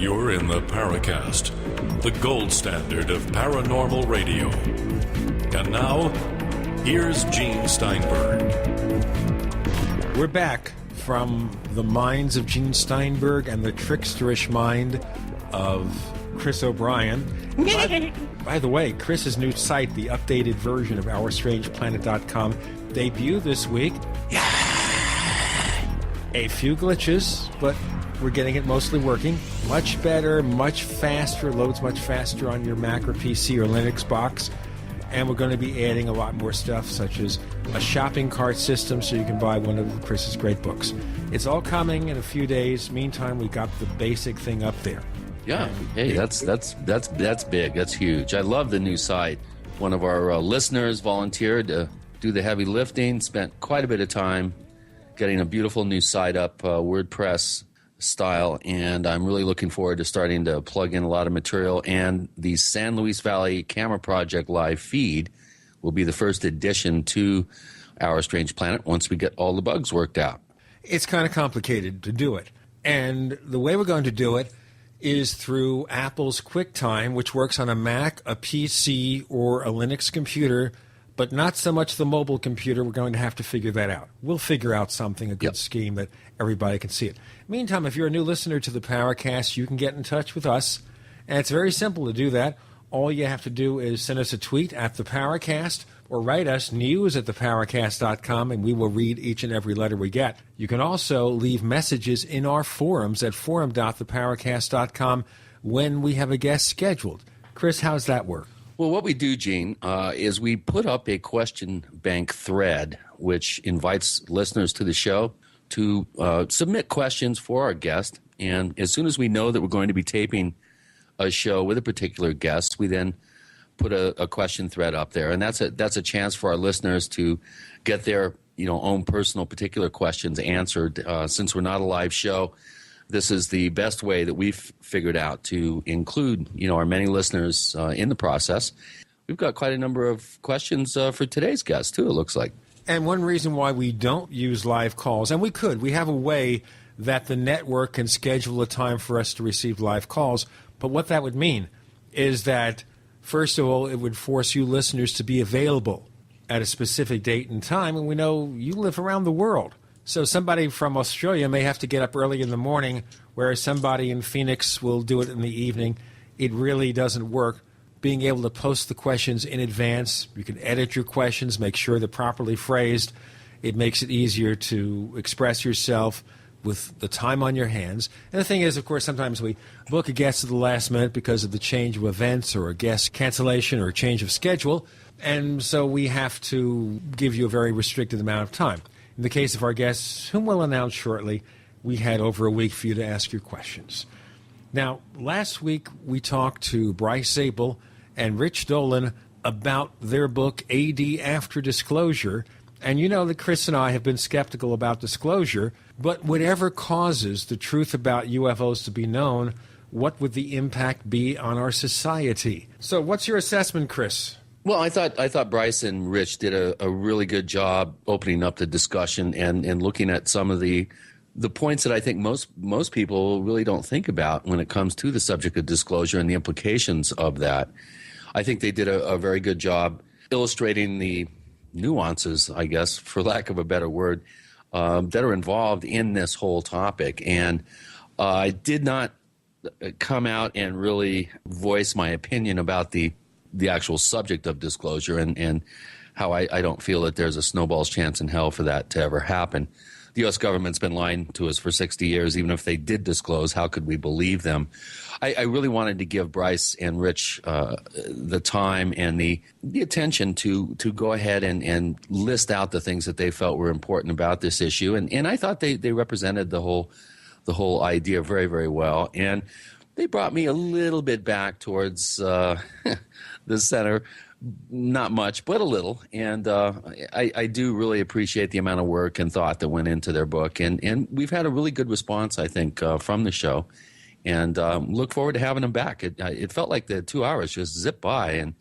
You're in the Paracast, the gold standard of paranormal radio. And now, here's Gene Steinberg. We're back from the minds of Gene Steinberg and the tricksterish mind of Chris O'Brien. By the way, Chris's new site, the updated version of OurStrangePlanet.com, debuted this week. A few glitches, but we're getting it mostly working. Much better, much faster, loads much faster on your Mac or PC or Linux box. And we're going to be adding a lot more stuff, such as a shopping cart system so you can buy one of Chris's great books. It's all coming in a few days. Meantime, we got the basic thing up there. Yeah, hey, that's big. That's huge. I love the new site. One of our listeners volunteered to do the heavy lifting, spent quite a bit of time getting a beautiful new site up, WordPress style, and I'm really looking forward to starting to plug in a lot of material. And the San Luis Valley Camera Project live feed will be the first addition to Our Strange Planet once we get all the bugs worked out. It's kind of complicated to do it. And the way we're going to do it is through Apple's QuickTime, which works on a Mac, a PC, or a Linux computer, but not so much the mobile computer. We're going to have to figure that out. We'll figure out something, a good scheme that everybody can see it. Meantime, if you're a new listener to the Paracast, you can get in touch with us, and it's very simple to do that. All you have to do is send us a tweet at the Paracast or write us news@theparacast.com, and we will read each and every letter we get. You can also leave messages in our forums at forum.theparacast.com when we have a guest scheduled. Chris, how's that work? Well, what we do, Gene, is we put up a question bank thread, which invites listeners to the show to submit questions for our guest. And as soon as we know that we're going to be taping a show with a particular guest, we then put a question thread up there. And that's a chance for our listeners to get their own personal particular questions answered. Since we're not a live show, this is the best way that we've figured out to include, our many listeners in the process. We've got quite a number of questions for today's guest, too, it looks like. And one reason why we don't use live calls, and we have a way that the network can schedule a time for us to receive live calls. But what that would mean is that, first of all, it would force you listeners to be available at a specific date and time, and we know you live around the world. So somebody from Australia may have to get up early in the morning, whereas somebody in Phoenix will do it in the evening. It really doesn't work. Being able to post the questions in advance, you can edit your questions, make sure they're properly phrased. It makes it easier to express yourself with the time on your hands. And the thing is, of course, sometimes we book a guest at the last minute because of the change of events or a guest cancellation or a change of schedule. And so we have to give you a very restricted amount of time. In the case of our guests, whom we'll announce shortly, we had over a week for you to ask your questions. Now, last week we talked to Bryce Zabel and Rich Dolan about their book, AD After Disclosure. And you know that Chris and I have been skeptical about disclosure, but whatever causes the truth about UFOs to be known, what would the impact be on our society? So what's your assessment, Chris? Well, I thought Bryce and Rich did a really good job opening up the discussion and looking at some of the points that I think most people really don't think about when it comes to the subject of disclosure and the implications of that. I think they did a very good job illustrating the nuances, I guess, for lack of a better word, that are involved in this whole topic. And I did not come out and really voice my opinion about the actual subject of disclosure and how I don't feel that there's a snowball's chance in hell for that to ever happen. The U.S. government's been lying to us for 60 years. Even if they did disclose, how could we believe them? I really wanted to give Bryce and Rich the time and the attention to go ahead and list out the things that they felt were important about this issue. And I thought they represented the whole idea very, very well. And they brought me a little bit back towards the center. Not much, but a little. And I do really appreciate the amount of work and thought that went into their book. And we've had a really good response, I think, from the show. And look forward to having them back. It felt like the 2 hours just zipped by.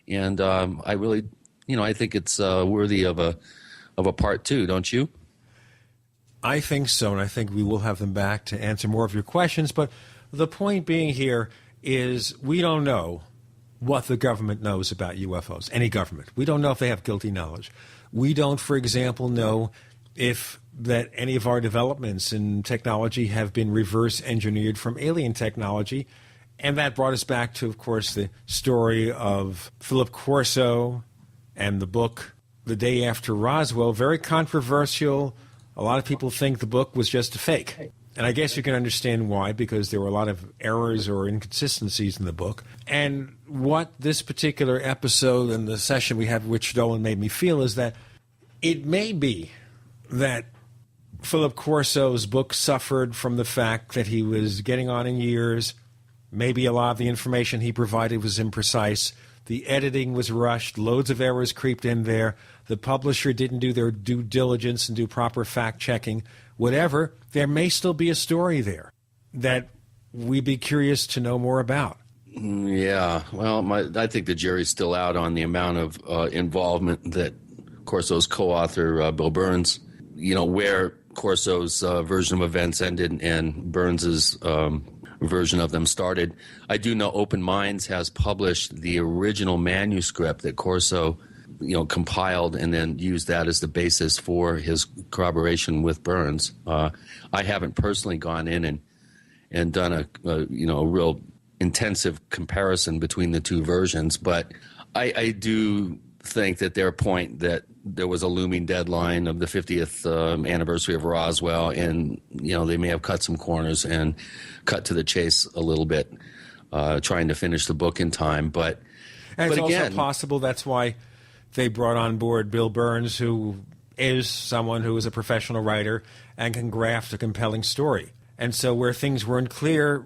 And I really, I think it's worthy of a part two, don't you? I think so, and I think we will have them back to answer more of your questions. But the point being here is we don't know what the government knows about UFOs, any government. We don't know if they have guilty knowledge. We don't, for example, know if that any of our developments in technology have been reverse engineered from alien technology. And that brought us back to, of course, the story of Philip Corso and the book The Day After Roswell. Very controversial. A lot of people think the book was just a fake. And I guess you can understand why, because there were a lot of errors or inconsistencies in the book. And what this particular episode and the session we had with Rich Dolan made me feel is that it may be that Philip Corso's book suffered from the fact that he was getting on in years. Maybe a lot of the information he provided was imprecise. The editing was rushed. Loads of errors creeped in there. The publisher didn't do their due diligence and do proper fact-checking. Whatever, there may still be a story there that we'd be curious to know more about. Yeah, well, I think the jury's still out on the amount of involvement that Corso's co-author, Bill Burns, where Corso's version of events ended and Burns's version of them started. I do know Open Minds has published the original manuscript that Corso compiled and then used that as the basis for his corroboration with Burns. I haven't personally gone in and done a real intensive comparison between the two versions, but I do think that their point that there was a looming deadline of the 50th anniversary of Roswell, and they may have cut some corners and cut to the chase a little bit, trying to finish the book in time. But it's again, also possible that's why they brought on board Bill Burns, who is someone who is a professional writer and can graft a compelling story. And so where things weren't clear,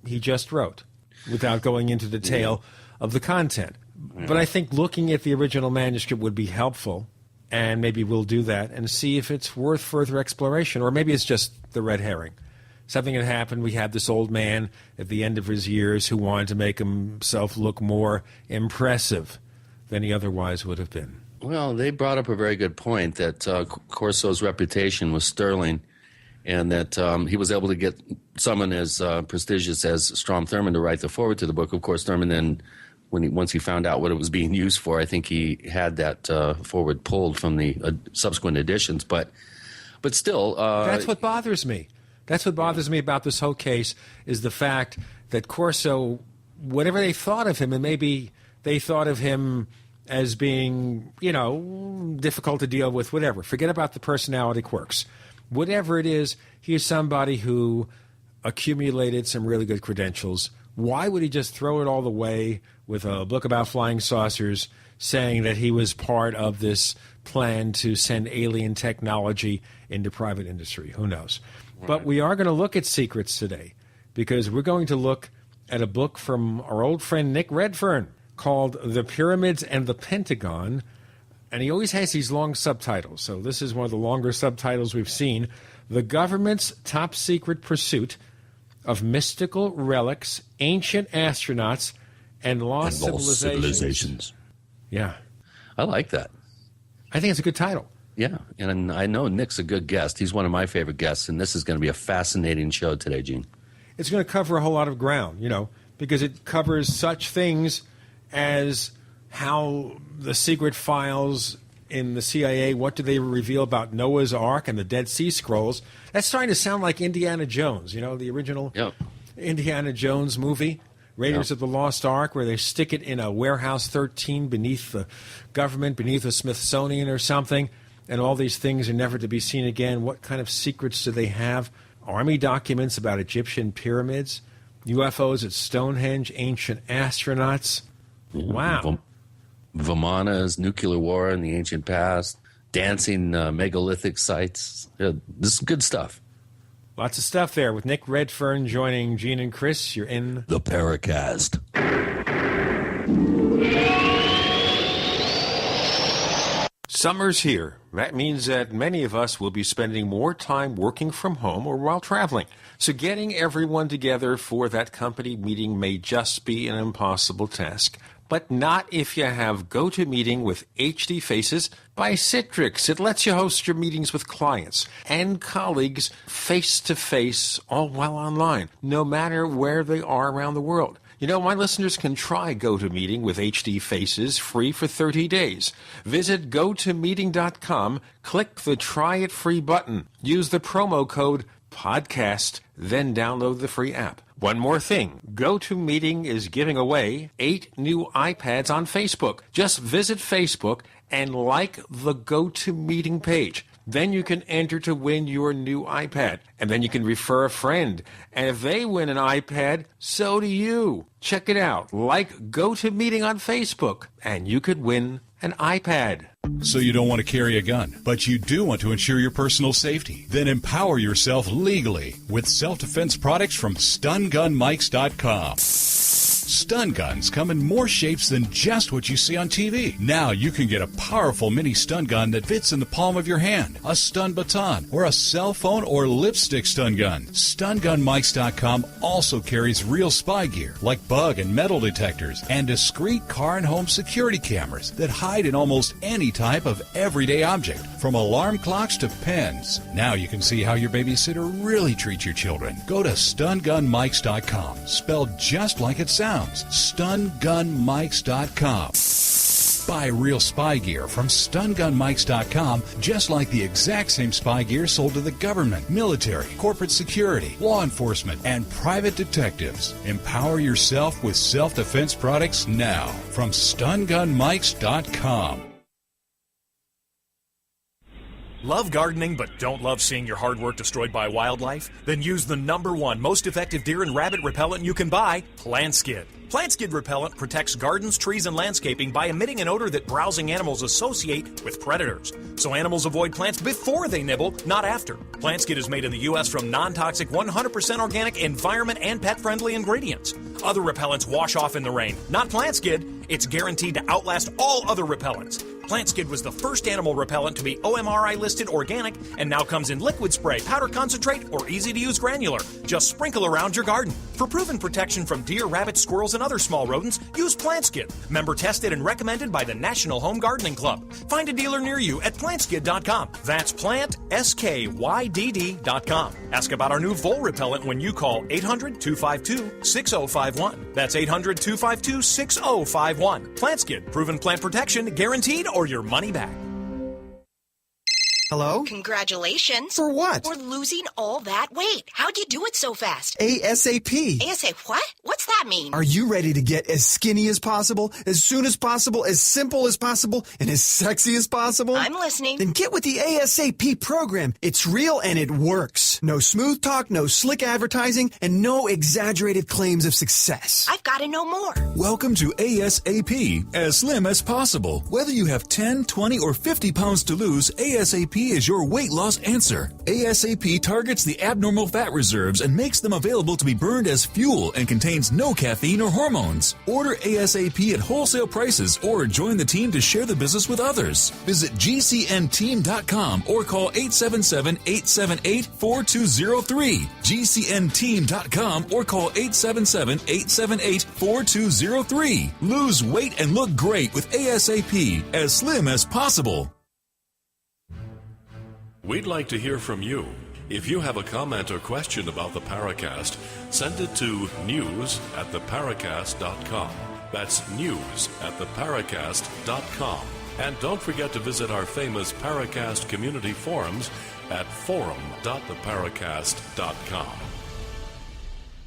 he just wrote without going into detail of the content. Yeah. But I think looking at the original manuscript would be helpful, and maybe we'll do that and see if it's worth further exploration, or maybe it's just the red herring. Something had happened. We had this old man at the end of his years who wanted to make himself look more impressive than he otherwise would have been. Well, they brought up a very good point that Corso's reputation was sterling, and that he was able to get someone as prestigious as Strom Thurmond to write the foreword to the book. Of course, Thurmond then, once he found out what it was being used for, I think he had that foreword pulled from the subsequent editions. But still, that's what bothers me. That's what bothers me about this whole case, is the fact that Corso, whatever they thought of him, and maybe they thought of him as being, difficult to deal with, whatever. Forget about the personality quirks. Whatever it is, he is somebody who accumulated some really good credentials. Why would he just throw it all away with a book about flying saucers, saying that he was part of this plan to send alien technology into private industry? Who knows? Right. But we are going to look at secrets today, because we're going to look at a book from our old friend Nick Redfern called The Pyramids and the Pentagon. And he always has these long subtitles. So this is one of the longer subtitles we've seen. The Government's Top Secret Pursuit of Mystical Relics, Ancient Astronauts, and Lost Civilizations. Yeah. I like that. I think it's a good title. Yeah, and I know Nick's a good guest. He's one of my favorite guests, and this is going to be a fascinating show today, Gene. It's going to cover a whole lot of ground, because it covers such things as how the secret files in the CIA, what do they reveal about Noah's Ark and the Dead Sea Scrolls? That's starting to sound like Indiana Jones, the original Indiana Jones movie, Raiders of the Lost Ark, where they stick it in a Warehouse 13 beneath the government, beneath the Smithsonian or something, and all these things are never to be seen again. What kind of secrets do they have? Army documents about Egyptian pyramids, UFOs at Stonehenge, ancient astronauts. Wow. Vimanas, nuclear war in the ancient past, dancing megalithic sites. This is good stuff. Lots of stuff there with Nick Redfern joining Gene and Chris. You're in the Paracast. Summer's here. That means that many of us will be spending more time working from home or while traveling. So getting everyone together for that company meeting may just be an impossible task. but not if you have GoToMeeting with HD Faces by Citrix. It lets you host your meetings with clients and colleagues face-to-face, all while online, no matter where they are around the world. You know, my listeners can try GoToMeeting with HD Faces free for 30 days. Visit GoToMeeting.com, click the Try It Free button, use the promo code PODCAST, then download the free app. One more thing, GoToMeeting is giving away 8 new iPads on Facebook. Just visit Facebook and like the GoToMeeting page. Then you can enter to win your new iPad. And then you can refer a friend. And if they win an iPad, so do you. Check it out. Like GoToMeeting on Facebook, and you could win an iPad. So you don't want to carry a gun, but you do want to ensure your personal safety. Then empower yourself legally with self-defense products from StunGunMikes.com. Stun guns come in more shapes than just what you see on TV. Now you can get a powerful mini stun gun that fits in the palm of your hand, a stun baton, or a cell phone or lipstick stun gun. StunGunMikes.com also carries real spy gear like bug and metal detectors and discreet car and home security cameras that hide in almost any type of everyday object, from alarm clocks to pens. Now you can see how your babysitter really treats your children. Go to StunGunMikes.com, spelled just like it sounds. StunGunMikes.com. Buy real spy gear from StunGunMikes.com, just like the exact same spy gear sold to the government, military, corporate security, law enforcement, and private detectives. Empower yourself with self-defense products now from StunGunMikes.com. Love gardening but don't love seeing your hard work destroyed by wildlife? Then use the #1 most effective deer and rabbit repellent you can buy, Plant Skid. Plant Skid repellent protects gardens, trees, and landscaping by emitting an odor that browsing animals associate with predators. So animals avoid plants before they nibble, not after. Plant Skid is made in the U.S. from non-toxic, 100% organic, environment, and pet-friendly ingredients. Other repellents wash off in the rain. Not Plant Skid. It's guaranteed to outlast all other repellents. Plant Skid was the first animal repellent to be OMRI listed organic and now comes in liquid spray, powder concentrate, or easy-to-use granular. Just sprinkle around your garden. For proven protection from deer, rabbits, squirrels, and other small rodents, use Plant Skid. Member tested and recommended by the National Home Gardening Club. Find a dealer near you at plantskid.com. That's PlantSkydd.com. Ask about our new vole repellent when you call 800-252-6051. That's 800-252-6051. Plant Skid, proven plant protection, guaranteed, or your money back. Hello? Congratulations. For what? For losing all that weight. How'd you do it so fast? ASAP. ASAP what? What's that mean? Are you ready to get as skinny as possible, as soon as possible, as simple as possible, and as sexy as possible? I'm listening. Then get with the ASAP program. It's real and it works. No smooth talk, no slick advertising, and no exaggerated claims of success. I've got to know more. Welcome to ASAP, as slim as possible. Whether you have 10, 20, or 50 pounds to lose, ASAP is your weight loss answer. ASAP targets the abnormal fat reserves and makes them available to be burned as fuel and contains no caffeine or hormones. Order ASAP at wholesale prices or join the team to share the business with others. Visit GCNteam.com or call 877-878-4203. GCNteam.com or call 877-878-4203. Lose weight and look great with ASAP, as slim as possible. We'd like to hear from you. If you have a comment or question about the Paracast, send it to news@theparacast.com. That's news@theparacast.com. And don't forget to visit our famous Paracast community forums at forum.theparacast.com.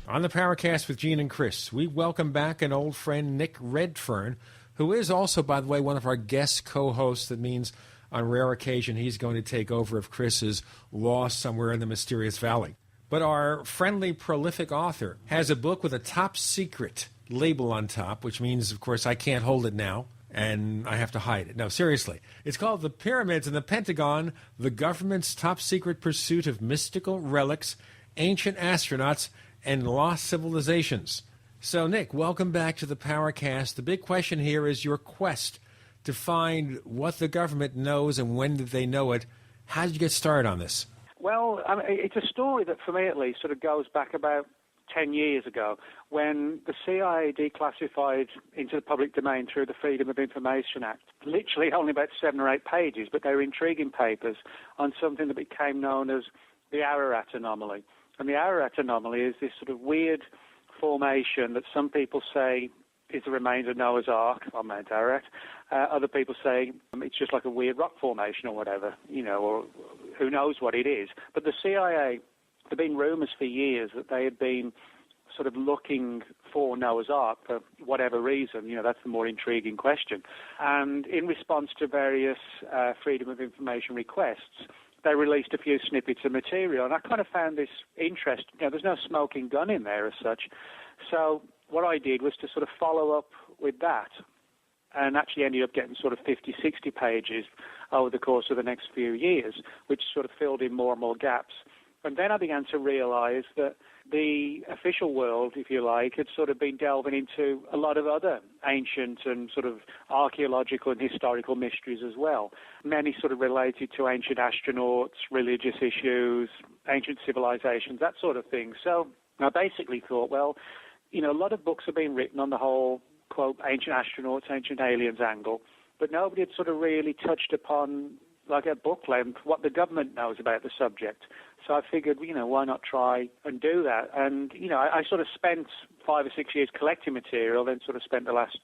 On the Paracast with Gene and Chris, we welcome back an old friend, Nick Redfern, who is also, by the way, one of our guest co-hosts. That means on rare occasion he's going to take over if Chris is lost somewhere in the mysterious valley. But our friendly, prolific author has a book with a top secret label on top, which means, of course, I can't hold it now, and I have to hide it. No, seriously. It's called The Pyramids and the Pentagon, the government's top secret pursuit of mystical relics, ancient astronauts, and lost civilizations. So, Nick, welcome back to the Paracast. The big question here is your quest to find what the government knows and when did they know it. How did you get started on this? Well, I mean, it's a story that, for me at least, sort of goes back about 10 years ago, when the CIA declassified into the public domain through the Freedom of Information Act, literally only about 7 or 8 pages, but they were intriguing papers on something that became known as the Ararat anomaly. And the Ararat anomaly is this sort of weird formation that some people say is the remains of Noah's Ark on Mount Ararat. Other people say it's just like a weird rock formation or whatever, or who knows what it is. But the CIA, there have been rumors for years that they had been sort of looking for Noah's Ark for whatever reason. That's the more intriguing question. And in response to various Freedom of Information requests, they released a few snippets of material. And I kind of found this interesting. There's no smoking gun in there as such. So what I did was to sort of follow up with that, and actually ended up getting sort of 50, 60 pages over the course of the next few years, which sort of filled in more and more gaps. And then I began to realize that the official world, if you like, had sort of been delving into a lot of other ancient and sort of archaeological and historical mysteries as well, many sort of related to ancient astronauts, religious issues, ancient civilizations, that sort of thing. So I basically thought, well, a lot of books have been written on the whole, quote, ancient astronauts, ancient aliens angle, but nobody had sort of really touched upon, like at book length, what the government knows about the subject. So I figured, why not try and do that? And, I sort of spent 5 or 6 years collecting material, then sort of spent the last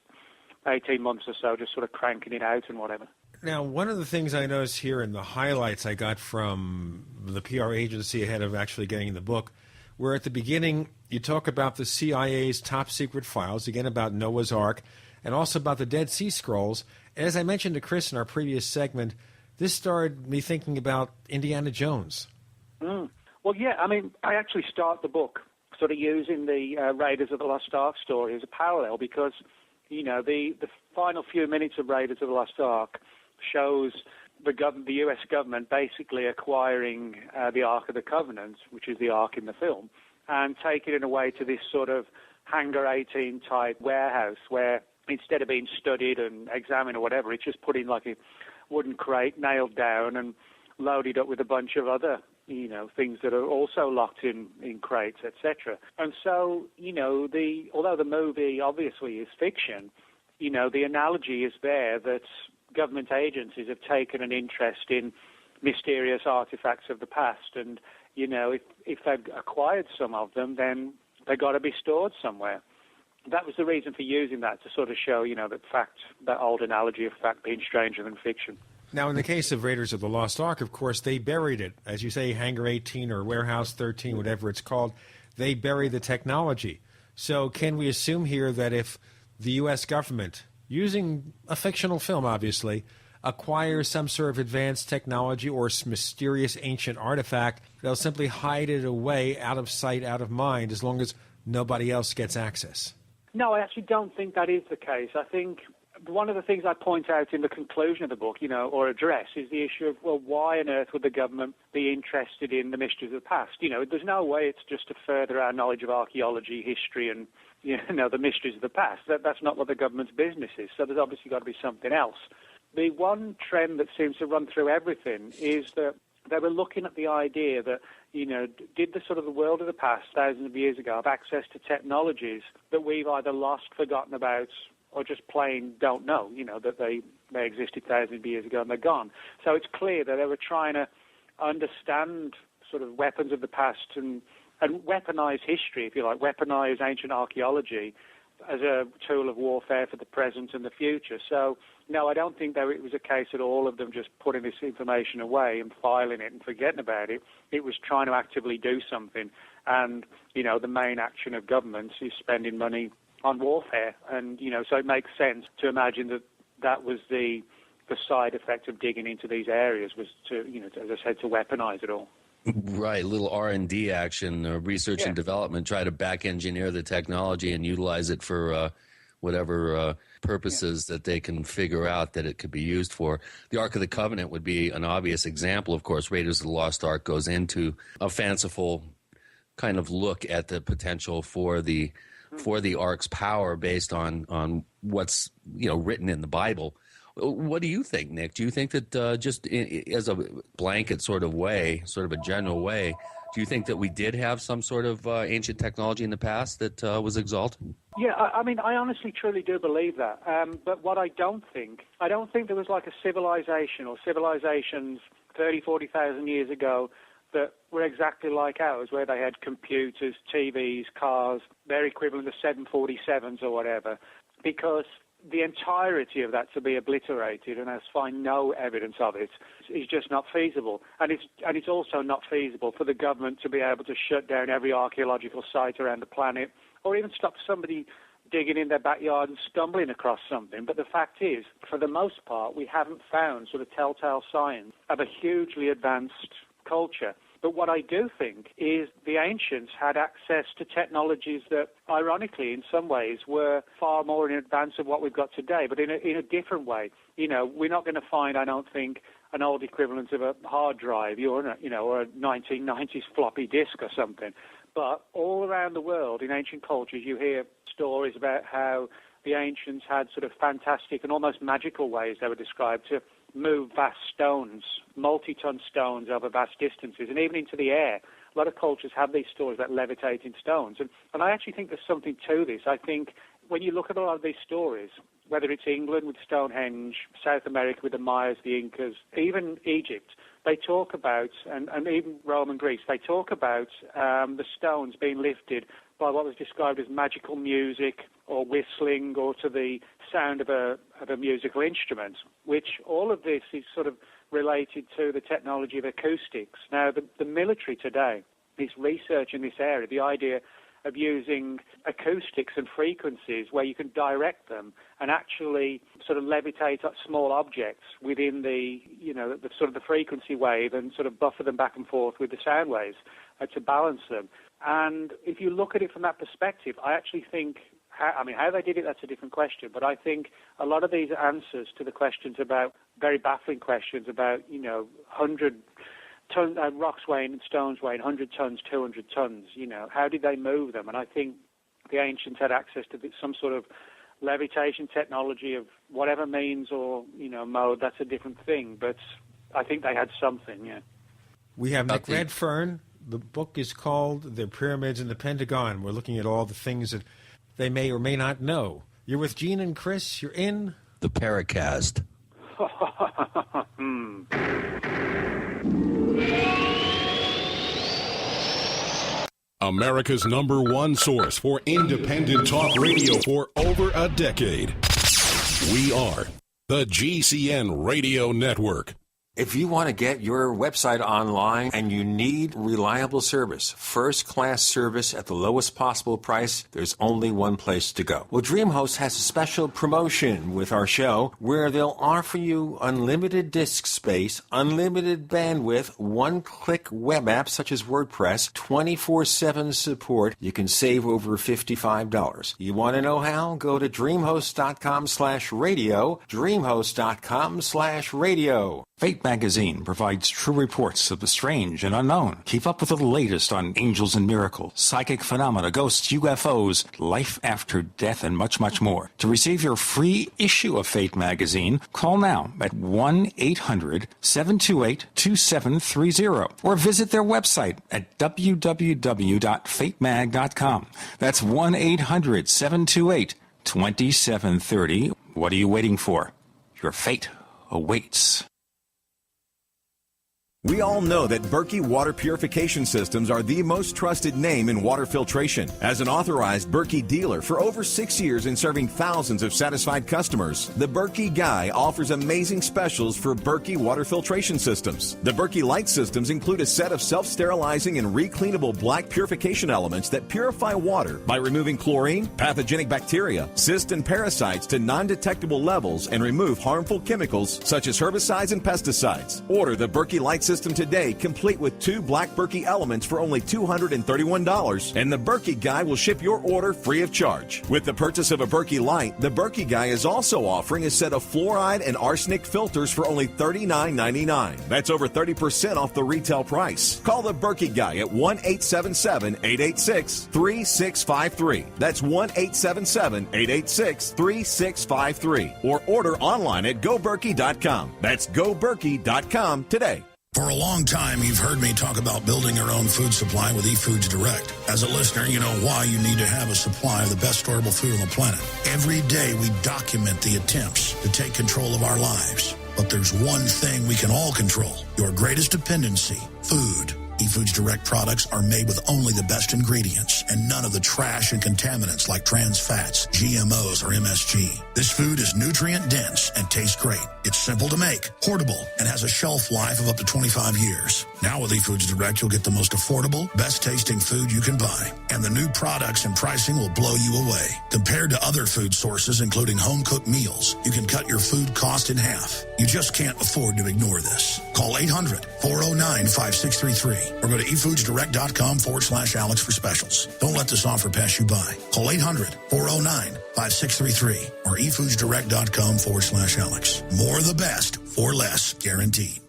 18 months or so just sort of cranking it out and whatever. Now, one of the things I noticed here in the highlights I got from the PR agency ahead of actually getting the book, where at the beginning you talk about the CIA's top secret files, again about Noah's Ark, and also about the Dead Sea Scrolls. And as I mentioned to Chris in our previous segment, this started me thinking about Indiana Jones. Well, yeah, I actually start the book sort of using the Raiders of the Lost Ark story as a parallel because, the final few minutes of Raiders of the Lost Ark shows the U.S. government basically acquiring the Ark of the Covenant, which is the Ark in the film, and taking it away to this sort of Hangar 18 type warehouse where instead of being studied and examined or whatever, it's just put in like a wooden crate, nailed down and loaded up with a bunch of other, things that are also locked in crates, etc. And so, although the movie obviously is fiction, the analogy is there that government agencies have taken an interest in mysterious artifacts of the past, and if they've acquired some of them, then they've got to be stored somewhere. That was the reason for using that, to sort of show that old analogy of fact being stranger than fiction. Now, in the case of Raiders of the Lost Ark, of course, they buried it. As you say, Hangar 18 or Warehouse 13, whatever it's called, they bury the technology. So can we assume here that if the U.S. government, using a fictional film, obviously, acquires some sort of advanced technology or mysterious ancient artifact, they'll simply hide it away, out of sight, out of mind, as long as nobody else gets access? No, I actually don't think that is the case. I think one of the things I point out in the conclusion of the book, or address, is the issue of, well, why on earth would the government be interested in the mysteries of the past? There's no way it's just to further our knowledge of archaeology, history, and, the mysteries of the past. That's not what the government's business is. So there's obviously got to be something else. The one trend that seems to run through everything is that they were looking at the idea that, did the sort of the world of the past, thousands of years ago, have access to technologies that we've either lost, forgotten about, or just plain don't know, that they existed thousands of years ago and they're gone. So it's clear that they were trying to understand sort of weapons of the past and weaponize history, if you like, weaponize ancient archaeology as a tool of warfare for the present and the future. So, no, I don't think it was a case at all of them just putting this information away and filing it and forgetting about it. It was trying to actively do something. And, the main action of governments is spending money on warfare. And, so it makes sense to imagine that was the side effect of digging into these areas, was to, as I said, to weaponize it all. Right, little R&D action, research and development, try to back engineer the technology and utilize it for whatever purposes that they can figure out that it could be used for. The Ark of the Covenant would be an obvious example. Of course, Raiders of the Lost Ark goes into a fanciful kind of look at the potential for the Ark's power based on what's written in the Bible. What do you think, Nick? Do you think that just as a blanket sort of way, sort of a general way, do you think that we did have some sort of ancient technology in the past that was exalted? Yeah, I mean, I honestly, truly do believe that. But what I don't think there was like a civilization or civilizations 30, 40,000 years ago that were exactly like ours, where they had computers, TVs, cars, their equivalent of 747s or whatever, because the entirety of that to be obliterated and has find no evidence of it is just not feasible. And it's also not feasible for the government to be able to shut down every archaeological site around the planet or even stop somebody digging in their backyard and stumbling across something. But the fact is, for the most part, we haven't found sort of telltale signs of a hugely advanced culture. But what I do think is the ancients had access to technologies that, ironically, in some ways, were far more in advance of what we've got today, but in a different way. You know, we're not going to find, I don't think, an old equivalent of a hard drive, or a 1990s floppy disk or something. But all around the world, in ancient cultures, you hear stories about how the ancients had sort of fantastic and almost magical ways they were described to move vast stones, multi-ton stones over vast distances, and even into the air. A lot of cultures have these stories about levitating stones. And I actually think there's something to this. I think when you look at a lot of these stories, whether it's England with Stonehenge, South America with the Mayas, the Incas, even Egypt, they talk about, and even Rome and Greece, they talk about the stones being lifted by what was described as magical music or whistling or to the sound of a musical instrument, which all of this is sort of related to the technology of acoustics. Now, the military today is researching this area, the idea of using acoustics and frequencies where you can direct them and actually sort of levitate small objects within the sort of the frequency wave and sort of buffer them back and forth with the sound waves to balance them. And if you look at it from that perspective, I actually think, how they did it, that's a different question. But I think a lot of these answers to the questions about, very baffling questions about, 100 tons, rocks weighing and stones weighing 100 tons, 200 tons, how did they move them? And I think the ancients had access to some sort of levitation technology of whatever means or, mode, that's a different thing. But I think they had something, yeah. We have Nick Redfern. The book is called The Pyramids and the Pentagon. We're looking at all the things that they may or may not know. You're with Gene and Chris. You're in the Paracast. America's #1 source for independent talk radio for over a decade. We are the GCN Radio Network. If you want to get your website online and you need reliable service, first-class service at the lowest possible price, there's only one place to go. Well, DreamHost has a special promotion with our show where they'll offer you unlimited disk space, unlimited bandwidth, one-click web apps such as WordPress, 24/7 support. You can save over $55. You want to know how? Go to dreamhost.com/radio, dreamhost.com/radio. Fate magazine provides true reports of the strange and unknown. Keep up with the latest on angels and miracles, psychic phenomena, ghosts, UFOs, life after death, and much, much more. To receive your free issue of Fate magazine, call now at 1-800-728-2730 or visit their website at www.fatemag.com. That's 1-800-728-2730. What are you waiting for? Your fate awaits. We all know that Berkey Water Purification Systems are the most trusted name in water filtration. As an authorized Berkey dealer for over 6 years and serving thousands of satisfied customers, the Berkey Guy offers amazing specials for Berkey Water Filtration Systems. The Berkey Light Systems include a set of self-sterilizing and recleanable black purification elements that purify water by removing chlorine, pathogenic bacteria, cysts, and parasites to non-detectable levels and remove harmful chemicals such as herbicides and pesticides. Order the Berkey Light Systems system today, complete with 2 black Berkey elements for only $231, and the Berkey Guy will ship your order free of charge. With the purchase of a Berkey Light, the Berkey Guy is also offering a set of fluoride and arsenic filters for only $39.99. That's over 30% off the retail price. Call the Berkey Guy at 1-877-886-3653. That's 1-877-886-3653. Or order online at GoBerkey.com. That's GoBerkey.com today. For a long time, you've heard me talk about building your own food supply with eFoods Direct. As a listener, you know why you need to have a supply of the best storable food on the planet. Every day, we document the attempts to take control of our lives. But there's one thing we can all control, your greatest dependency, food. eFoods Direct products are made with only the best ingredients and none of the trash and contaminants like trans fats, GMOs, or MSG. This food is nutrient dense and tastes great. It's simple to make, portable, and has a shelf life of up to 25 years. Now with eFoods Direct, you'll get the most affordable, best tasting food you can buy. And the new products and pricing will blow you away. Compared to other food sources, including home-cooked meals, you can cut your food cost in half. You just can't afford to ignore this. Call 800-409-5633 or go to efoodsdirect.com/Alex for specials. Don't let this offer pass you by. Call 800-409-5633 or efoodsdirect.com/Alex. More of the best for less, guaranteed.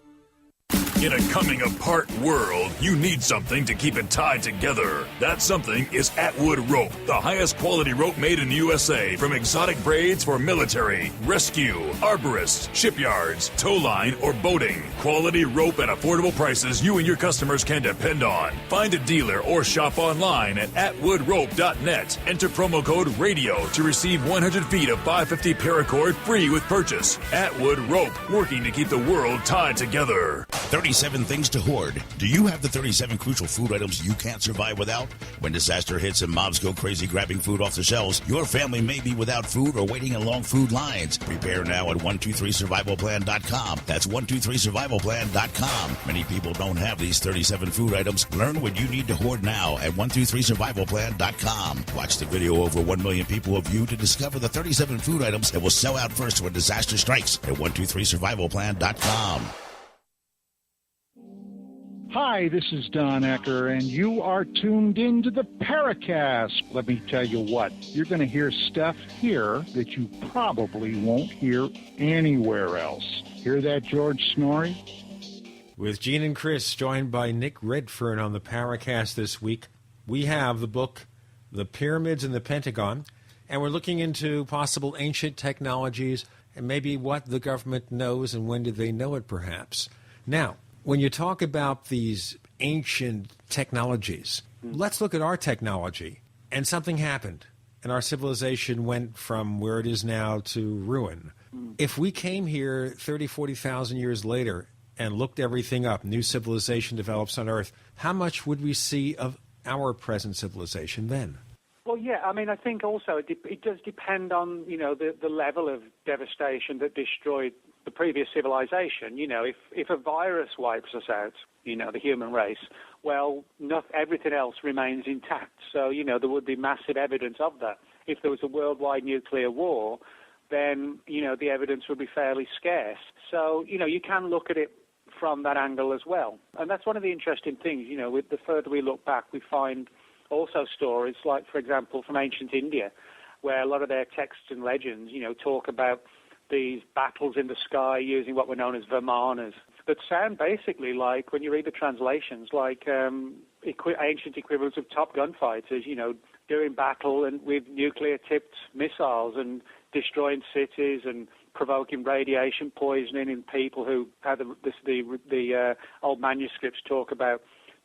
In a coming apart world, you need something to keep it tied together. That something is Atwood Rope, the highest quality rope made in the USA, from exotic braids for military, rescue, arborists, shipyards, tow line, or boating. Quality rope at affordable prices you and your customers can depend on. Find a dealer or shop online at atwoodrope.net. Enter promo code RADIO to receive 100 feet of 550 paracord free with purchase. Atwood Rope, working to keep the world tied together. 37 things to hoard. Do you have the 37 crucial food items you can't survive without? When disaster hits and mobs go crazy grabbing food off the shelves, your family may be without food or waiting in long food lines. Prepare now at 123survivalplan.com. That's 123survivalplan.com. Many people don't have these 37 food items. Learn what you need to hoard now at 123survivalplan.com. Watch the video over 1 million people have viewed to discover the 37 food items that will sell out first when disaster strikes at 123survivalplan.com. Hi, this is Don Ecker, and you are tuned in to the Paracast. Let me tell you what, you're going to hear stuff here that you probably won't hear anywhere else. Hear that, George Snorri? With Gene and Chris, joined by Nick Redfern on the Paracast this week, we have the book, The Pyramids and the Pentagon, and we're looking into possible ancient technologies and maybe what the government knows and when did they know it, perhaps. Now, when you talk about these ancient technologies, let's look at our technology. And something happened, and our civilization went from where it is now to ruin. If we came here 30, 40,000 years later and looked everything up, new civilization develops on Earth, how much would we see of our present civilization then? Well, yeah, I mean, I think also it does depend on, the level of devastation that destroyed the previous civilization. If a virus wipes us out, the human race, well, not everything else remains intact. So, there would be massive evidence of that. If there was a worldwide nuclear war, then, the evidence would be fairly scarce. So, you can look at it from that angle as well. And that's one of the interesting things, with the further we look back, we find also stories like, for example, from ancient India, where a lot of their texts and legends, talk about these battles in the sky using what were known as vimanas that sound basically like, when you read the translations, like ancient equivalents of Top Gun fighters, doing battle and with nuclear-tipped missiles and destroying cities and provoking radiation poisoning in people who had the old manuscripts talk about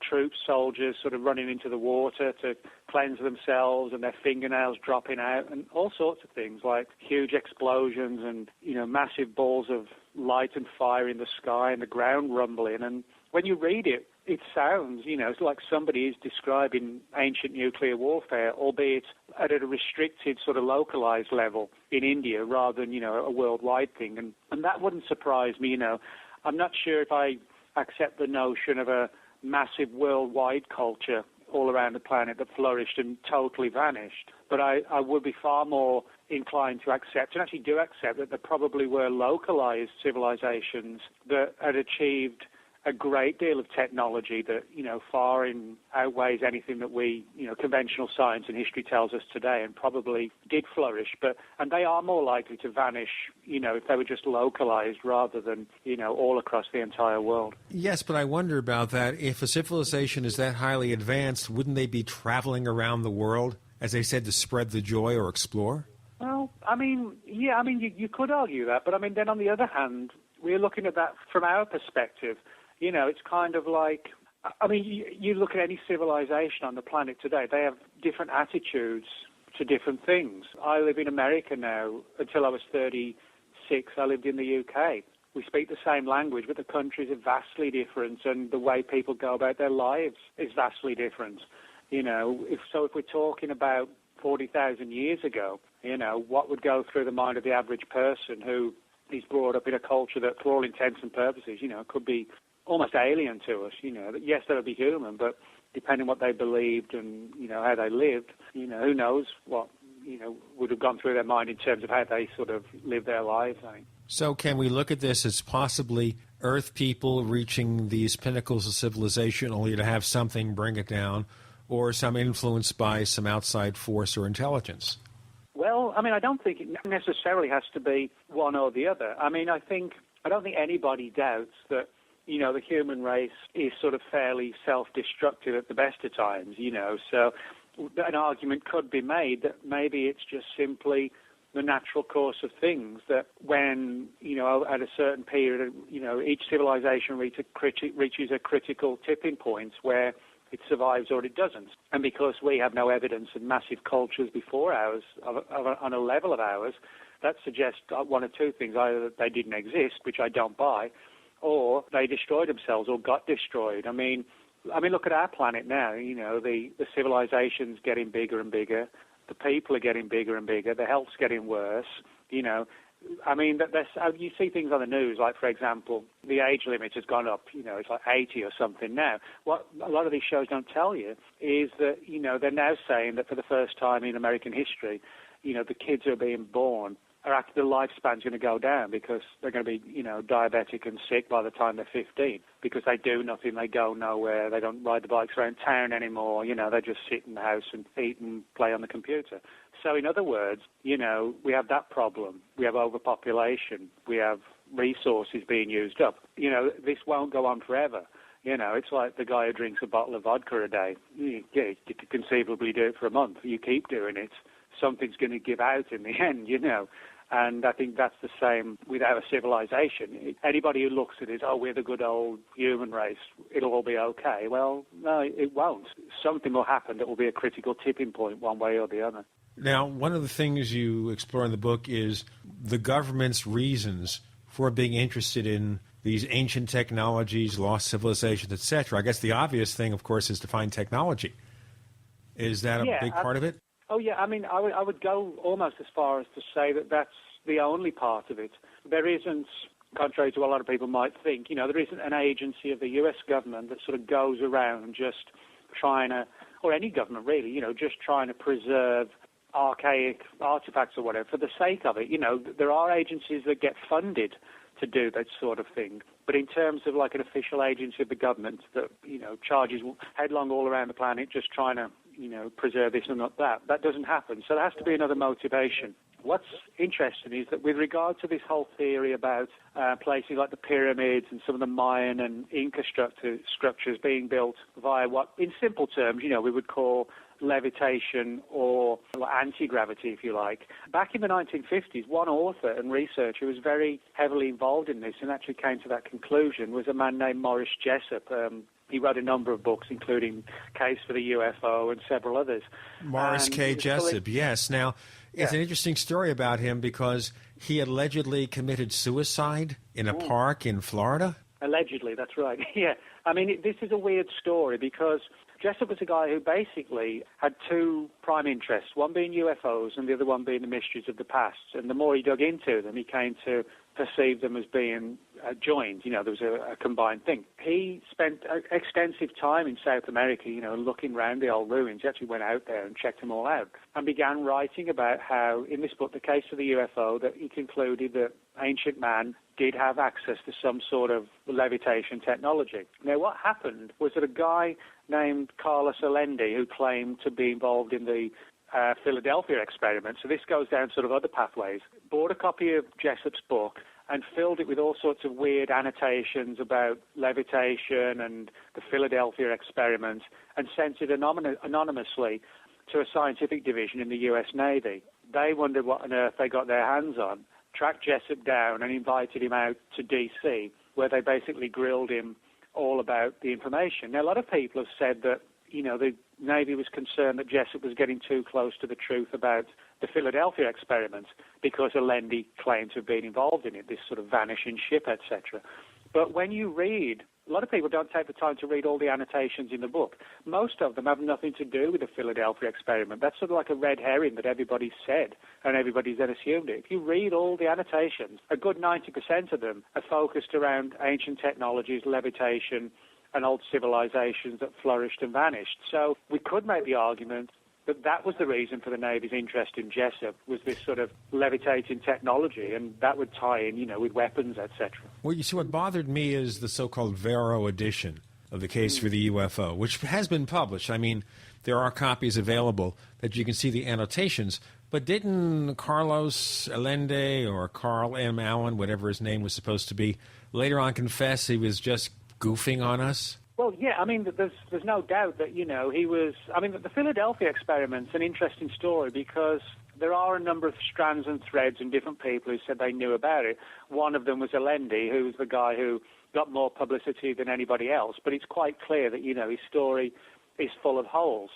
troops, soldiers sort of running into the water to cleanse themselves and their fingernails dropping out and all sorts of things like huge explosions and, massive balls of light and fire in the sky and the ground rumbling. And when you read it, it sounds, it's like somebody is describing ancient nuclear warfare, albeit at a restricted sort of localized level in India rather than, a worldwide thing. And that wouldn't surprise me, I'm not sure if I accept the notion of a massive worldwide culture all around the planet that flourished and totally vanished. But I would be far more inclined to accept, and actually do accept, that there probably were localized civilizations that had achieved a great deal of technology that, far outweighs anything that we, conventional science and history tells us today, and probably did flourish. And they are more likely to vanish, if they were just localized rather than, all across the entire world. Yes, but I wonder about that. If a civilization is that highly advanced, wouldn't they be traveling around the world, as they said, to spread the joy or explore? Well, you could argue that, but then on the other hand, we're looking at that from our perspective. It's kind of like, you look at any civilization on the planet today, they have different attitudes to different things. I live in America now. Until I was 36, I lived in the UK. We speak the same language, but the countries are vastly different, and the way people go about their lives is vastly different. If we're talking about 40,000 years ago, what would go through the mind of the average person who is brought up in a culture that, for all intents and purposes, could be almost alien to us, Yes, they would be human, but depending on what they believed and, how they lived, who knows what, would have gone through their mind in terms of how they sort of live their lives, I think. So can we look at this as possibly Earth people reaching these pinnacles of civilization only to have something bring it down, or some influence by some outside force or intelligence? Well, I don't think it necessarily has to be one or the other. I don't think anybody doubts that, the human race is sort of fairly self-destructive at the best of times, So an argument could be made that maybe it's just simply the natural course of things, that when, at a certain period, each civilization reaches a critical tipping point where it survives or it doesn't. And because we have no evidence of massive cultures before ours, on a level of ours, that suggests one of two things: either that they didn't exist, which I don't buy, or they destroyed themselves or got destroyed. Look at our planet now. The civilization's getting bigger and bigger. The people are getting bigger and bigger. The health's getting worse. You see things on the news, like, for example, the age limit has gone up. It's like 80 or something now. What a lot of these shows don't tell you is that, they're now saying that for the first time in American history, the kids who are being born are after the lifespan's going to go down because they're going to be, diabetic and sick by the time they're 15 because they do nothing, they go nowhere, they don't ride the bikes around town anymore, they just sit in the house and eat and play on the computer. So in other words, we have that problem. We have overpopulation. We have resources being used up. This won't go on forever. It's like the guy who drinks a bottle of vodka a day. You could conceivably do it for a month. You keep doing it, something's going to give out in the end, And I think that's the same with our civilization. Anybody who looks at it, we're the good old human race, it'll all be okay. Well, no, it won't. Something will happen that will be a critical tipping point one way or the other. Now, one of the things you explore in the book is the government's reasons for being interested in these ancient technologies, lost civilizations, etc. I guess the obvious thing, of course, is to find technology. Is that a big part of it? Oh, yeah. I would go almost as far as to say that that's the only part of it. There isn't, contrary to what a lot of people might think, there isn't an agency of the U.S. government that sort of goes around just trying to, or any government really, just trying to preserve archaic artifacts or whatever for the sake of it. There are agencies that get funded to do that sort of thing. But in terms of like an official agency of the government that, charges headlong all around the planet just trying to, preserve this and not that, that doesn't happen. So there has to be another motivation. What's interesting is that with regard to this whole theory about places like the pyramids and some of the Mayan and Inca structures being built via what, in simple terms, we would call levitation or anti-gravity, if you like. Back in the 1950s, one author and researcher who was very heavily involved in this and actually came to that conclusion was a man named Morris Jessup. He wrote a number of books, including Case for the UFO and several others. Morris K. Jessup, yes. Now, it's an interesting story about him because he allegedly committed suicide in a park in Florida. Allegedly, that's right. Yeah. This is a weird story because Jessup was a guy who basically had two prime interests, one being UFOs and the other one being the mysteries of the past. And the more he dug into them, he came to perceived them as being joined. There was a combined thing. He spent extensive time in South America, looking around the old ruins. He actually went out there and checked them all out and began writing about how, in this book, The Case of the UFO, that he concluded that ancient man did have access to some sort of levitation technology. Now, what happened was that a guy named Carlos Allende, who claimed to be involved in the Philadelphia experiment, so this goes down sort of other pathways, bought a copy of Jessup's book and filled it with all sorts of weird annotations about levitation and the Philadelphia experiment and sent it anonymously to a scientific division in the U.S. Navy. They wondered what on earth they got their hands on, tracked Jessup down and invited him out to D.C., where they basically grilled him all about the information. Now, a lot of people have said that, the Navy was concerned that Jessup was getting too close to the truth about the Philadelphia experiment because Allende claimed to have been involved in it, this sort of vanishing ship, etc. But when you read, a lot of people don't take the time to read all the annotations in the book. Most of them have nothing to do with the Philadelphia experiment. That's sort of like a red herring that everybody said and everybody's then assumed it. If you read all the annotations, a good 90% of them are focused around ancient technologies, levitation, and old civilizations that flourished and vanished. So we could make the argument that was the reason for the Navy's interest in Jessup, was this sort of levitating technology, and that would tie in, with weapons, etc. Well, you see, what bothered me is the so-called Vero edition of The Case for the UFO, which has been published. I mean, there are copies available that you can see the annotations, but didn't Carlos Allende or Carl M. Allen, whatever his name was supposed to be, later on confess he was just goofing on us? Well, yeah, I mean, there's no doubt that, he was... I mean, the Philadelphia experiment's an interesting story because there are a number of strands and threads and different people who said they knew about it. One of them was Allende, who was the guy who got more publicity than anybody else. But it's quite clear that, his story is full of holes.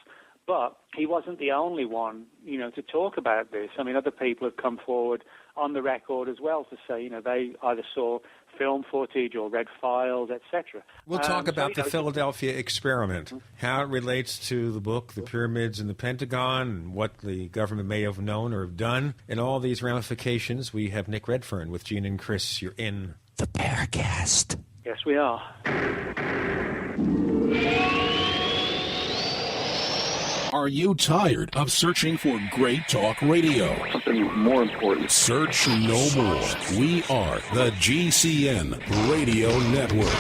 But he wasn't the only one, to talk about this. I mean, other people have come forward on the record as well to say, they either saw film footage or read files, etc. We'll talk about the Philadelphia experiment, how it relates to the book, the pyramids and the Pentagon, and what the government may have known or have done, and all these ramifications. We have Nick Redfern with Gene and Chris. You're in the Paracast. Yes, we are. Are you tired of searching for great talk radio? Something more important. Search no more. We are the GCN Radio Network.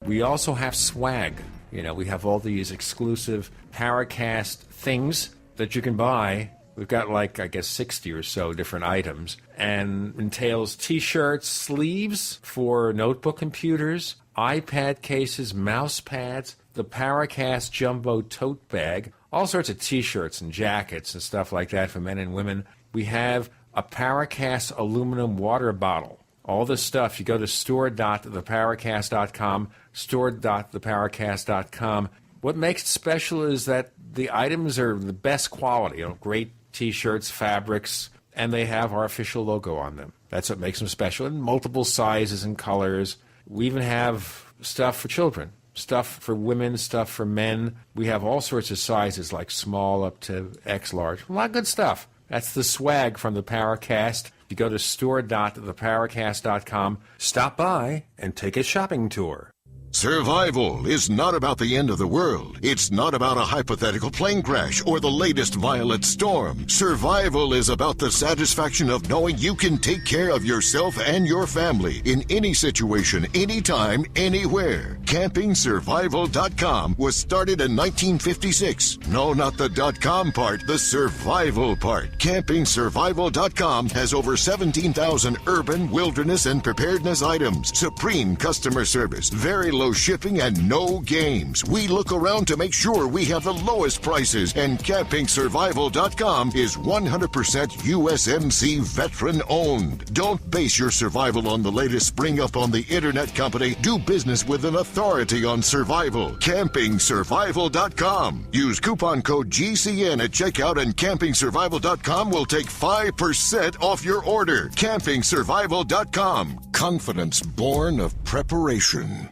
We also have swag. We have all these exclusive Paracast things that you can buy. We've got 60 or so different items, and entails T-shirts, sleeves for notebook computers, iPad cases, mouse pads, the Paracast Jumbo Tote Bag, all sorts of T-shirts and jackets and stuff like that for men and women. We have a Paracast aluminum water bottle. All this stuff, you go to store.theparacast.com, store.theparacast.com. What makes it special is that the items are the best quality, great T-shirts, fabrics, and they have our official logo on them. That's what makes them special, in multiple sizes and colors. We even have stuff for children. Stuff for women, stuff for men. We have all sorts of sizes, like small up to X large. A lot of good stuff. That's the swag from the Paracast. You go to store.theparacast.com, stop by, and take a shopping tour. Survival is not about the end of the world. It's not about a hypothetical plane crash or the latest violent storm. Survival is about the satisfaction of knowing you can take care of yourself and your family in any situation, anytime, anywhere. CampingSurvival.com was started in 1956. No, not the .com part, the survival part. CampingSurvival.com has over 17,000 urban, wilderness, and preparedness items. Supreme customer service, very low shipping, and no games. We look around to make sure we have the lowest prices, and CampingSurvival.com is 100% USMC veteran owned. Don't base your survival on the latest spring up on the internet company. Do business with an authority on survival. CampingSurvival.com. Use coupon code GCN at checkout, and CampingSurvival.com will take 5% off your order. CampingSurvival.com. Confidence born of preparation.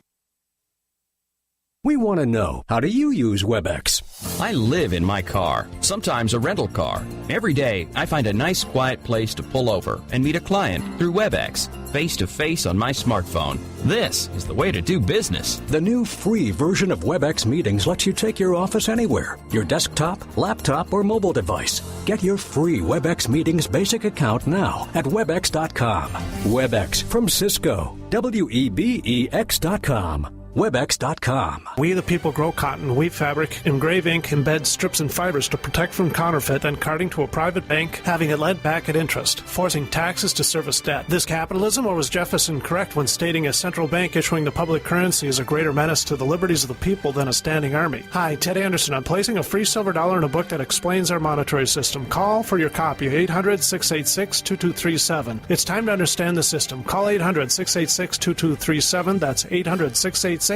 We want to know, how do you use WebEx? I live in my car, sometimes a rental car. Every day, I find a nice quiet place to pull over and meet a client through WebEx, face-to-face on my smartphone. This is the way to do business. The new free version of WebEx Meetings lets you take your office anywhere, your desktop, laptop, or mobile device. Get your free WebEx Meetings basic account now at webex.com. WebEx from Cisco. WEBEX.com. Webex.com. We the people grow cotton, weave fabric, engrave ink, embed strips and fibers to protect from counterfeit and carting to a private bank, having it lent back at interest, forcing taxes to service debt. This capitalism, or was Jefferson correct when stating a central bank issuing the public currency is a greater menace to the liberties of the people than a standing army? Hi, Ted Anderson. I'm placing a free silver dollar in a book that explains our monetary system. Call for your copy, 800-686-2237. It's time to understand the system. Call 800-686-2237. That's 800-686-2237.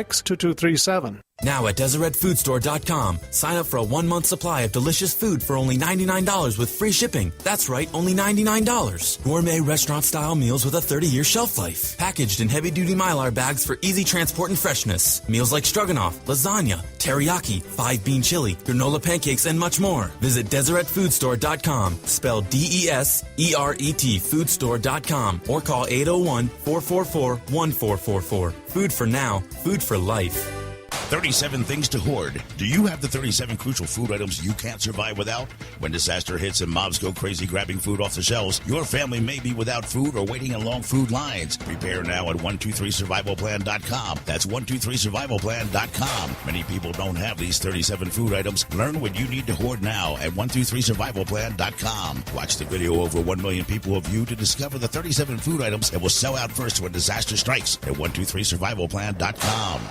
Now at DeseretFoodStore.com, sign up for a 1-month supply of delicious food for only $99 with free shipping. That's right, only $99. Gourmet restaurant-style meals with a 30-year shelf life. Packaged in heavy-duty Mylar bags for easy transport and freshness. Meals like stroganoff, lasagna, teriyaki, 5-bean chili, granola pancakes, and much more. Visit DeseretFoodStore.com, spelled DESERET Foodstore.com, or call 801-444-1444. Food for now, food for life. 37 things to hoard. Do you have the 37 crucial food items you can't survive without? When disaster hits and mobs go crazy grabbing food off the shelves, your family may be without food or waiting in long food lines. Prepare now at 123survivalplan.com. That's 123survivalplan.com. Many people don't have these 37 food items. Learn what you need to hoard now at 123survivalplan.com. Watch the video over 1 million people have viewed to discover the 37 food items that will sell out first when disaster strikes at 123survivalplan.com.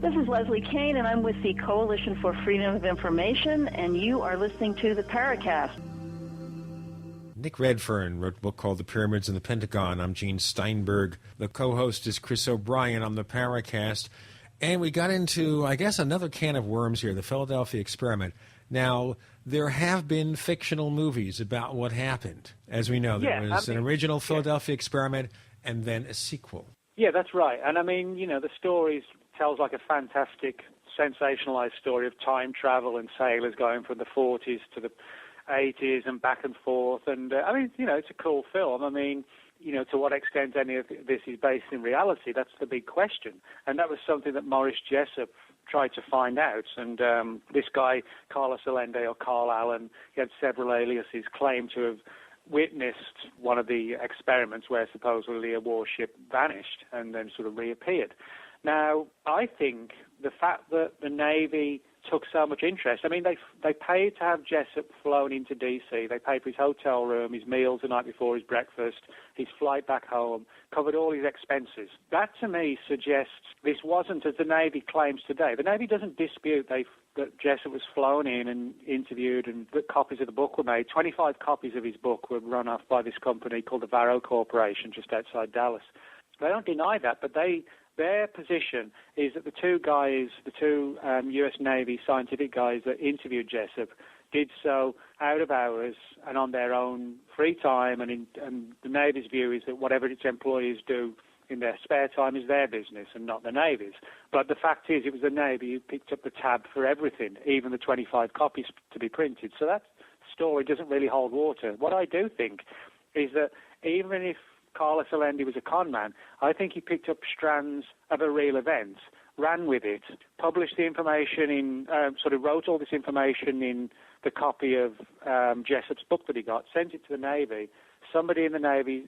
This is Leslie Kane, and I'm with the Coalition for Freedom of Information, and you are listening to the Paracast. Nick Redfern wrote a book called The Pyramids and the Pentagon. I'm Gene Steinberg. The co-host is Chris O'Brien on the Paracast. And we got into, I guess, another can of worms here, the Philadelphia experiment. Now, there have been fictional movies about what happened. As we know, there was an original Philadelphia experiment and then a sequel. Yeah, that's right. And I mean, the stories tells like a fantastic, sensationalized story of time travel and sailors going from the 40s to the 80s and back and forth. And I mean, it's a cool film. I mean, to what extent any of this is based in reality, that's the big question. And that was something that Morris Jessup tried to find out. And this guy, Carlos Allende or Carl Allen, he had several aliases, claimed to have witnessed one of the experiments where supposedly a warship vanished and then sort of reappeared. Now, I think the fact that the Navy took so much interest, I mean, they paid to have Jessup flown into D.C. They paid for his hotel room, his meals the night before, his breakfast, his flight back home, covered all his expenses. That, to me, suggests this wasn't, as the Navy claims today. The Navy doesn't dispute that Jessup was flown in and interviewed and that copies of the book were made. 25 copies of his book were run off by this company called the Varro Corporation just outside Dallas. They don't deny that, but their position is that the two U.S. Navy scientific guys that interviewed Jessup did so out of hours and on their own free time, and the Navy's view is that whatever its employees do in their spare time is their business and not the Navy's. But the fact is it was the Navy who picked up the tab for everything, even the 25 copies to be printed. So that story doesn't really hold water. What I do think is that even if Carlos Allende was a con man, I think he picked up strands of a real event, ran with it, published the information wrote all this information in the copy of Jessup's book that he got, sent it to the Navy. Somebody in the Navy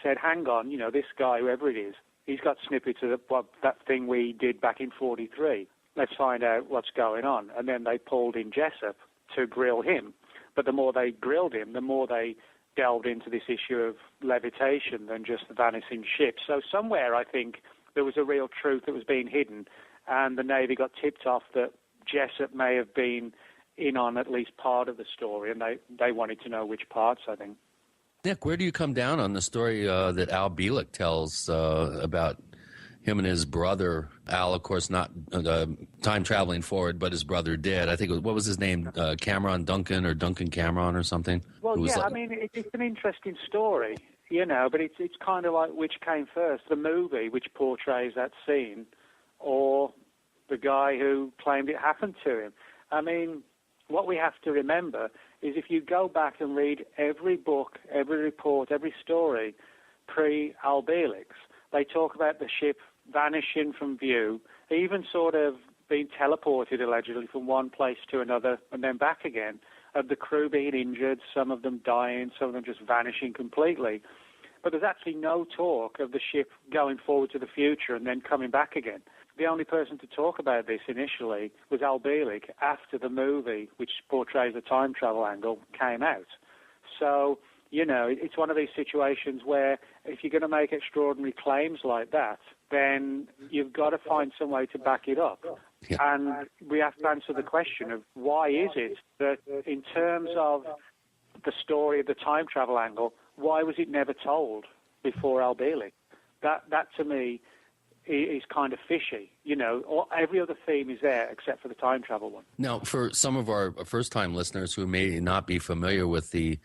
said, hang on, this guy, whoever it is, he's got snippets of that thing we did back in 43. Let's find out what's going on. And then they pulled in Jessup to grill him. But the more they grilled him, the more they delved into this issue of levitation than just the vanishing ships. So somewhere, I think, there was a real truth that was being hidden, and the Navy got tipped off that Jessup may have been in on at least part of the story, and they wanted to know which parts, I think. Nick, where do you come down on the story that Al Bielek tells about him and his brother? Al, of course, not time traveling forward, but his brother did. I think what was his name? Cameron Duncan or Duncan Cameron or something? Well, I mean, it's an interesting story, but it's kind of like which came first, the movie which portrays that scene, or the guy who claimed it happened to him. I mean, what we have to remember is if you go back and read every book, every report, every story pre-Albeelix, they talk about the ship vanishing from view, even sort of being teleported allegedly from one place to another and then back again, of the crew being injured, some of them dying, some of them just vanishing completely. But there's actually no talk of the ship going forward to the future and then coming back again. The only person to talk about this initially was Albeelix after the movie, which portrays the time travel angle, came out. So, you know, it's one of these situations where if you're going to make extraordinary claims like that, then you've got to find some way to back it up. Yeah. And we have to answer the question of why is it that in terms of the story of the time travel angle, why was it never told before Albeelix? That to me is kind of fishy. You know, every other theme is there except for the time travel one. Now, for some of our first-time listeners who may not be familiar with the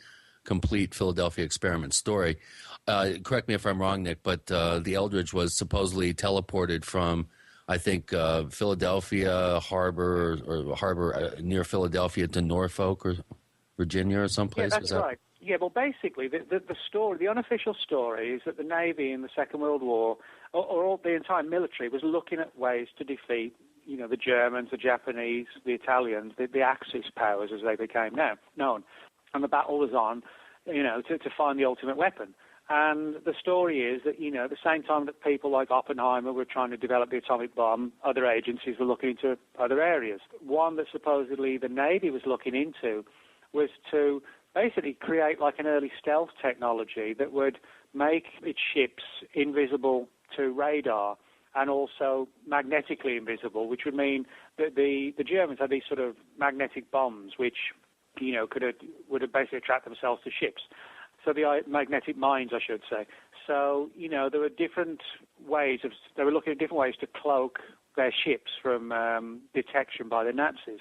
complete Philadelphia experiment story, correct me if I'm wrong, Nick, but the Eldridge was supposedly teleported from, I think, Philadelphia Harbor near Philadelphia to Norfolk or Virginia or someplace. Yeah, that's right. Yeah, well, basically, the story, the unofficial story is that the Navy in the Second World War, or the entire military, was looking at ways to defeat, you know, the Germans, the Japanese, the Italians, the Axis powers as they became now known. And the battle was on, you know, to find the ultimate weapon. And the story is that, you know, at the same time that people like Oppenheimer were trying to develop the atomic bomb, other agencies were looking into other areas. One that supposedly the Navy was looking into was to basically create like an early stealth technology that would make its ships invisible to radar and also magnetically invisible, which would mean that the Germans had these sort of magnetic bombs which, you know, would have basically attract themselves to ships. So the magnetic mines, I should say. So, you know, there were different ways they were looking at different ways to cloak their ships from detection by the Nazis.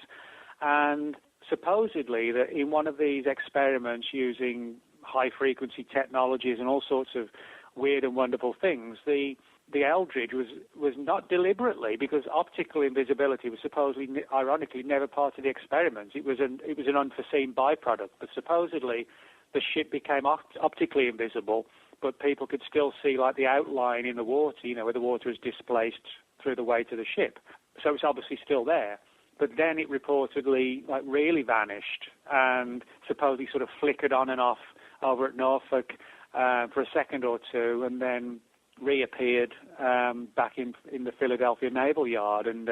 And supposedly that in one of these experiments using high-frequency technologies and all sorts of weird and wonderful things, the Eldridge was not deliberately, because optical invisibility was supposedly, ironically, never part of the experiment. It was an unforeseen byproduct, but supposedly the ship became optically invisible, but people could still see like the outline in the water, you know, where the water is displaced through the weight of the ship. So it's obviously still there. But then it reportedly like really vanished and supposedly sort of flickered on and off over at Norfolk for a second or two, and then reappeared back in the Philadelphia Naval Yard. And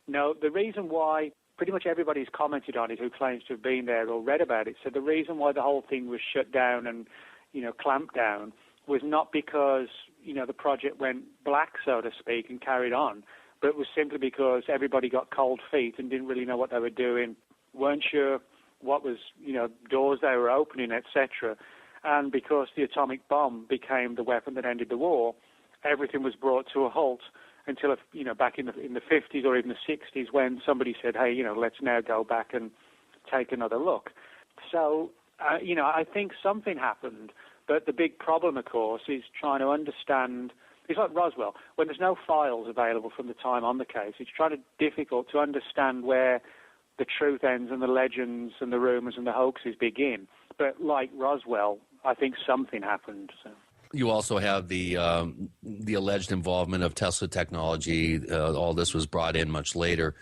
no, the reason why pretty much everybody's commented on it who claims to have been there or read about it, so the reason why the whole thing was shut down and, you know, clamped down was not because, you know, the project went black, so to speak, and carried on, but it was simply because everybody got cold feet and didn't really know what they were doing, weren't sure what was, you know, doors they were opening, etc. And because the atomic bomb became the weapon that ended the war, everything was brought to a halt until, you know, back in the 50s or even the 60s when somebody said, hey, you know, let's now go back and take another look. So, you know, I think something happened, but the big problem, of course, is trying to understand. It's like Roswell. When there's no files available from the time on the case, it's difficult to understand where the truth ends and the legends and the rumors and the hoaxes begin. But like Roswell, I think something happened. So. You also have the alleged involvement of Tesla technology. All this was brought in much later.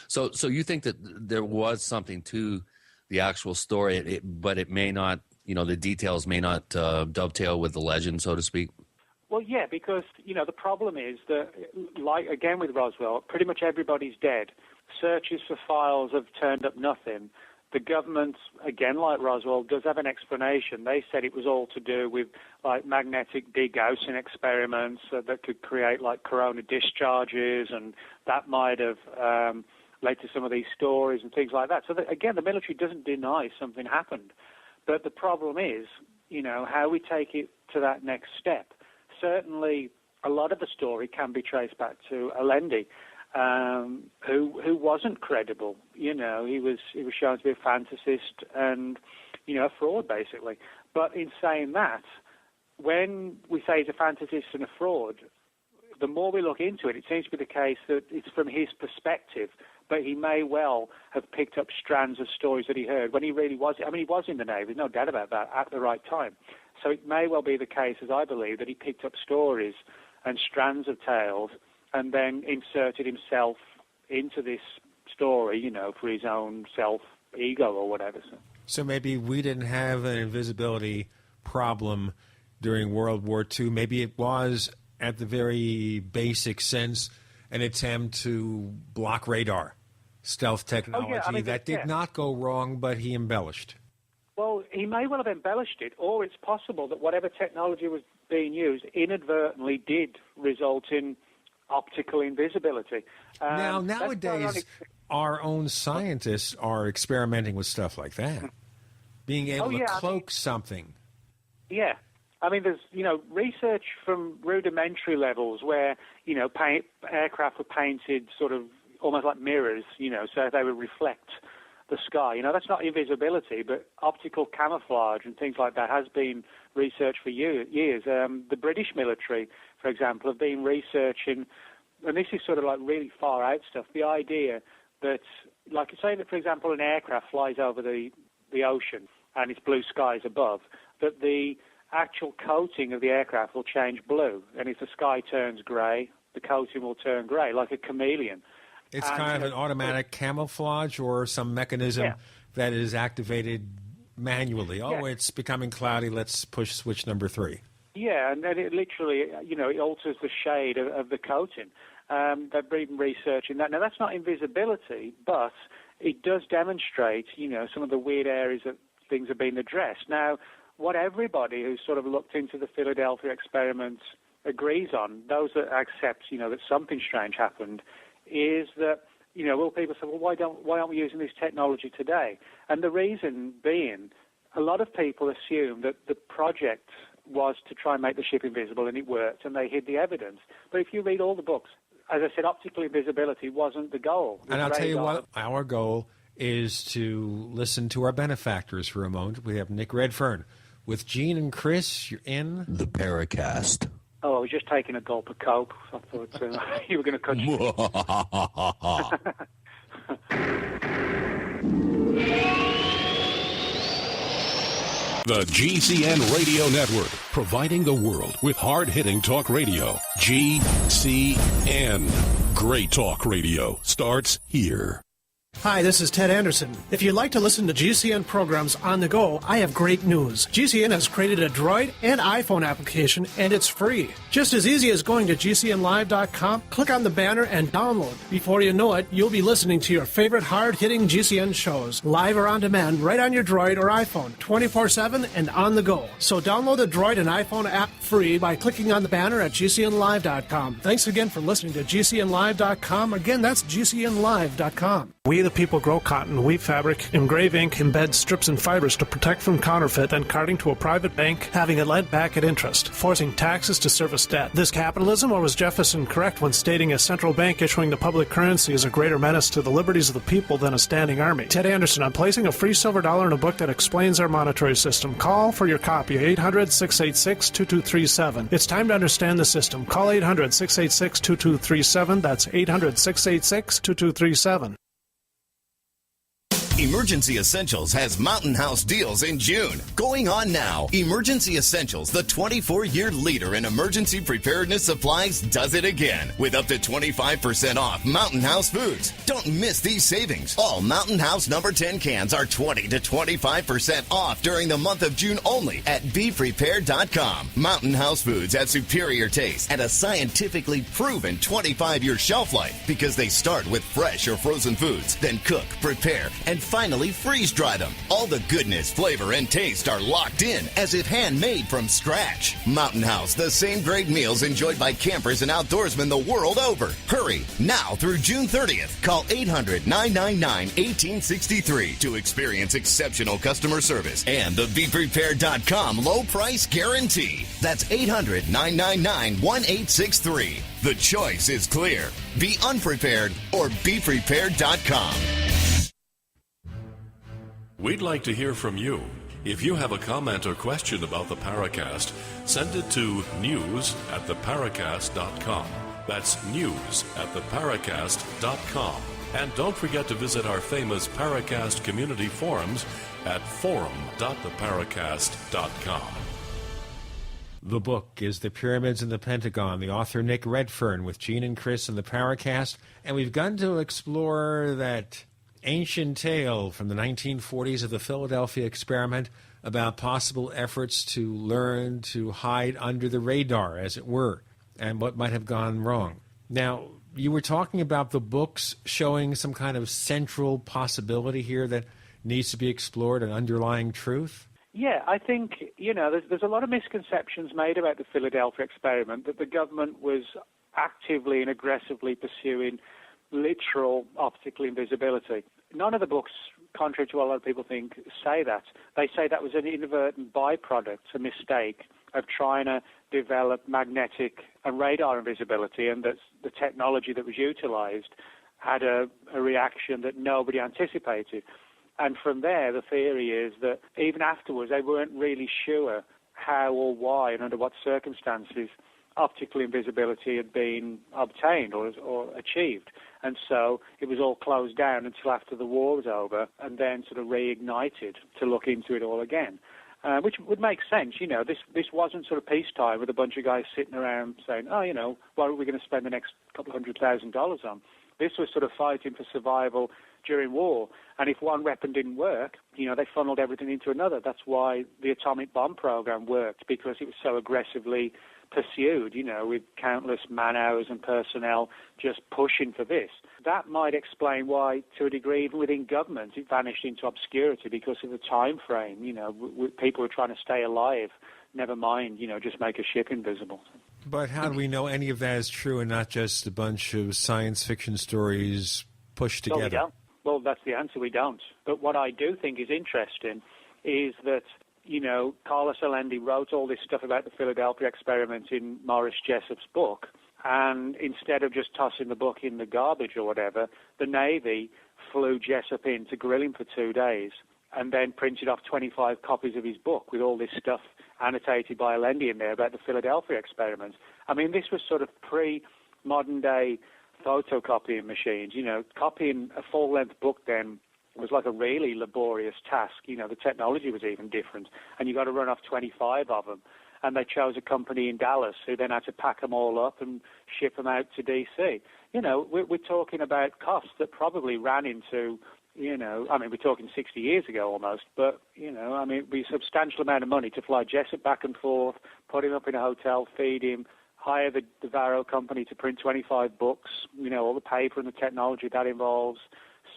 So you think that there was something to the actual story, but it may not, you know, the details may not dovetail with the legend, so to speak? Well, yeah, because, you know, the problem is that, like, again with Roswell, pretty much everybody's dead. Searches for files have turned up nothing. The government, again, like Roswell, does have an explanation. They said it was all to do with, like, magnetic degaussing experiments that could create, like, corona discharges, and that might have led to some of these stories and things like that. So, again, the military doesn't deny something happened. But the problem is, you know, how we take it to that next step. Certainly, a lot of the story can be traced back to Allende, who wasn't credible. You know, he was shown to be a fantasist and, you know, a fraud, basically. But in saying that, when we say he's a fantasist and a fraud, the more we look into it, it seems to be the case that it's from his perspective, but he may well have picked up strands of stories that he heard when he really was. I mean, he was in the Navy, there's no doubt about that, at the right time. So it may well be the case, as I believe, that he picked up stories and strands of tales and then inserted himself into this story, you know, for his own self-ego or whatever. So maybe we didn't have an invisibility problem during World War II. Maybe it was, at the very basic sense, an attempt to block radar, stealth technology that did not go wrong, but he embellished. Well, he may well have embellished it, or it's possible that whatever technology was being used inadvertently did result in optical invisibility. Now, nowadays, our own scientists are experimenting with stuff like that, being able to cloak something. Yeah. I mean, there's, you know, research from rudimentary levels where, you know, aircraft were painted sort of almost like mirrors, you know, so they would reflect the sky. You know, that's not invisibility, but optical camouflage and things like that has been researched for years. The British military, for example, have been researching, and this is sort of like really far out stuff, the idea that, like say that, for example, an aircraft flies over the ocean and it's blue skies above, that the actual coating of the aircraft will change blue, and if the sky turns grey, the coating will turn grey, like a chameleon. It's kind of an automatic camouflage or some mechanism that is activated manually. Oh, it's becoming cloudy. Let's push switch number 3. Yeah, and then it literally, you know, it alters the shade of the coating. They've been researching that. Now, that's not invisibility, but it does demonstrate, you know, some of the weird areas that things are being addressed. Now, what everybody who's sort of looked into the Philadelphia experiment agrees on, those that accept, you know, that something strange happened, is that, you know, will people say, well, why aren't we using this technology today? And the reason being, a lot of people assume that the project was to try and make the ship invisible, and it worked, and they hid the evidence. But if you read all the books, as I said, optical invisibility wasn't the goal. And I'll tell you what, our goal is to listen to our benefactors for a moment. We have Nick Redfern. With Gene and Chris, you're in the Paracast. Oh, I was just taking a gulp of Coke. I thought you were going to cut you. The GCN Radio Network, providing the world with hard-hitting talk radio. GCN. Great talk radio starts here. Hi, this is Ted Anderson. If you'd like to listen to GCN programs on the go, I have great news. GCN has created a Droid and iPhone application, and it's free. Just as easy as going to GCNlive.com, click on the banner, and download. Before you know it, you'll be listening to your favorite hard-hitting GCN shows, live or on demand, right on your Droid or iPhone, 24/7 and on the go. So download the Droid and iPhone app free by clicking on the banner at GCNlive.com. Thanks again for listening to GCNlive.com. Again, that's GCNlive.com. We the people grow cotton, weave fabric, engrave ink, embed strips and fibers to protect from counterfeit, then carting to a private bank, having it lent back at interest, forcing taxes to service debt. This capitalism, or was Jefferson correct when stating a central bank issuing the public currency is a greater menace to the liberties of the people than a standing army? Ted Anderson, I'm placing a free silver dollar in a book that explains our monetary system. Call for your copy, 800-686-2237. It's time to understand the system. Call 800-686-2237. That's 800-686-2237. Emergency Essentials has Mountain House deals in June. Going on now. Emergency Essentials, the 24-year leader in emergency preparedness supplies, does it again with up to 25% off Mountain House foods. Don't miss these savings. All Mountain House number 10 cans are 20 to 25% off during the month of June only at BePrepared.com. Mountain House foods have superior taste and a scientifically proven 25-year shelf life because they start with fresh or frozen foods, then cook, prepare, and finally freeze dry them. All the goodness, flavor, and taste are locked in as if handmade from scratch. Mountain House, the same great meals enjoyed by campers and outdoorsmen the world over. Hurry, now through June 30th. Call 800-999-1863 to experience exceptional customer service and the BePrepared.com low price guarantee. That's 800-999-1863. The choice is clear. Be unprepared or BePrepared.com. We'd like to hear from you. If you have a comment or question about the Paracast, send it to news@theparacast.com. That's news at theparacast.com. And don't forget to visit our famous Paracast community forums at forum.theparacast.com. The book is The Pyramids in the Pentagon, the author Nick Redfern with Gene and Chris in the Paracast. And we've begun to explore that ancient tale from the 1940s of the Philadelphia experiment about possible efforts to learn to hide under the radar, as it were, and what might have gone wrong. Now, you were talking about the books showing some kind of central possibility here that needs to be explored, an underlying truth? Yeah, I think, there's a lot of misconceptions made about the Philadelphia experiment, that the government was actively and aggressively pursuing literal optical invisibility. None of the books, contrary to what a lot of people think, say that. They say that was an inadvertent byproduct, a mistake, of trying to develop magnetic and radar invisibility, and that the technology that was utilized had a reaction that nobody anticipated. And from there, the theory is that even afterwards, they weren't really sure how or why and under what circumstances optical invisibility had been obtained or achieved. And so it was all closed down until after the war was over, and then sort of reignited to look into it all again. Which would make sense, This wasn't sort of peacetime with a bunch of guys sitting around saying, what are we going to spend the next couple of $100,000 on? This was sort of fighting for survival during war. And if one weapon didn't work, they funneled everything into another. That's why the atomic bomb program worked, because it was so aggressively pursued, with countless man-hours and personnel just pushing for this. That might explain why, to a degree, even within government, it vanished into obscurity because of the time frame. People were trying to stay alive, never mind, just make a ship invisible. But how do we know any of that is true and not just a bunch of science fiction stories pushed together? Well, we don't. Well, that's the answer, we don't. But what I do think is interesting is that, Carlos Allende wrote all this stuff about the Philadelphia experiment in Morris Jessup's book, and instead of just tossing the book in the garbage or whatever, the Navy flew Jessup in to grill him for 2 days and then printed off 25 copies of his book with all this stuff annotated by Allende in there about the Philadelphia experiment. I mean, this was sort of pre-modern-day photocopying machines. Copying a full-length book then was like a really laborious task. The technology was even different, and you got to run off 25 of them. And they chose a company in Dallas who then had to pack them all up and ship them out to D.C. We're talking about costs that probably ran into, we're talking 60 years ago almost, but, it'd be a substantial amount of money to fly Jessup back and forth, put him up in a hotel, feed him, hire the Varro company to print 25 books, all the paper and the technology that involves.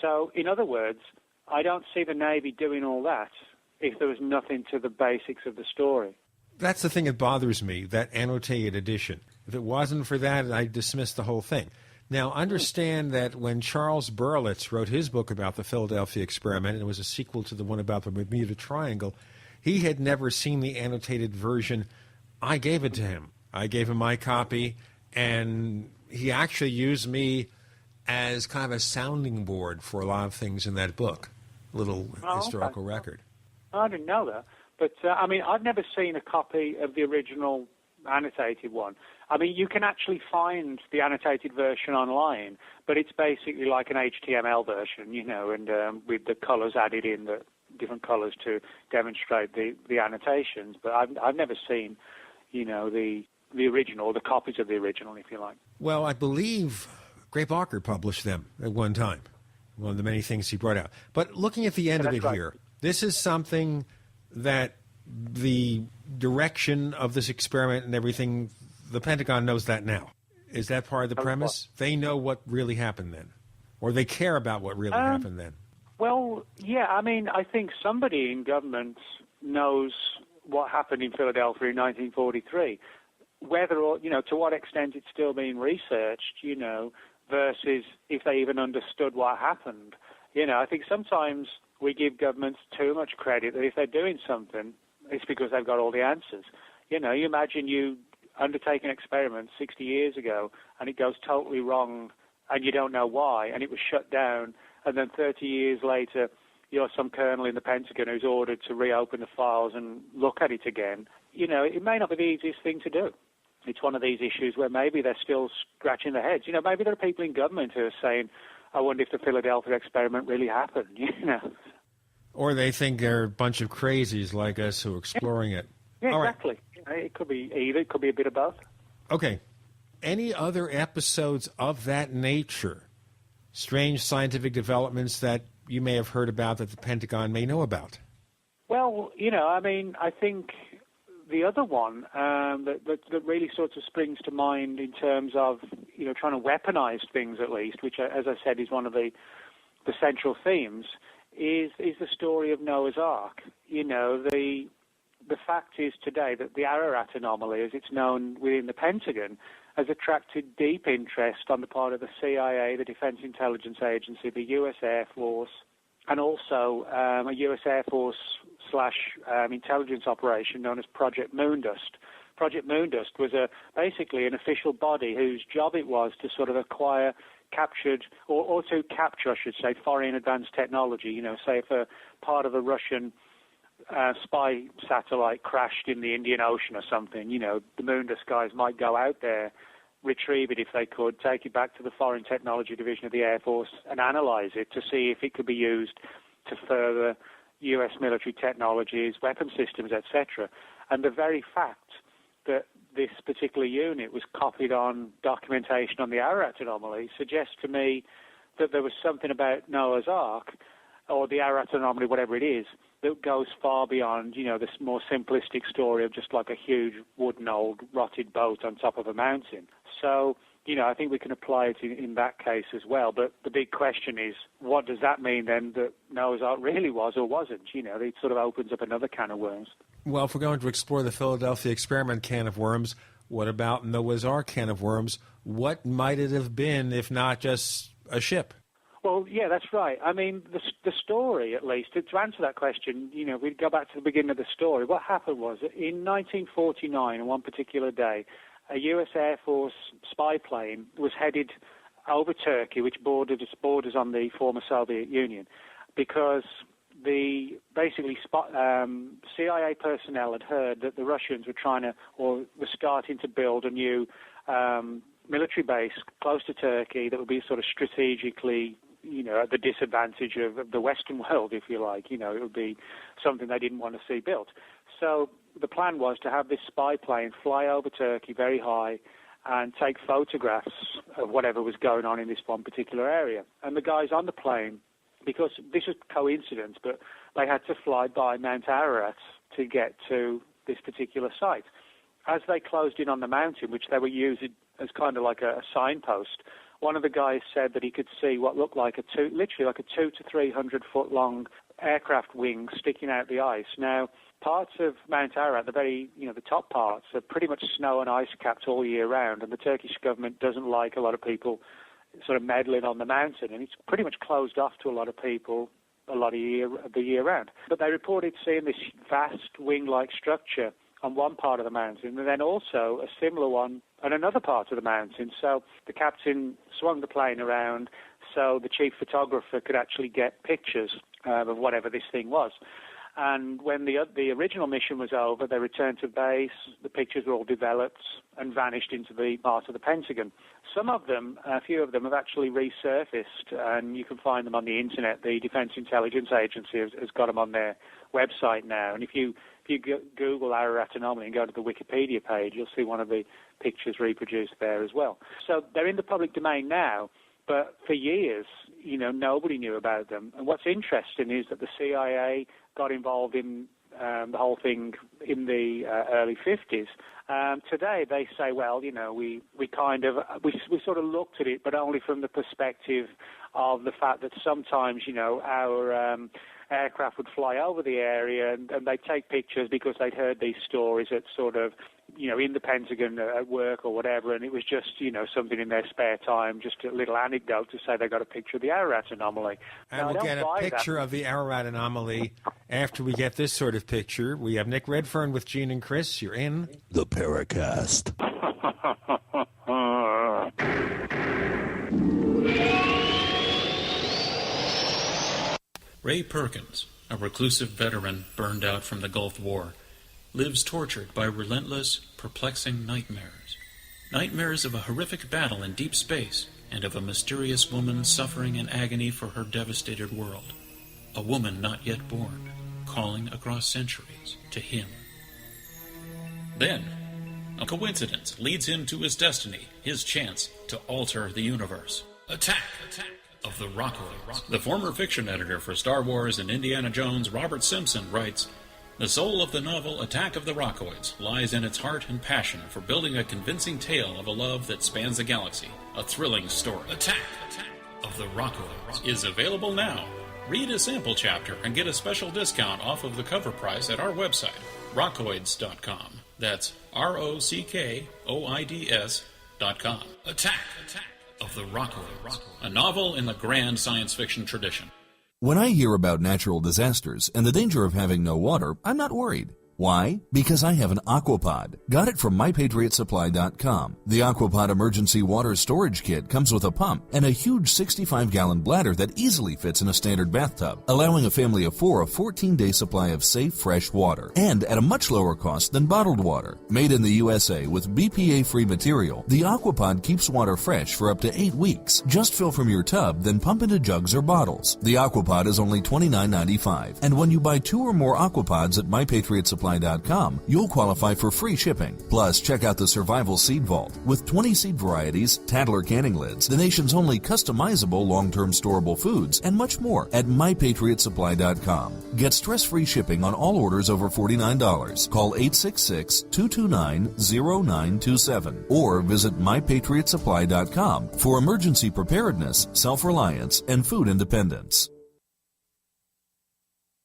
So, in other words, I don't see the Navy doing all that if there was nothing to the basics of the story. That's the thing that bothers me, that annotated edition. If it wasn't for that, I'd dismiss the whole thing. Now, understand that when Charles Berlitz wrote his book about the Philadelphia experiment, and it was a sequel to the one about the Bermuda Triangle, he had never seen the annotated version. I gave it to him. I gave him my copy, and he actually used me as kind of a sounding board for a lot of things in that book, a little historical record. I didn't know that. But, I've never seen a copy of the original annotated one. You can actually find the annotated version online, but it's basically like an HTML version, and with the colors added in, the different colors to demonstrate the annotations. But I've never seen, the original, the copies of the original, if you like. Well, I believe Gray Barker published them at one time, one of the many things he brought out. But looking at the end of it here, this is something that the direction of this experiment and everything, the Pentagon knows that now. Is that part of the premise? They know what really happened then, or they care about what really happened then. Well, yeah, I think somebody in government knows what happened in Philadelphia in 1943. Whether or, to what extent it's still being researched, versus if they even understood what happened. I think sometimes we give governments too much credit that if they're doing something, it's because they've got all the answers. You imagine you undertake an experiment 60 years ago and it goes totally wrong and you don't know why, and it was shut down, and then 30 years later you're some colonel in the Pentagon who's ordered to reopen the files and look at it again. It may not be the easiest thing to do. it's one of these issues where maybe they're still scratching their heads. Maybe there are people in government who are saying, I wonder if the Philadelphia experiment really happened, Or they think they're a bunch of crazies like us who are exploring it. Yeah, All exactly. Right. It could be either. It could be a bit of both. Okay. Any other episodes of that nature? Strange scientific developments that you may have heard about that the Pentagon may know about? Well, I think the other one that really sort of springs to mind in terms of, trying to weaponize things at least, which, as I said, is one of the central themes, is the story of Noah's Ark. The fact is today that the Ararat anomaly, as it's known within the Pentagon, has attracted deep interest on the part of the CIA, the Defense Intelligence Agency, the U.S. Air Force, and also a U.S. Air Force / intelligence operation known as Project Moondust. Project Moondust was basically an official body whose job it was to sort of acquire captured, or to capture, I should say, foreign advanced technology. Say if a part of a Russian spy satellite crashed in the Indian Ocean or something, the Moondust guys might go out there, retrieve it if they could, take it back to the Foreign Technology Division of the Air Force and analyze it to see if it could be used to further U.S. military technologies, weapon systems, etc. And the very fact that this particular unit was copied on documentation on the Ararat anomaly suggests to me that there was something about Noah's Ark, or the Ararat anomaly, whatever it is, that goes far beyond, this more simplistic story of just like a huge wooden old rotted boat on top of a mountain. So, I think we can apply it in that case as well. But the big question is, what does that mean then that Noah's Ark really was or wasn't? It sort of opens up another can of worms. Well, if we're going to explore the Philadelphia experiment can of worms, what about Noah's Ark can of worms? What might it have been if not just a ship? Well, yeah, that's right. I mean, the story, at least, to answer that question, we'd go back to the beginning of the story. What happened was, in 1949, on one particular day, a U.S. Air Force spy plane was headed over Turkey, which borders on the former Soviet Union, because CIA personnel had heard that the Russians were starting to build a new military base close to Turkey that would be sort of strategically, at the disadvantage of the Western world, if you like. It would be something they didn't want to see built. So the plan was to have this spy plane fly over Turkey very high and take photographs of whatever was going on in this one particular area. And the guys on the plane, because this was coincidence, but they had to fly by Mount Ararat to get to this particular site. As they closed in on the mountain, which they were using as kind of like a signpost, one of the guys said that he could see what looked like literally like a 200 to 300 foot long aircraft wing sticking out the ice. Now, parts of Mount Ararat, the top parts, are pretty much snow and ice capped all year round, and the Turkish government doesn't like a lot of people sort of meddling on the mountain, and it's pretty much closed off to a lot of people a lot of the year round. But they reported seeing this vast wing-like structure on one part of the mountain, and then also a similar one on another part of the mountain. So the captain swung the plane around so the chief photographer could actually get pictures of whatever this thing was. And when the original mission was over, they returned to base, the pictures were all developed and vanished into the part of the Pentagon. Some of them, a few of them, have actually resurfaced, and you can find them on the internet. The Defense Intelligence Agency has got them on their website now. And if you Google Ararat anomaly and go to the Wikipedia page, you'll see one of the pictures reproduced there as well. So they're in the public domain now, but for years, nobody knew about them. And what's interesting is that the CIA got involved in the whole thing in the early 50s. Today they say, well, we sort of looked at it, but only from the perspective of the fact that sometimes, our aircraft would fly over the area and they'd take pictures because they'd heard these stories at sort of, in the Pentagon at work or whatever, and it was just, something in their spare time, just a little anecdote to say they got a picture of the Ararat anomaly. And we'll get a picture of the Ararat anomaly after we get this sort of picture. We have Nick Redfern with Gene and Chris. You're in the Paracast. Ray Perkins, a reclusive veteran burned out from the Gulf War, lives tortured by relentless, perplexing nightmares. Nightmares of a horrific battle in deep space and of a mysterious woman suffering in agony for her devastated world. A woman not yet born, calling across centuries to him. Then, a coincidence leads him to his destiny, his chance to alter the universe. Attack of the Rockoids. The former fiction editor for Star Wars and Indiana Jones, Robert Simpson, writes, "The soul of the novel Attack of the Rockoids lies in its heart and passion for building a convincing tale of a love that spans the galaxy, a thrilling story. Attack of the Rockoids is available now. Read a sample chapter and get a special discount off of the cover price at our website, rockoids.com. That's ROCKOIDS.com. Attack of the Rockoids, a novel in the grand science fiction tradition." When I hear about natural disasters and the danger of having no water, I'm not worried. Why? Because I have an Aquapod. Got it from MyPatriotSupply.com. The Aquapod Emergency Water Storage Kit comes with a pump and a huge 65-gallon bladder that easily fits in a standard bathtub, allowing a family of 4 a 14-day supply of safe, fresh water, and at a much lower cost than bottled water. Made in the USA with BPA-free material, the Aquapod keeps water fresh for up to 8 weeks. Just fill from your tub, then pump into jugs or bottles. The Aquapod is only $29.95, and when you buy 2 or more Aquapods at MyPatriotSupply.com, you'll qualify for free shipping. Plus, check out the Survival Seed Vault. With 20 seed varieties, Tadler canning lids, the nation's only customizable long-term storable foods, and much more at MyPatriotSupply.com. Get stress-free shipping on all orders over $49. Call 866-229-0927 or visit MyPatriotSupply.com for emergency preparedness, self-reliance, and food independence.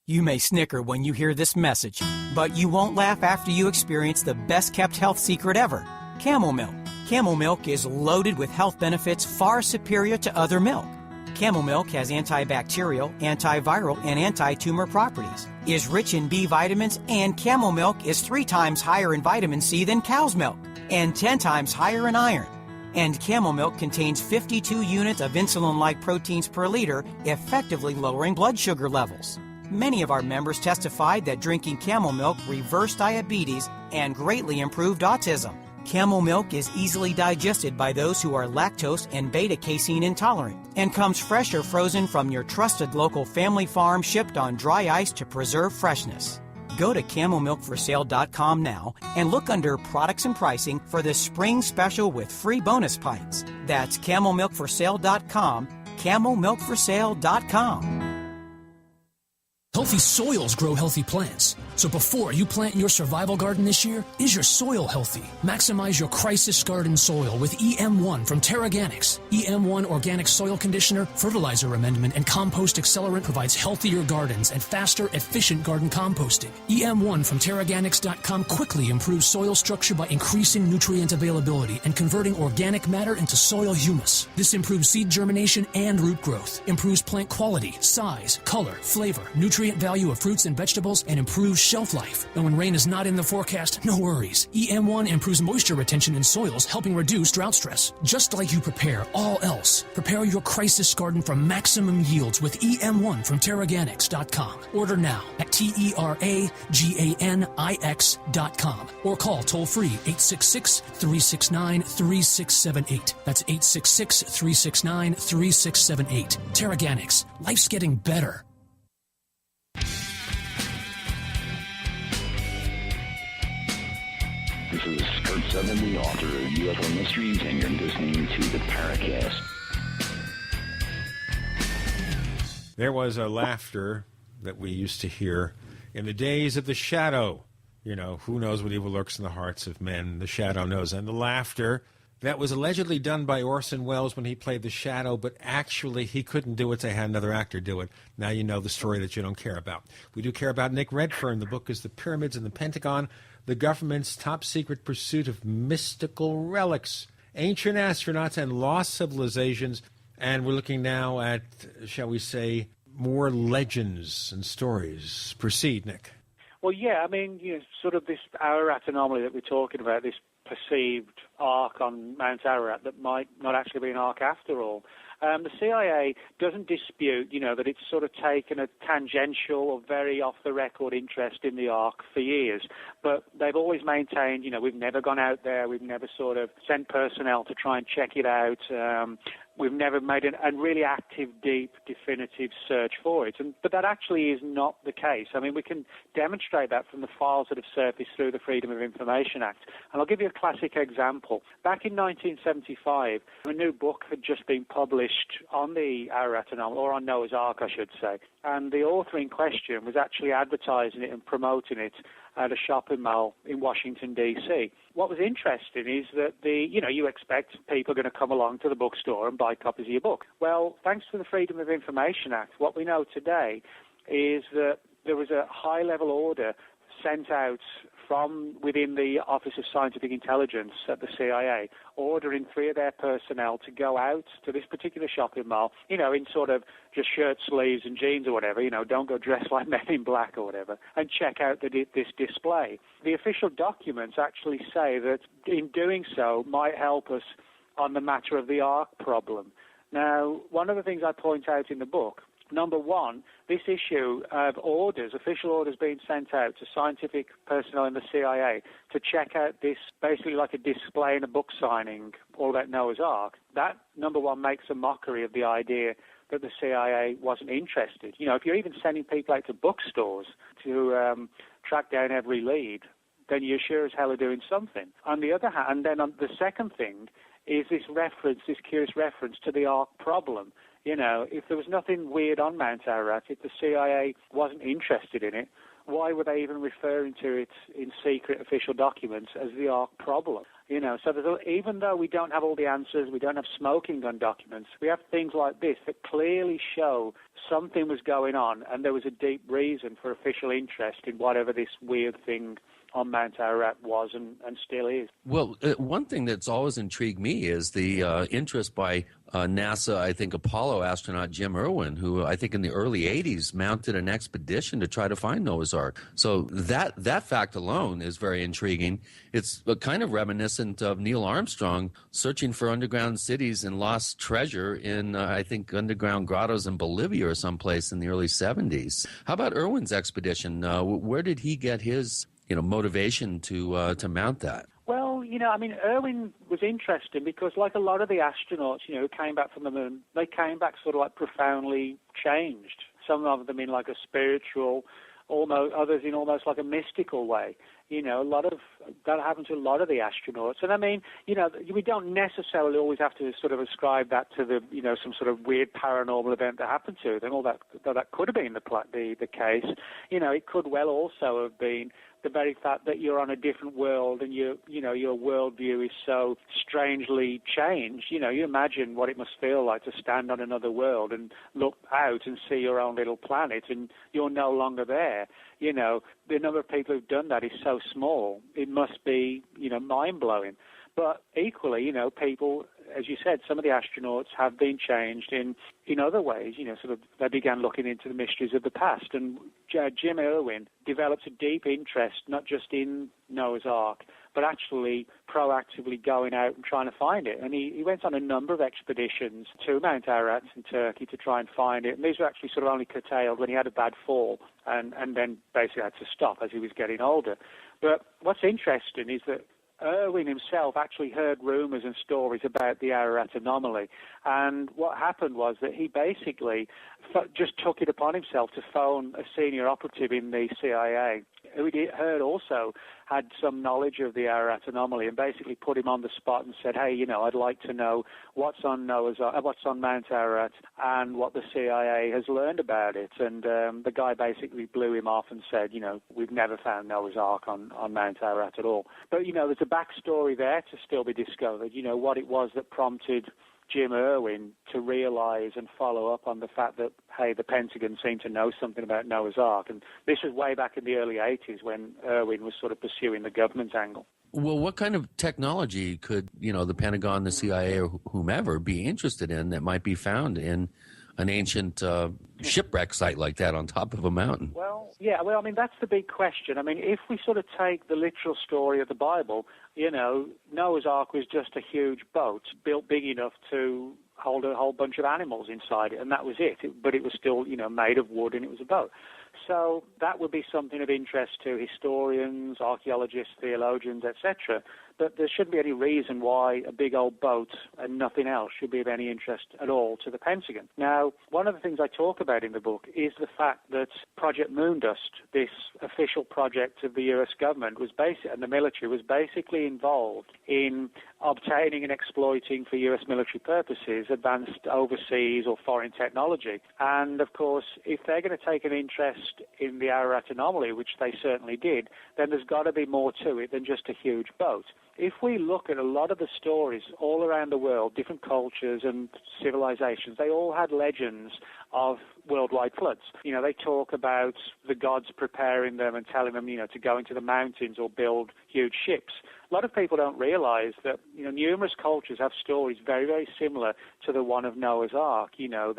You may snicker when you hear this message, but you won't laugh after you experience the best-kept health secret ever, camel milk. Camel milk is loaded with health benefits far superior to other milk. Camel milk has antibacterial, antiviral, and anti-tumor properties, is rich in B vitamins, and camel milk is 3 times higher in vitamin C than cow's milk, and 10 times higher in iron. And camel milk contains 52 units of insulin-like proteins per liter, effectively lowering blood sugar levels. Many of our members testified that drinking camel milk reversed diabetes and greatly improved autism. Camel milk is easily digested by those who are lactose and beta-casein intolerant and comes fresh or frozen from your trusted local family farm, shipped on dry ice to preserve freshness. Go to CamelMilkForSale.com now and look under Products and Pricing for the spring special with free bonus pints. That's CamelMilkForSale.com, CamelMilkForSale.com. Healthy soils grow healthy plants. So before you plant your survival garden this year, is your soil healthy? Maximize your crisis garden soil with EM1 from Terraganics. EM1 Organic Soil Conditioner, Fertilizer Amendment, and Compost Accelerant provides healthier gardens and faster, efficient garden composting. EM1 from Terraganics.com quickly improves soil structure by increasing nutrient availability and converting organic matter into soil humus. This improves seed germination and root growth, improves plant quality, size, color, flavor, nutrient value of fruits and vegetables, and improves shelf life. And when rain is not in the forecast, no worries. EM1 improves moisture retention in soils, helping reduce drought stress. Just like you prepare all else, prepare your crisis garden for maximum yields with EM1 from Terraganics.com. Order now at TERAGANIX.com or call toll-free 866-369-3678. That's 866-369-3678. Terraganics. Life's getting better. This is Kurt Sutherland, the author of UFO Mysteries, and you're listening to the Paracast. There was a laughter that we used to hear in the days of the shadow. You know, who knows what evil lurks in the hearts of men? The shadow knows. And the laughter that was allegedly done by Orson Welles when he played the shadow, but actually he couldn't do it. They had another actor do it. Now you know the story that you don't care about. We do care about Nick Redfern. The book is The Pyramids and the Pentagon, the government's top-secret pursuit of mystical relics, ancient astronauts, and lost civilizations. And we're looking now at, shall we say, more legends and stories. Proceed, Nick. Well, yeah, I mean, sort of this Ararat anomaly that we're talking about, this perceived ark on Mount Ararat that might not actually be an ark after all. The CIA doesn't dispute, that it's sort of taken a tangential or very off-the-record interest in the ark for years, but they've always maintained, we've never gone out there, we've never sort of sent personnel to try and check it out. We've never made a really active, deep, definitive search for it. But that actually is not the case. I mean, we can demonstrate that from the files that have surfaced through the Freedom of Information Act. And I'll give you a classic example. Back in 1975, a new book had just been published on the Ararat anomaly, or on Noah's Ark, I should say. And the author in question was actually advertising it and promoting it at a shopping mall in Washington, D.C. What was interesting is that you expect people are going to come along to the bookstore and buy copies of your book. Well, thanks to the Freedom of Information Act, what we know today is that there was a high-level order sent out from within the Office of Scientific Intelligence at the CIA, ordering 3 of their personnel to go out to this particular shopping mall, in sort of just shirt sleeves and jeans or whatever, don't go dressed like Men in Black or whatever, and check out this display. The official documents actually say that in doing so might help us on the matter of the ark problem. Now, one of the things I point out in the book, number one, this issue of official orders being sent out to scientific personnel in the CIA to check out this, basically like a display and a book signing, all about Noah's Ark, that, number one, makes a mockery of the idea that the CIA wasn't interested. If you're even sending people out to bookstores to track down every lead, then you sure as hell are doing something. On the other hand, and then the second thing is this curious reference to the ark problem. If there was nothing weird on Mount Ararat, if the CIA wasn't interested in it, why were they even referring to it in secret official documents as the ark problem? So even though we don't have all the answers, we don't have smoking gun documents, we have things like this that clearly show something was going on and there was a deep reason for official interest in whatever this weird thing on Mount Ararat was and still is. Well, one thing that's always intrigued me is the interest by NASA, I think, Apollo astronaut Jim Irwin, who I think in the early 80s mounted an expedition to try to find Noah's Ark. So that fact alone is very intriguing. It's kind of reminiscent of Neil Armstrong searching for underground cities and lost treasure in, I think, underground grottos in Bolivia or someplace in the early 70s. How about Irwin's expedition? Where did he get his motivation to mount that? Well, Irwin was interesting because, like a lot of the astronauts, who came back from the moon, they came back sort of like profoundly changed. Some of them in like a spiritual, others in almost like a mystical way. A lot of that happened to a lot of the astronauts. And we don't necessarily always have to sort of ascribe that to the, some sort of weird paranormal event that happened to them. All that could have been the case. It could well also have been the very fact that you're on a different world and your worldview is so strangely changed. You imagine what it must feel like to stand on another world and look out and see your own little planet and you're no longer there. The number of people who've done that is so small, it must be, mind-blowing. But equally, people, as you said, some of the astronauts have been changed in other ways. They began looking into the mysteries of the past. And Jim Irwin developed a deep interest, not just in Noah's Ark, but actually proactively going out and trying to find it. And he went on a number of expeditions to Mount Ararat in Turkey to try and find it. And these were actually sort of only curtailed when he had a bad fall and then basically had to stop as he was getting older. But what's interesting is that Irwin himself actually heard rumors and stories about the Ararat anomaly. And what happened was that he basically just took it upon himself to phone a senior operative in the CIA, who he heard also had some knowledge of the Ararat anomaly, and basically put him on the spot and said, hey, I'd like to know what's on Mount Ararat and what the CIA has learned about it. And the guy basically blew him off and said, we've never found Noah's Ark on Mount Ararat at all. But, there's a backstory there to still be discovered, what it was that prompted Jim Irwin to realize and follow up on the fact that, hey, the Pentagon seemed to know something about Noah's Ark. And this was way back in the early 80s when Irwin was sort of pursuing the government angle. Well, what kind of technology could, the Pentagon, the CIA, or whomever be interested in that might be found in an ancient shipwreck site like that on top of a mountain? Well, that's the big question. If we sort of take the literal story of the Bible, You know, Noah's Ark was just a huge boat built big enough to hold a whole bunch of animals inside it, and that was it. But it was still, you know, made of wood, and it was a boat. So that would be something of interest to historians, archaeologists, theologians, etc. But there shouldn't be any reason why a big old boat and nothing else should be of any interest at all to the Pentagon. Now, one of the things I talk about in the book is the fact that Project Moondust, this official project of the US government, and the military, was basically involved in obtaining and exploiting for US military purposes advanced overseas or foreign technology. And, of course, if they're going to take an interest in the Ararat anomaly, which they certainly did, then there's got to be more to it than just a huge boat. If we look at a lot of the stories all around the world, different cultures and civilizations, they all had legends of worldwide floods. You know, they talk about the gods preparing them and telling them, you know, to go into the mountains or build huge ships. A lot of people don't realize that, you know, numerous cultures have stories very, very similar to the one of Noah's Ark. You know,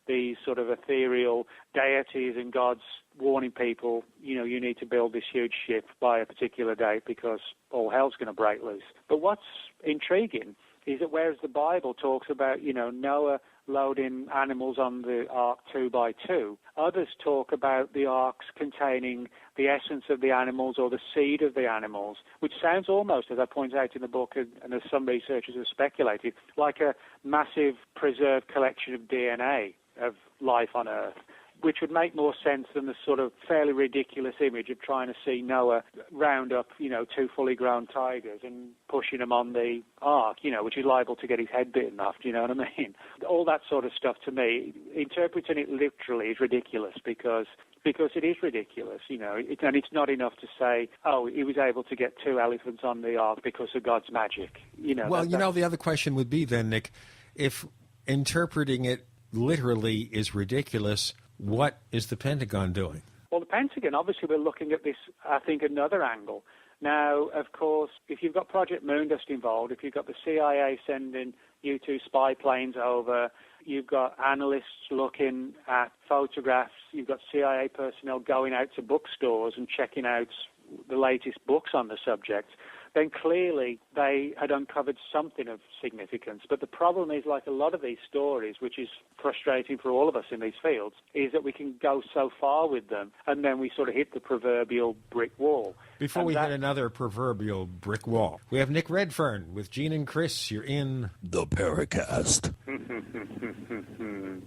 these sort of ethereal deities and gods warning people, you know, you need to build this huge ship by a particular date because all hell's going to break loose. But what's intriguing is that whereas the Bible talks about, you know, Noah loading animals on the ark 2 by 2, others talk about the arks containing the essence of the animals or the seed of the animals, which sounds almost, as I point out in the book, and as some researchers have speculated, like a massive preserved collection of DNA of life on Earth, which would make more sense than the sort of fairly ridiculous image of trying to see Noah round up, you know, 2 fully grown tigers and pushing them on the ark, you know, which is liable to get his head bitten off, do you know what I mean? All that sort of stuff, to me, interpreting it literally is ridiculous because it is ridiculous, you know, and it's not enough to say, oh, he was able to get 2 elephants on the ark because of God's magic, you know. Well, you know, the other question would be then, Nick, if interpreting it literally is ridiculous, what is the Pentagon doing? Well, the Pentagon, obviously, we're looking at this, I think, another angle. Now, of course, if you've got Project Moondust involved, if you've got the CIA sending U-2 spy planes over, you've got analysts looking at photographs, you've got CIA personnel going out to bookstores and checking out the latest books on the subject, then clearly they had uncovered something of significance. But the problem is, like a lot of these stories, which is frustrating for all of us in these fields, is that we can go so far with them and then we sort of hit the proverbial brick wall. Before we hit another proverbial brick wall, we have Nick Redfern with Gene and Chris. You're in the Paracast.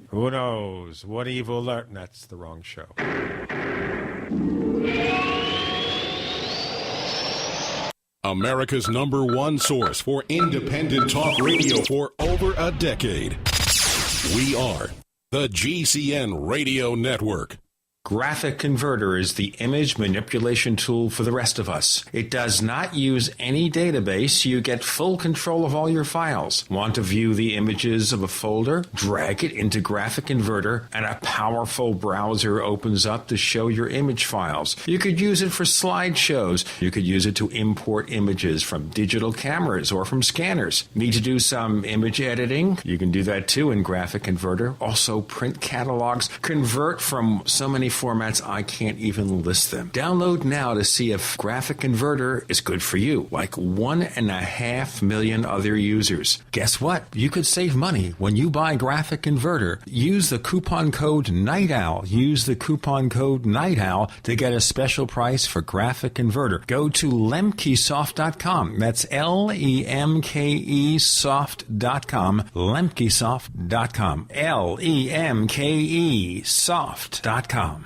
Who knows? What evil That's the wrong show. America's #1 source for independent talk radio for over a decade. We are the GCN Radio Network. Graphic Converter is the image manipulation tool for the rest of us. It does not use any database. You get full control of all your files. Want to view the images of a folder? Drag it into Graphic Converter, and a powerful browser opens up to show your image files. You could use it for slideshows. You could use it to import images from digital cameras or from scanners. Need to do some image editing? You can do that too in Graphic Converter. Also print catalogs. Convert from so many formats I can't even list them. Download now to see if Graphic Converter is good for you, like 1.5 million other users. Guess what? You could save money when you buy Graphic Converter. Use the coupon code Night Owl. Use the coupon code Night Owl to get a special price for Graphic Converter. Go to lemkesoft.com. That's Lemke soft.com. Lemkesoft.com. Lemke soft.com.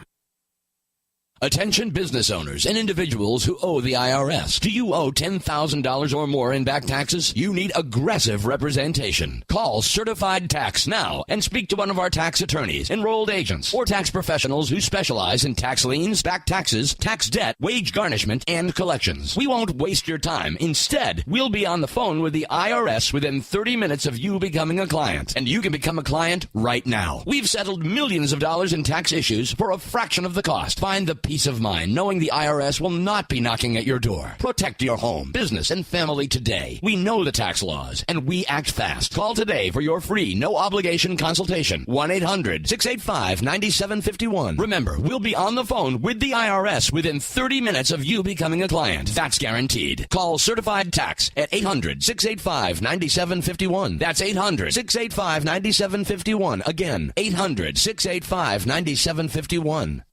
Attention business owners and individuals who owe the IRS. Do you owe $10,000 or more in back taxes? You need aggressive representation. Call Certified Tax now and speak to one of our tax attorneys, enrolled agents, or tax professionals who specialize in tax liens, back taxes, tax debt, wage garnishment, and collections. We won't waste your time. Instead, we'll be on the phone with the IRS within 30 minutes of you becoming a client. And you can become a client right now. We've settled millions of dollars in tax issues for a fraction of the cost. Find the peace of mind knowing the IRS will not be knocking at your door. Protect your home, business, and family today. We know the tax laws, and we act fast. Call today for your free, no-obligation consultation. 1-800-685-9751. Remember, we'll be on the phone with the IRS within 30 minutes of you becoming a client. That's guaranteed. Call Certified Tax at 800-685-9751. That's 800-685-9751. Again, 800-685-9751.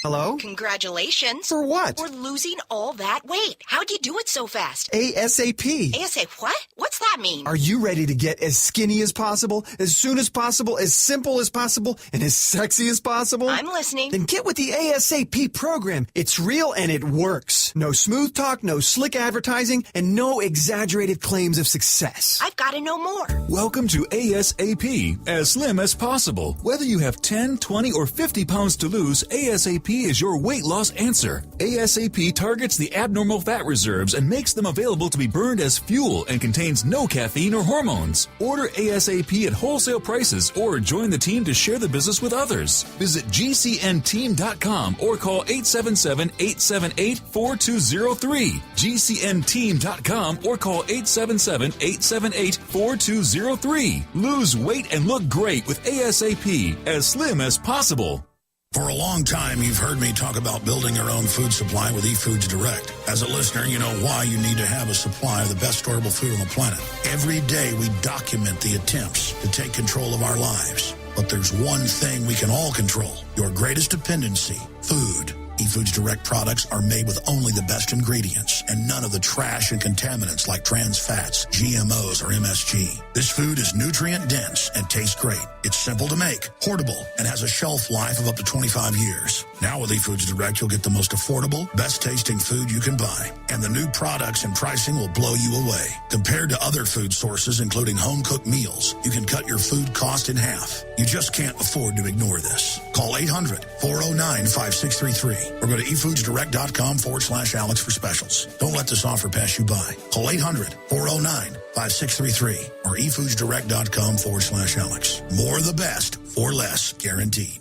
Hello? Congratulations. For what? For losing all that weight. How'd you do it so fast? ASAP. ASAP what? What's that mean? Are you ready to get as skinny as possible, as soon as possible, as simple as possible, and as sexy as possible? I'm listening. Then get with the ASAP program. It's real and it works. No smooth talk, no slick advertising, and no exaggerated claims of success. I've got to know more. Welcome to ASAP, as slim as possible. Whether you have 10, 20, or 50 pounds to lose, ASAP is your weight loss answer. ASAP targets the abnormal fat reserves and makes them available to be burned as fuel and contains no caffeine or hormones. Order ASAP at wholesale prices or join the team to share the business with others. Visit GCNteam.com or call 877-878-4203. GCNteam.com or call 877-878-4203. Lose weight and look great with ASAP, as slim as possible. For a long time, you've heard me talk about building your own food supply with eFoods Direct. As a listener, you know why you need to have a supply of the best storable food on the planet. Every day, we document the attempts to take control of our lives. But there's one thing we can all control, your greatest dependency, food. eFoods Direct products are made with only the best ingredients and none of the trash and contaminants like trans fats, GMOs, or MSG. This food is nutrient dense and tastes great. It's simple to make, portable, and has a shelf life of up to 25 years. Now with eFoods Direct, you'll get the most affordable, best tasting food you can buy. And the new products and pricing will blow you away. Compared to other food sources, including home-cooked meals, you can cut your food cost in half. You just can't afford to ignore this. Call 800-409-5633 or go to efoodsdirect.com/Alex for specials. Don't let this offer pass you by. Call 800-409-5633 or efoodsdirect.com/Alex. More of the best for less, guaranteed.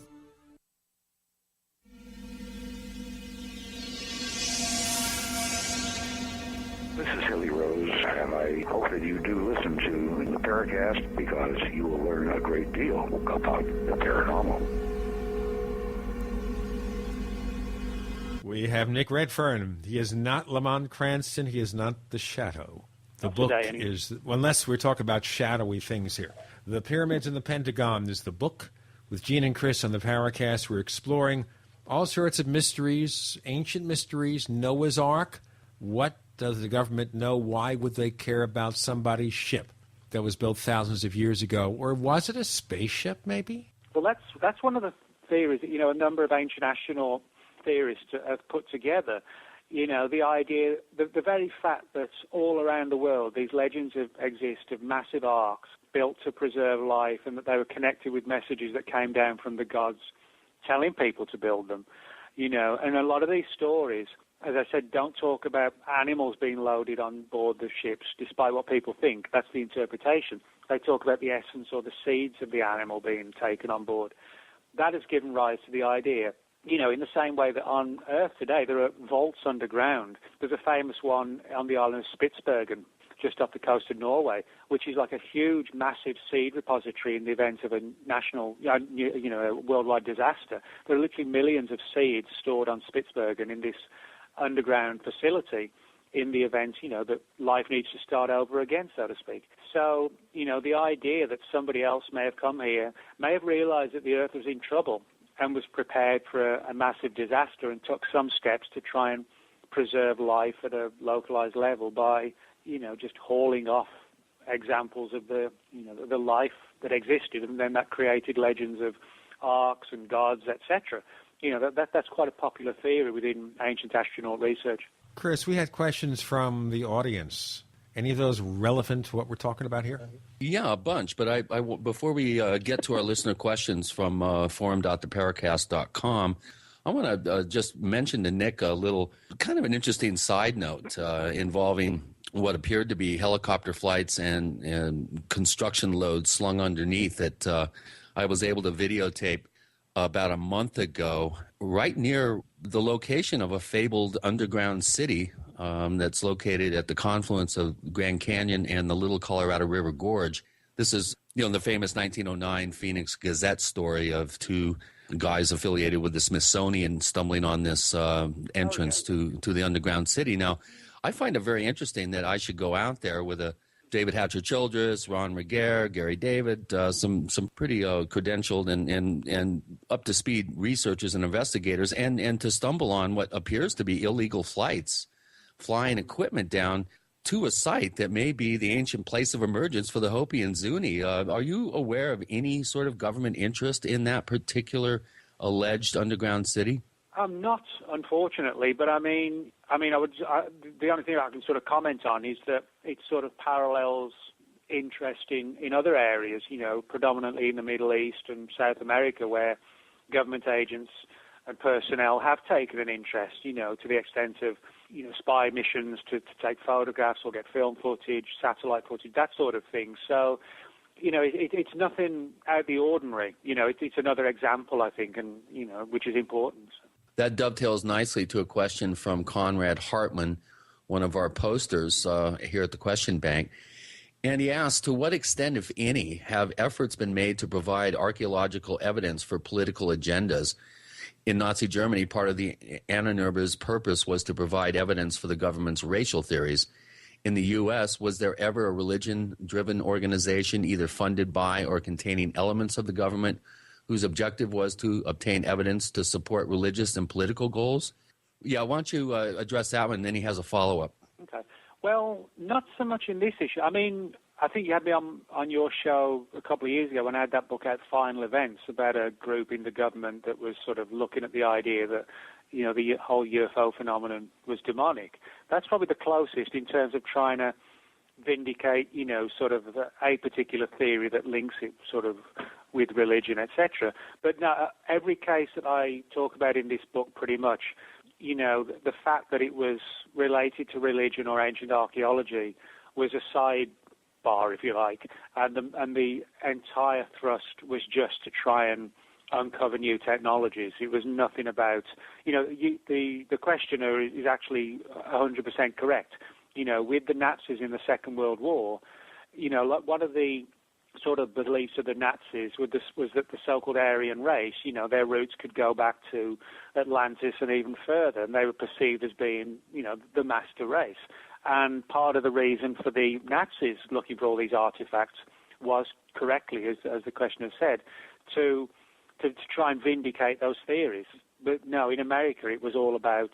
This is Hilly Rose, and I hope that you do listen to the Paracast because you will learn a great deal about the paranormal. We have Nick Redfern. He is not Lamont Cranston. He is not the Shadow. The Not book today, anyway. is, unless we're talking about shadowy things here. The Pyramids and the Pentagon is the book. With Gene and Chris on the Paracast, we're exploring all sorts of mysteries, ancient mysteries, Noah's Ark. What does the government know? Why would they care about somebody's ship that was built thousands of years ago? Or was it a spaceship, maybe? Well, that's one of the theories that, a number of ancient astronaut theorists have put together. The idea, the very fact that all around the world these legends exist of massive arks built to preserve life and that they were connected with messages that came down from the gods telling people to build them, and a lot of these stories, as I said, don't talk about animals being loaded on board the ships, despite what people think. That's the interpretation. They talk about the essence or the seeds of the animal being taken on board. That has given rise to the idea, in the same way that on Earth today there are vaults underground. There's a famous one on the island of Spitsbergen, just off the coast of Norway, which is like a huge, massive seed repository in the event of a national, a worldwide disaster. There are literally millions of seeds stored on Spitsbergen in this underground facility in the event, that life needs to start over again, so to speak. So, the idea that somebody else may have come here, may have realized that the Earth was in trouble and was prepared for a massive disaster and took some steps to try and preserve life at a localized level by, just hauling off examples of the life that existed, and then that created legends of arks and gods, etc. That's quite a popular theory within ancient astronaut research. Chris, we had questions from the audience. Any of those relevant to what we're talking about here? Yeah, a bunch. But I before we get to our listener questions from forum.theparacast.com, I want to just mention to Nick a little kind of an interesting side note involving what appeared to be helicopter flights and construction loads slung underneath that I was able to videotape about a month ago, right near the location of a fabled underground city that's located at the confluence of Grand Canyon and the Little Colorado River Gorge. This is, the famous 1909 Phoenix Gazette story of two guys affiliated with the Smithsonian stumbling on this entrance to the underground city. Now, I find it very interesting that I should go out there with a David Hatcher Childress, Ron Regehr, Gary David, some pretty credentialed and up to speed researchers and investigators, and to stumble on what appears to be illegal flights, flying equipment down to a site that may be the ancient place of emergence for the Hopi and Zuni. Are you aware of any sort of government interest in that particular alleged underground city? I'm not, unfortunately, but the only thing I can sort of comment on is that it sort of parallels interest in other areas, predominantly in the Middle East and South America, where government agents and personnel have taken an interest, to the extent of, spy missions to take photographs or get film footage, satellite footage, that sort of thing. So, it's nothing out of the ordinary. It's another example, I think, and, which is important. That dovetails nicely to a question from Conrad Hartman, one of our posters here at the Question Bank. And he asked, to what extent, if any, have efforts been made to provide archaeological evidence for political agendas? In Nazi Germany, part of the Ahnenerbe's purpose was to provide evidence for the government's racial theories. In the U.S., was there ever a religion-driven organization either funded by or containing elements of the government whose objective was to obtain evidence to support religious and political goals? Yeah, why don't you address that one, and then he has a follow-up. Okay. Well, not so much in this issue. I think you had me on your show a couple of years ago when I had that book out, Final Events, about a group in the government that was sort of looking at the idea that, the whole UFO phenomenon was demonic. That's probably the closest in terms of trying to vindicate, sort of a particular theory that links it sort of with religion, etc. But now, every case that I talk about in this book, pretty much, the fact that it was related to religion or ancient archaeology was a sidebar, if you like, and the entire thrust was just to try and uncover new technologies. It was nothing about, the questioner is actually 100% correct. With the Nazis in the Second World War, one of the sort of beliefs of the Nazis was that the so-called Aryan race, their roots could go back to Atlantis and even further, and they were perceived as being, the master race. And part of the reason for the Nazis looking for all these artifacts was, correctly, as the questioner said, to try and vindicate those theories. But no, in America it was all about,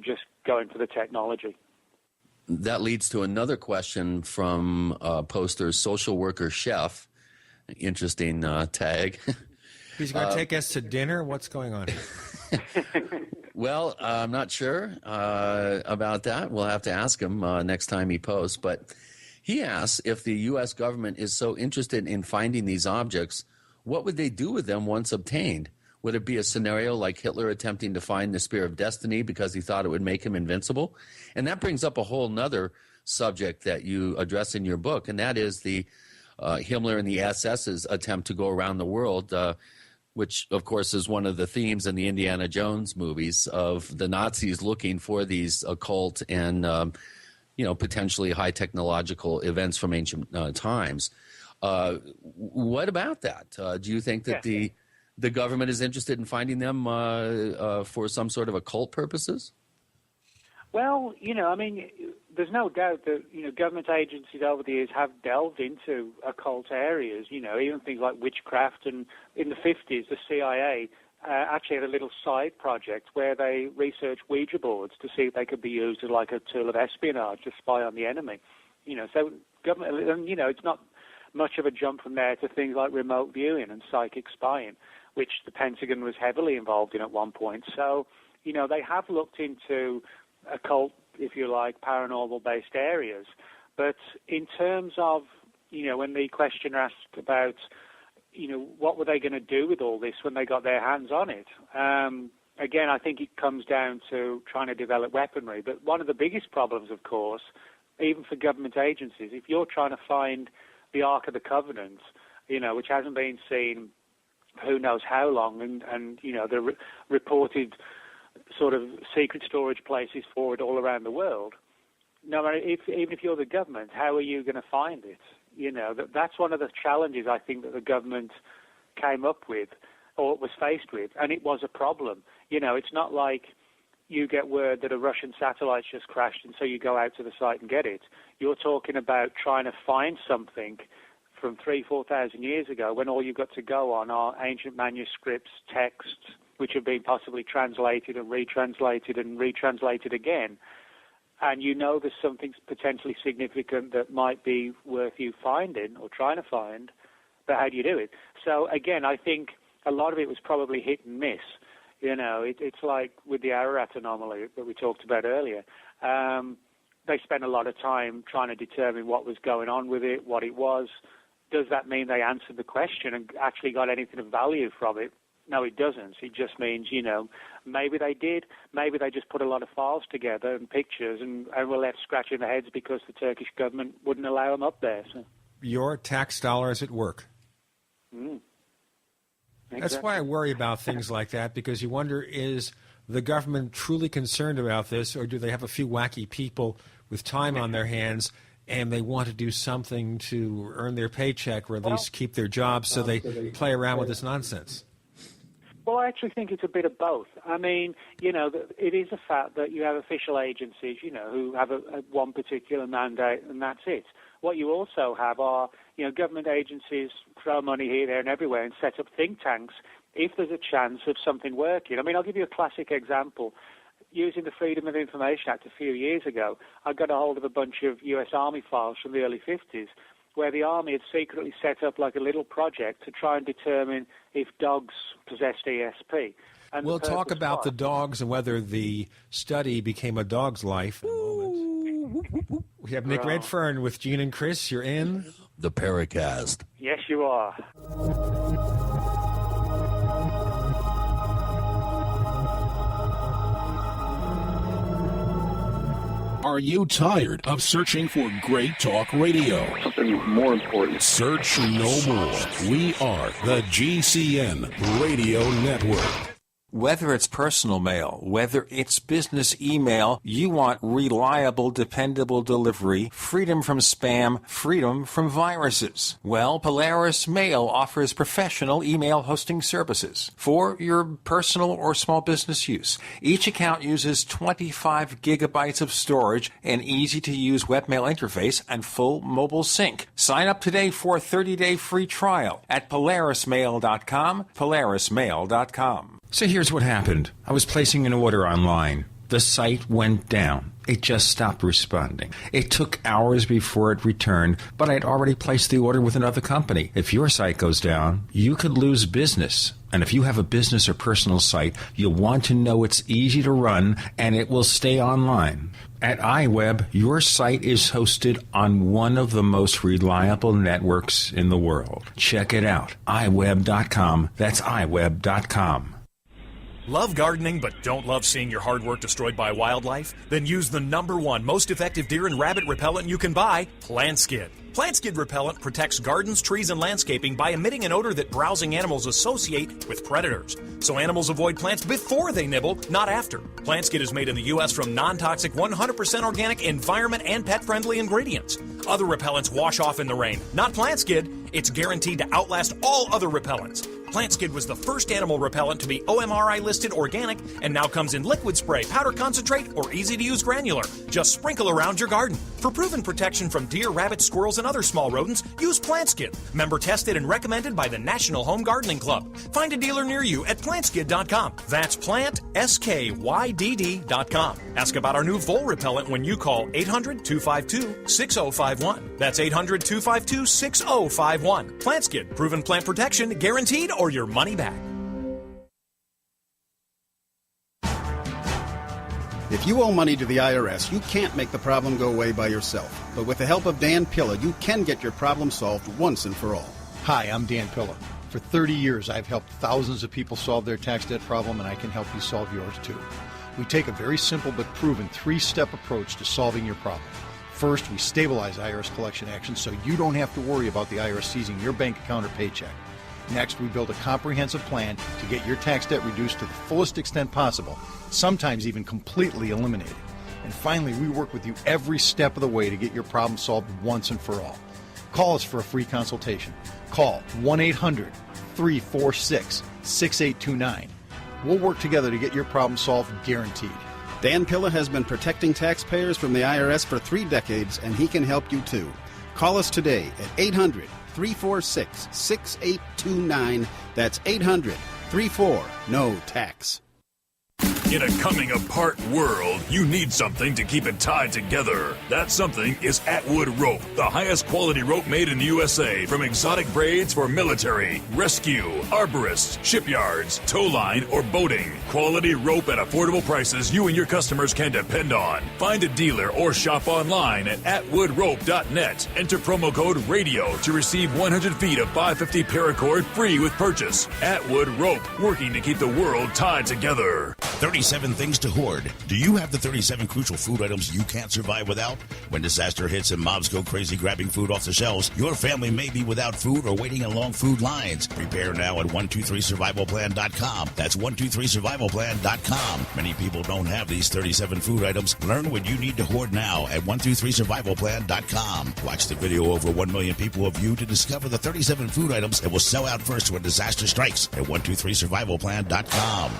just going for the technology. That leads to another question from poster Social Worker Chef. Interesting tag. He's going to take us to dinner? What's going on? Well, I'm not sure about that. We'll have to ask him next time he posts. But he asks, if the U.S. government is so interested in finding these objects, what would they do with them once obtained? Would it be a scenario like Hitler attempting to find the Spear of Destiny because he thought it would make him invincible? And that brings up a whole nother subject that you address in your book, and that is the Himmler and the SS's attempt to go around the world, which, of course, is one of the themes in the Indiana Jones movies of the Nazis looking for these occult and, potentially high technological events from ancient times. What about that? Do you think that the government is interested in finding them for some sort of occult purposes? Well, there's no doubt that, government agencies over the years have delved into occult areas, even things like witchcraft. And in the 50s, the CIA actually had a little side project where they researched Ouija boards to see if they could be used as like a tool of espionage to spy on the enemy. So government, and, it's not much of a jump from there to things like remote viewing and psychic spying, which the Pentagon was heavily involved in at one point. So, they have looked into occult, if you like, paranormal-based areas. But in terms of, when the questioner asked about, what were they going to do with all this when they got their hands on it? Again, I think it comes down to trying to develop weaponry. But one of the biggest problems, of course, even for government agencies, if you're trying to find the Ark of the Covenant, which hasn't been seen who knows how long, and the reported sort of secret storage places for it all around the world. No matter even if you're the government, how are you going to find it? That's one of the challenges I think that the government came up with or was faced with, and it was a problem. It's not like you get word that a Russian satellite just crashed and so you go out to the site and get it. You're talking about trying to find something from 3,000-4,000 years ago when all you've got to go on are ancient manuscripts, texts, which have been possibly translated and retranslated again. And there's something potentially significant that might be worth you finding or trying to find, but how do you do it? So, again, I think a lot of it was probably hit and miss. It's like with the Ararat anomaly that we talked about earlier. They spent a lot of time trying to determine what was going on with it, what it was. Does that mean they answered the question and actually got anything of value from it? No, it doesn't. It just means, maybe they did. Maybe they just put a lot of files together and pictures and were left scratching their heads because the Turkish government wouldn't allow them up there. So. Your tax dollars at work. Exactly. That's why I worry about things like that, because you wonder, is the government truly concerned about this, or do they have a few wacky people with time on their hands and they want to do something to earn their paycheck or at least keep their jobs, so they play around with this nonsense? Well, I actually think it's a bit of both. I mean, it is a fact that you have official agencies, who have one particular mandate, and that's it. What you also have are, government agencies throw money here, there, and everywhere and set up think tanks if there's a chance of something working. I mean, I'll give you a classic example. Using the Freedom of Information Act a few years ago, I got a hold of a bunch of U.S. Army files from the early 50s, where the Army had secretly set up like a little project to try and determine if dogs possessed ESP. And we'll talk about the dogs and whether the study became a dog's life in a moment. We have Nick Redfern with Gene and Chris. You're in the Paracast. Yes, you are. Are you tired of searching for great talk radio? Something more important. Search no more. We are the GCN Radio Network. Whether it's personal mail, whether it's business email, you want reliable, dependable delivery, freedom from spam, freedom from viruses. Well, Polaris Mail offers professional email hosting services for your personal or small business use. Each account uses 25 gigabytes of storage, an easy-to-use webmail interface, and full mobile sync. Sign up today for a 30-day free trial at polarismail.com, polarismail.com. So here's what happened. I was placing an order online. The site went down. It just stopped responding. It took hours before it returned, but I'd already placed the order with another company. If your site goes down, you could lose business. And if you have a business or personal site, you'll want to know it's easy to run and it will stay online. At iWeb, your site is hosted on one of the most reliable networks in the world. Check it out. iWeb.com. That's iWeb.com. Love gardening but don't love seeing your hard work destroyed by wildlife? Then use the #1 most effective deer and rabbit repellent you can buy, Plant Skid. Plant Skid repellent protects gardens, trees, and landscaping by emitting an odor that browsing animals associate with predators. So animals avoid plants before they nibble, not after. Plant Skid is made in the U.S. from non-toxic, 100% organic, environment, and pet-friendly ingredients. Other repellents wash off in the rain. Not Plant Skid. It's guaranteed to outlast all other repellents. Plant Skid was the first animal repellent to be OMRI listed organic and now comes in liquid spray, powder concentrate, or easy-to-use granular. Just sprinkle around your garden. For proven protection from deer, rabbits, squirrels, and other small rodents, use Plant Skid. Member tested and recommended by the National Home Gardening Club. Find a dealer near you at plantskid.com. That's PlantSkydd.com. Ask about our new vole repellent when you call 800-252-6051. That's 800-252-6051. Plant Skid, proven plant protection, guaranteed, or your money back. If you owe money to the IRS, you can't make the problem go away by yourself. But with the help of Dan Pilla, you can get your problem solved once and for all. Hi, I'm Dan Pilla. For 30 years, I've helped thousands of people solve their tax debt problem, and I can help you solve yours too. We take a very simple but proven 3-step approach to solving your problem. First, we stabilize IRS collection actions so you don't have to worry about the IRS seizing your bank account or paycheck. Next, we build a comprehensive plan to get your tax debt reduced to the fullest extent possible, sometimes even completely eliminated. And finally, we work with you every step of the way to get your problem solved once and for all. Call us for a free consultation. Call 1-800-346-6829. We'll work together to get your problem solved, guaranteed. Dan Pilla has been protecting taxpayers from the IRS for 3 decades, and he can help you too. Call us today at 800-346-6829. That's 800-34-NO-TAX. In a coming apart world, you need something to keep it tied together. That something is Atwood Rope, the highest quality rope made in the USA, from exotic braids for military, rescue, arborists, shipyards, tow line, or boating. Quality rope at affordable prices you and your customers can depend on. Find a dealer or shop online at atwoodrope.net. Enter promo code RADIO to receive 100 feet of 550 paracord free with purchase. Atwood Rope, working to keep the world tied together. 37 things to hoard. Do you have the 37 crucial food items you can't survive without? When disaster hits and mobs go crazy grabbing food off the shelves, your family may be without food or waiting in long food lines. Prepare now at 123survivalplan.com. That's 123survivalplan.com. Many people don't have these 37 food items. Learn what you need to hoard now at 123survivalplan.com. Watch the video over 1 million people have viewed to discover the 37 food items that will sell out first when disaster strikes at 123survivalplan.com.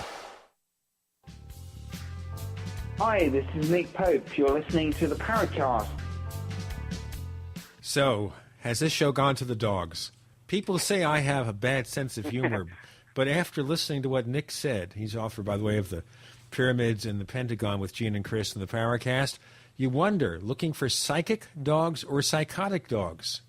Hi, this is Nick Pope. You're listening to the Paracast. So, has this show gone to the dogs? People say I have a bad sense of humor, but after listening to what Nick said, he's author, by the way, of the Pyramids and the Pentagon with Gene and Chris in the Paracast, you wonder, looking for psychic dogs or psychotic dogs?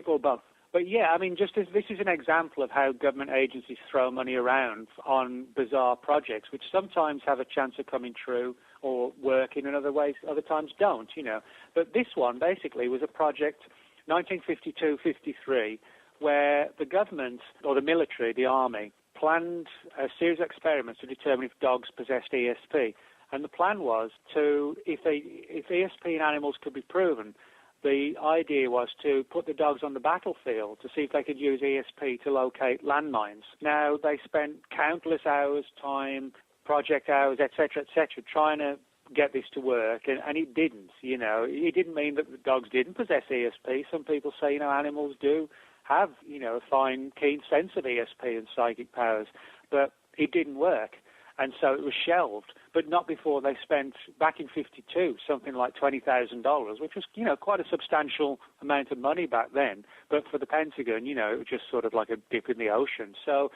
Or both. But yeah, I mean, just as this is an example of how government agencies throw money around on bizarre projects, which sometimes have a chance of coming true or working in other ways, other times don't, you know. But this one basically was a project, 1952-53, where the government, or the military, the army, planned a series of experiments to determine if dogs possessed ESP. And the plan was to, if ESP in animals could be proven, the idea was to put the dogs on the battlefield to see if they could use ESP to locate landmines. Now, they spent countless hours, time, project hours, etc., trying to get this to work, and it didn't, you know. It didn't mean that the dogs didn't possess ESP. Some people say, you know, animals do have, you know, a fine, keen sense of ESP and psychic powers, but it didn't work. And so it was shelved, but not before they spent, back in 52, something like $20,000, which was, you know, quite a substantial amount of money back then. But for the Pentagon, you know, it was just sort of like a dip in the ocean. So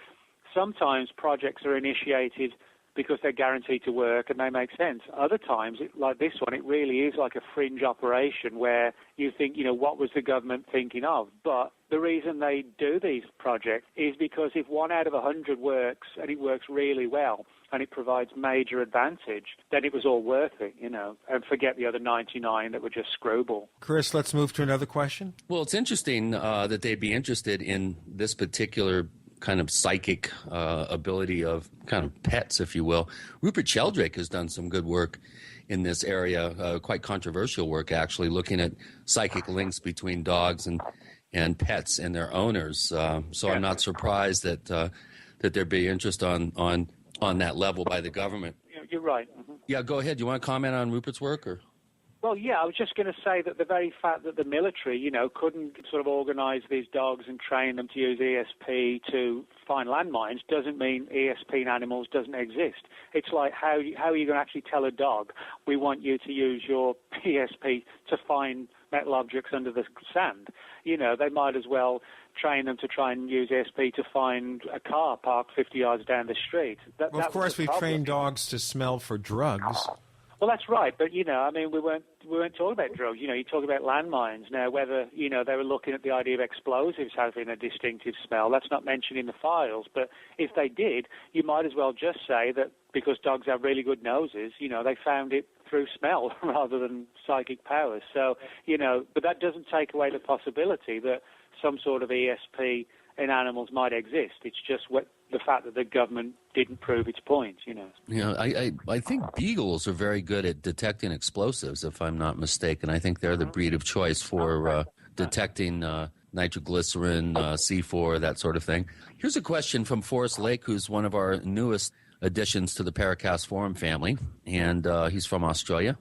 sometimes projects are initiated because they're guaranteed to work and they make sense. Other times, like this one, it really is like a fringe operation where you think, you know, what was the government thinking of? But the reason they do these projects is because if 1 out of 100 works, and it works really well, and it provides major advantage, then it was all worth it, you know, and forget the other 99 that were just screwball. Chris, let's move to another question. Well, it's interesting that they'd be interested in this particular kind of psychic ability of kind of pets, if you will. Rupert Sheldrake has done some good work in this area, quite controversial work, actually, looking at psychic links between dogs and pets and their owners. So I'm not surprised that there'd be interest on that level by the government. You're right. Mm-hmm. Yeah, go ahead. Do you want to comment on Rupert's work? Or? Well, yeah, I was just going to say that the very fact that the military, you know, couldn't sort of organize these dogs and train them to use ESP to find landmines doesn't mean ESP in animals doesn't exist. It's like how are you going to actually tell a dog, we want you to use your ESP to find metal objects under the sand? You know, they might as well train them to try and use ESP to find a car parked 50 yards down the street. Well, of course, we train dogs to smell for drugs. Well, that's right, but, you know, I mean, we weren't talking about drugs. You know, you talk about landmines. Now, whether, you know, they were looking at the idea of explosives having a distinctive smell, that's not mentioned in the files, but if they did, you might as well just say that because dogs have really good noses, you know, they found it through smell rather than psychic powers. So, you know, but that doesn't take away the possibility that some sort of ESP in animals might exist. It's just the fact that the government didn't prove its point, you know. You know, I think beagles are very good at detecting explosives, if I'm not mistaken. I think they're the breed of choice for detecting nitroglycerin, C4, that sort of thing. Here's a question from Forrest Lake, who's one of our newest additions to the Paracast Forum family, and he's from Australia.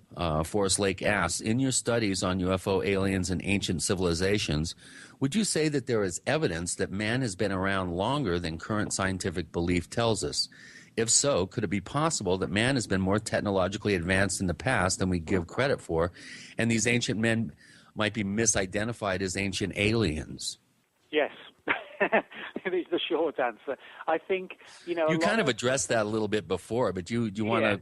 Forrest Lake asks, in your studies on UFO aliens and ancient civilizations, would you say that there is evidence that man has been around longer than current scientific belief tells us? If so, could it be possible that man has been more technologically advanced in the past than we give credit for, and these ancient men might be misidentified as ancient aliens? Yes. Is the short answer. I think, you kind of addressed that a little bit before, but you want to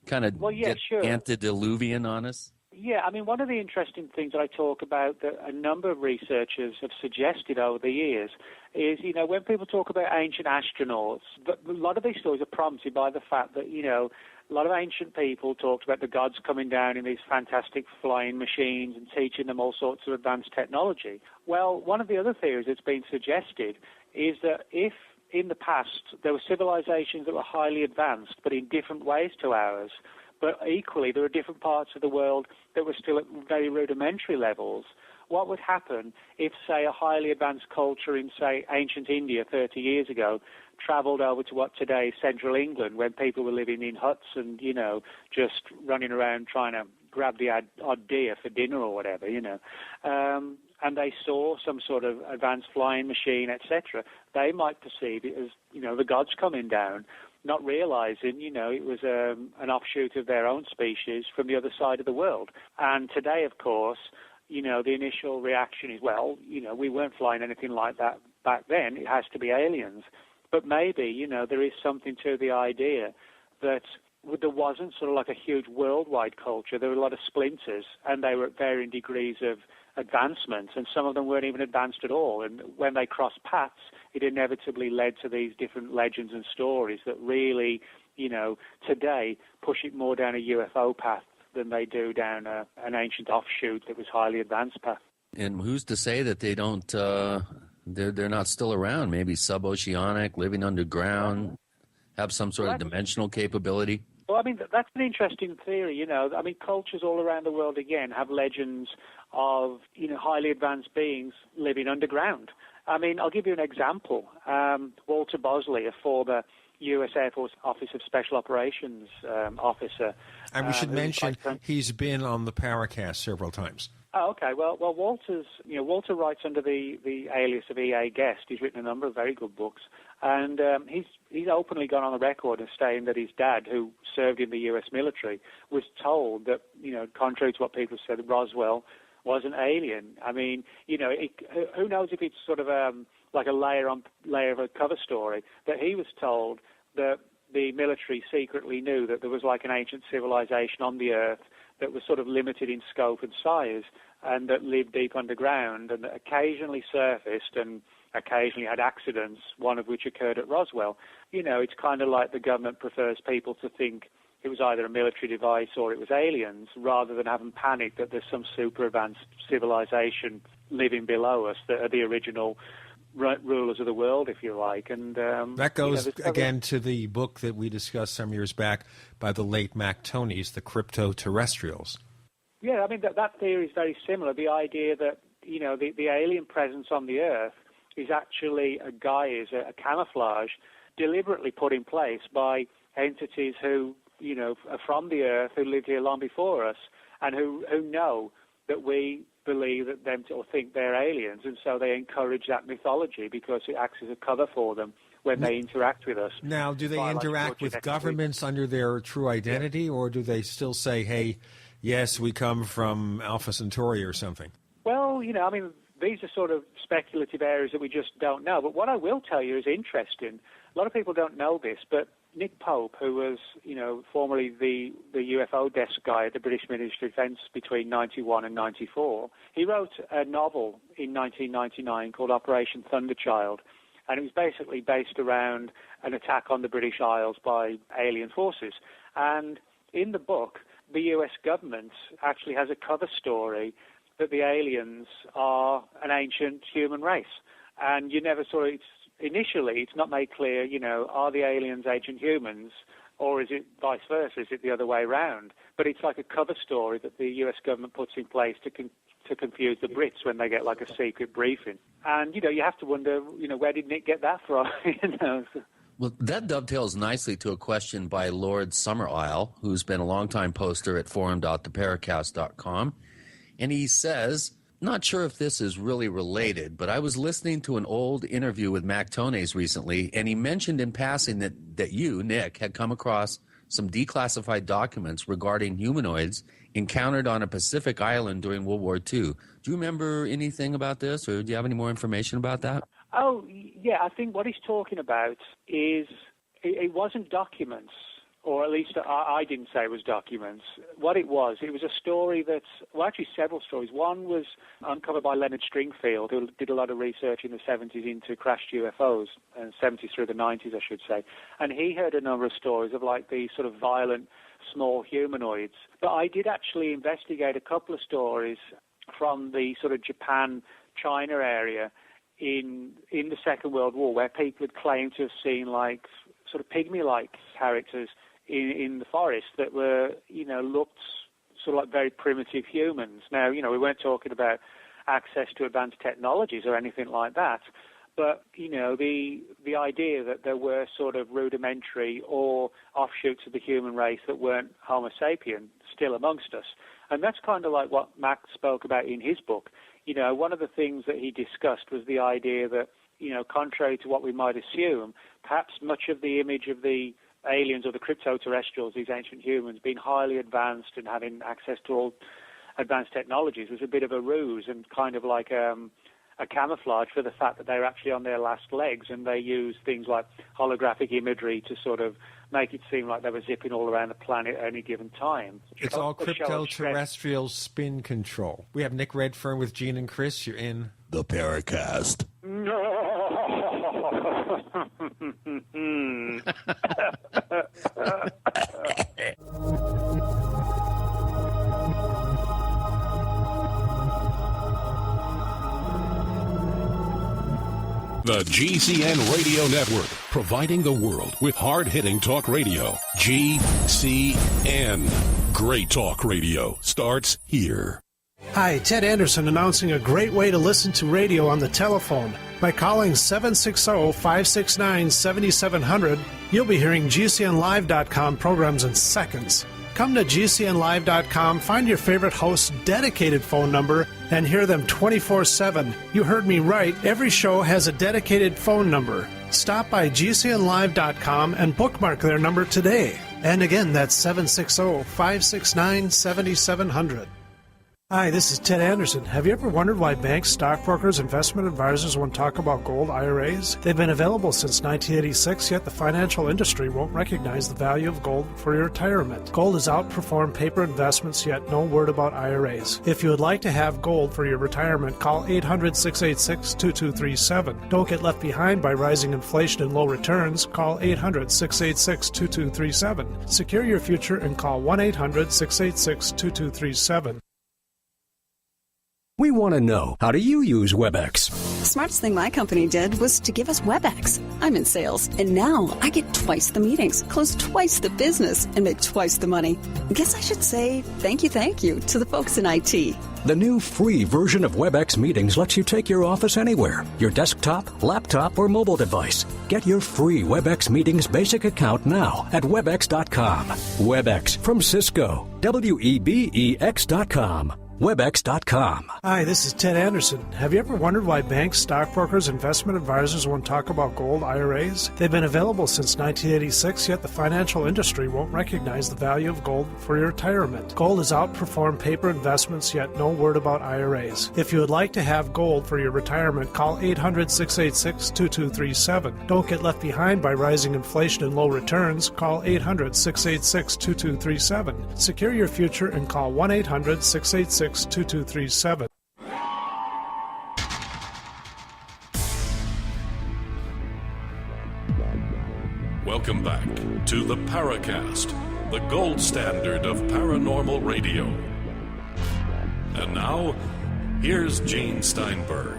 kind of get antediluvian on us? Yeah, I mean, one of the interesting things that I talk about that a number of researchers have suggested over the years is, when people talk about ancient astronauts, a lot of these stories are prompted by the fact that, a lot of ancient people talked about the gods coming down in these fantastic flying machines and teaching them all sorts of advanced technology. Well, one of the other theories that's been suggested is that if in the past there were civilizations that were highly advanced but in different ways to ours, but equally there were different parts of the world that were still at very rudimentary levels, what would happen if, say, a highly advanced culture in, say, ancient India 30 years ago travelled over to what today is central England, when people were living in huts and, just running around trying to grab the odd deer for dinner or whatever, and they saw some sort of advanced flying machine, etc., they might perceive it as, the gods coming down, not realizing, it was an offshoot of their own species from the other side of the world. And today, of course, the initial reaction is, well, we weren't flying anything like that back then. It has to be aliens. But maybe, there is something to the idea that there wasn't sort of like a huge worldwide culture. There were a lot of splinters, and they were at varying degrees of advancement, and some of them weren't even advanced at all. And when they crossed paths, it inevitably led to these different legends and stories that really, today push it more down a UFO path than they do down an ancient offshoot that was highly advanced path. And who's to say that they don't, they're not still around, maybe suboceanic, living underground, have some sort of dimensional capability? Well, I mean, that's an interesting theory, I mean, cultures all around the world, again, have legends of, highly advanced beings living underground. I mean, I'll give you an example. Walter Bosley, a former U.S. Air Force Office of Special Operations officer. And we should mention he's been on the Paracast several times. Oh, okay. Well, Walter writes under the alias of E.A. Guest. He's written a number of very good books, and he's openly gone on the record as saying that his dad, who served in the U.S. military, was told that, contrary to what people said, Roswell was an alien. I mean, who knows if it's sort of like a layer of a cover story, that he was told that the military secretly knew that there was like an ancient civilization on the Earth that was sort of limited in scope and size, and that lived deep underground, and that occasionally surfaced and occasionally had accidents, one of which occurred at Roswell. It's kind of like the government prefers people to think it was either a military device or it was aliens, rather than having panicked that there's some super advanced civilization living below us that are the original rulers of the world, if you like. And that goes again to the book that we discussed some years back by the late Mac Tonnies, The Crypto-Terrestrials. Yeah, I mean, that theory is very similar. The idea that, the alien presence on the Earth is actually a guise, a camouflage, deliberately put in place by entities who, are from the Earth, who lived here long before us, and who know that we believe that them or think they're aliens, and so they encourage that mythology because it acts as a cover for them when they interact with us. Now, do they interact with governments under their true identity, or do they still say, hey, yes, we come from Alpha Centauri or something? Well, I mean, these are sort of speculative areas that we just don't know. But what I will tell you is interesting. A lot of people don't know this, but Nick Pope, who was, formerly the UFO desk guy at the British Ministry of Defence between 91 and 94, he wrote a novel in 1999 called Operation Thunderchild, and it was basically based around an attack on the British Isles by alien forces. And in the book, the US government actually has a cover story that the aliens are an ancient human race. And you never saw it. Initially, it's not made clear, are the aliens ancient humans, or is it vice versa? Is it the other way around? But it's like a cover story that the US government puts in place to to confuse the Brits when they get like a secret briefing. And, you have to wonder, where did Nick get that from? Well, that dovetails nicely to a question by Lord Summerisle, who's been a longtime poster at forum.theparacast.com. And he says, not sure if this is really related, but I was listening to an old interview with Mac Tones recently, and he mentioned in passing that you, Nick, had come across some declassified documents regarding humanoids encountered on a Pacific island during World War II. Do you remember anything about this, or do you have any more information about that? Oh, yeah, I think what he's talking about is it wasn't documents, or at least I didn't say it was documents. What it was a story actually several stories. One was uncovered by Leonard Stringfield, who did a lot of research in the 70s into crashed UFOs, and 70s through the 90s, I should say. And he heard a number of stories of like these sort of violent small humanoids. But I did actually investigate a couple of stories from the sort of Japan-China area in the Second World War, where people had claimed to have seen like sort of pygmy-like characters in the forest that were, looked sort of like very primitive humans. Now, we weren't talking about access to advanced technologies or anything like that, but, the idea that there were sort of rudimentary or offshoots of the human race that weren't Homo sapien still amongst us. And that's kind of like what Mac spoke about in his book. One of the things that he discussed was the idea that, contrary to what we might assume, perhaps much of the image of the aliens or the crypto-terrestrials, these ancient humans, being highly advanced and having access to all advanced technologies was a bit of a ruse and kind of like a camouflage for the fact that they're actually on their last legs, and they use things like holographic imagery to sort of make it seem like they were zipping all around the planet at any given time. It's all crypto-terrestrial spin control. We have Nick Redfern with Gene and Chris. You're in the Paracast. The GCN Radio Network, providing the world with hard-hitting talk radio. GCN. Great talk radio starts here. Hi, Ted Anderson announcing a great way to listen to radio on the telephone. By calling 760-569-7700, you'll be hearing GCNlive.com programs in seconds. Come to GCNlive.com, find your favorite host's dedicated phone number, and hear them 24/7. You heard me right. Every show has a dedicated phone number. Stop by GCNlive.com and bookmark their number today. And again, that's 760-569-7700. Hi, this is Ted Anderson. Have you ever wondered why banks, stockbrokers, investment advisors won't talk about gold IRAs? They've been available since 1986, yet the financial industry won't recognize the value of gold for your retirement. Gold has outperformed paper investments, yet no word about IRAs. If you would like to have gold for your retirement, call 800-686-2237. Don't get left behind by rising inflation and low returns. Call 800-686-2237. Secure your future and call 1-800-686-2237. We want to know, how do you use WebEx? The smartest thing my company did was to give us WebEx. I'm in sales, and now I get twice the meetings, close twice the business, and make twice the money. Guess I should say thank you to the folks in IT. The new free version of WebEx Meetings lets you take your office anywhere, your desktop, laptop, or mobile device. Get your free WebEx Meetings basic account now at Webex.com. WebEx from Cisco. WEBEX.com. Webex.com. Hi, this is Ted Anderson. Have you ever wondered why banks, stockbrokers, investment advisors won't talk about gold IRAs? They've been available since 1986, yet the financial industry won't recognize the value of gold for your retirement. Gold has outperformed paper investments, yet no word about IRAs. If you would like to have gold for your retirement, call 800-686-2237. Don't get left behind by rising inflation and low returns. Call 800-686-2237. Secure your future and call 1-800-686-2237. Welcome back to the Paracast, the gold standard of paranormal radio. And now, here's Gene Steinberg.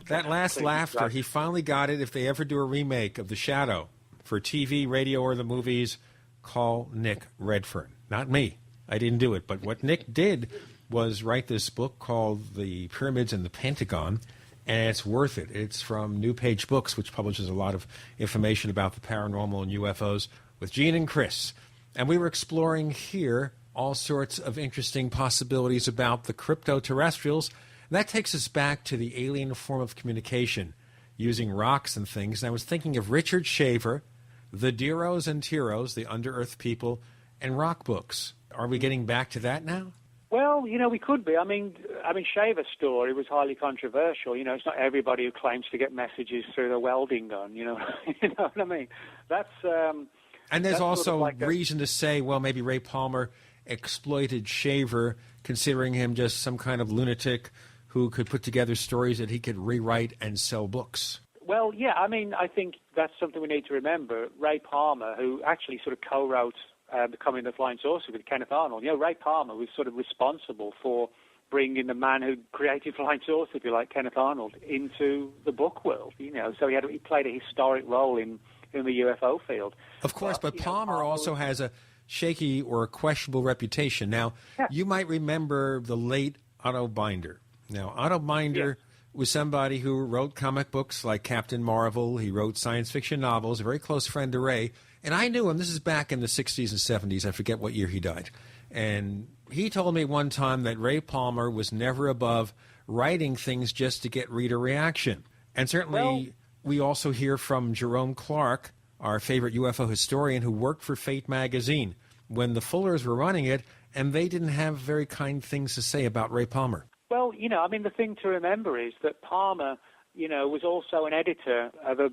That last laughter, he finally got it. If they ever do a remake of The Shadow for TV, radio, or the movies, call Nick Redfern. Not me. I didn't do it. But what Nick did was write this book called The Pyramids and the Pentagon, and it's worth it. It's from New Page Books, which publishes a lot of information about the paranormal and UFOs, with Gene and Chris. And we were exploring here all sorts of interesting possibilities about the crypto-terrestrials. And that takes us back to the alien form of communication using rocks and things. And I was thinking of Richard Shaver, the Deros and Tiros, the under-earth people, and rock books. Are we getting back to that now? Well, we could be. I mean, Shaver's story was highly controversial. It's not everybody who claims to get messages through the welding gun. You know what I mean? That's and there's that's also sort of like reason to say, well, maybe Ray Palmer exploited Shaver, considering him just some kind of lunatic who could put together stories that he could rewrite and sell books. Well, yeah. I mean, I think that's something we need to remember. Ray Palmer, who actually sort of co-wrote Becoming the Flying Saucer with Kenneth Arnold. Ray Palmer was sort of responsible for bringing the man who created Flying Saucer, if you like, Kenneth Arnold, into the book world. So he played a historic role in the UFO field. Of course, but Palmer also has a shaky or a questionable reputation. Now, you might remember the late Otto Binder. Now, Otto Binder was somebody who wrote comic books like Captain Marvel. He wrote science fiction novels, a very close friend to Ray. And I knew him. This is back in the 60s and 70s. I forget what year he died. And he told me one time that Ray Palmer was never above writing things just to get reader reaction. And certainly we also hear from Jerome Clark, our favorite UFO historian, who worked for Fate magazine when the Fullers were running it, and they didn't have very kind things to say about Ray Palmer. Well, the thing to remember is that Palmer, was also an editor of a,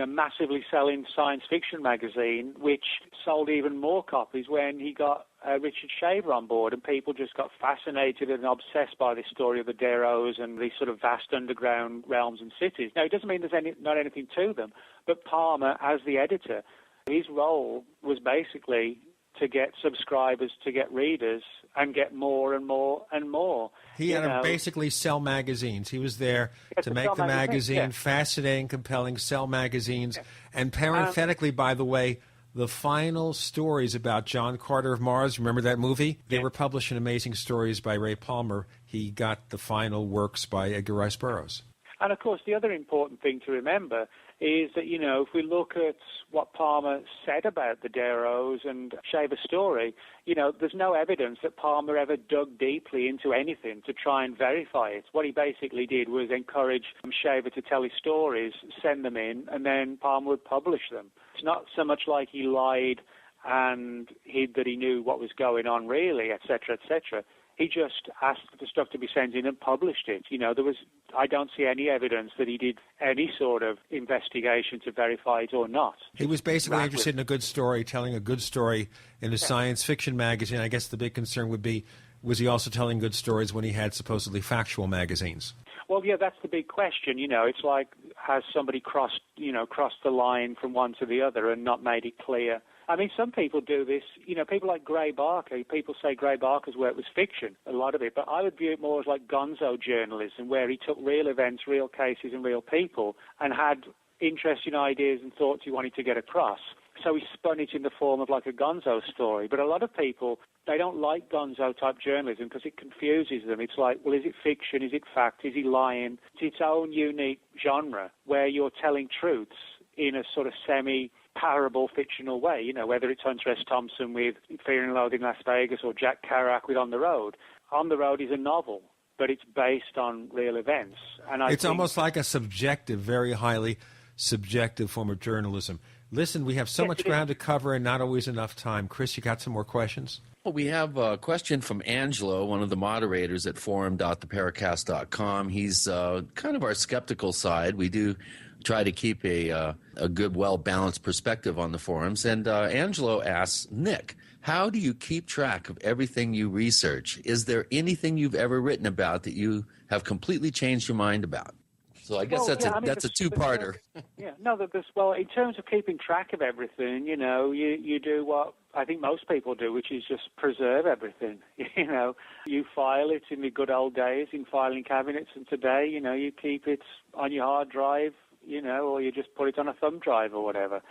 massively selling science fiction magazine, which sold even more copies when he got Richard Shaver on board, and people just got fascinated and obsessed by this story of the Deros and these sort of vast underground realms and cities. Now, it doesn't mean there's not anything to them, but Palmer, as the editor, his role was basically to get subscribers, to get readers, and get more and more and more. He had to basically sell magazines. He was there to make the magazine fascinating, compelling, sell magazines. Yeah. And parenthetically, by the way, the final stories about John Carter of Mars, remember that movie? They were published in Amazing Stories by Ray Palmer. He got the final works by Edgar Rice Burroughs. And, of course, the other important thing to remember is that, if we look at what Palmer said about the Deros and Shaver's story, there's no evidence that Palmer ever dug deeply into anything to try and verify it. What he basically did was encourage Shaver to tell his stories, send them in, and then Palmer would publish them. It's not so much like he lied and hid that he knew what was going on really, et cetera, et cetera. He just asked for stuff to be sent in and published it. I don't see any evidence that he did any sort of investigation to verify it or not. He was basically interested in a good story, telling a good story in a science fiction magazine. I guess the big concern would be, was he also telling good stories when he had supposedly factual magazines? Well, yeah, that's the big question. It's like, has somebody crossed the line from one to the other and not made it clear? I mean, some people do this. People like Gray Barker. People say Gray Barker's work was fiction, a lot of it. But I would view it more as like gonzo journalism, where he took real events, real cases, and real people, and had interesting ideas and thoughts he wanted to get across. So he spun it in the form of like a gonzo story. But a lot of people, they don't like gonzo-type journalism because it confuses them. It's like, well, is it fiction? Is it fact? Is he lying? It's its own unique genre where you're telling truths in a sort of semi-parable fictional way, whether it's Hunter S. Thompson with Fear and Loathing in Las Vegas or Jack Kerouac with On the Road. On the Road is a novel, but it's based on real events. And it's almost like a subjective, very highly subjective form of journalism. Listen, we have so much ground to cover and not always enough time. Chris, you got some more questions? Well, we have a question from Angelo, one of the moderators at forum.theparacast.com. He's kind of our skeptical side. We do try to keep a good, well-balanced perspective on the forums. And Angelo asks, Nick, how do you keep track of everything you research? Is there anything you've ever written about that you have completely changed your mind about? So I guess that's a two-parter. Well, in terms of keeping track of everything, you do what I think most people do, which is just preserve everything. You file it in the good old days in filing cabinets, and today, you keep it on your hard drive, or you just put it on a thumb drive or whatever.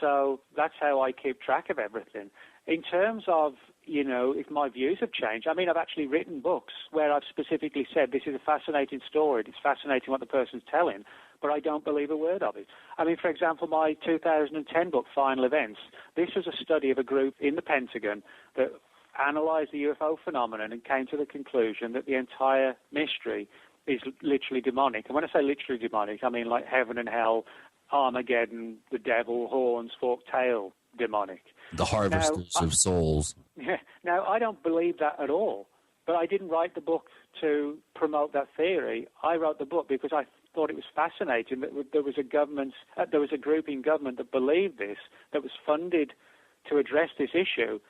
So that's how I keep track of everything. In terms of, if my views have changed, I mean, I've actually written books where I've specifically said this is a fascinating story. It's fascinating what the person's telling, but I don't believe a word of it. I mean, for example, my 2010 book, Final Events, this was a study of a group in the Pentagon that analyzed the UFO phenomenon and came to the conclusion that the entire mystery is literally demonic. And when I say literally demonic, I mean like heaven and hell, Armageddon, the devil, horns, forked tail, demonic. The harvesters of souls. Yeah. Now, I don't believe that at all, but I didn't write the book to promote that theory. I wrote the book because I thought it was fascinating that there was a group in government that believed this, that was funded to address this issue,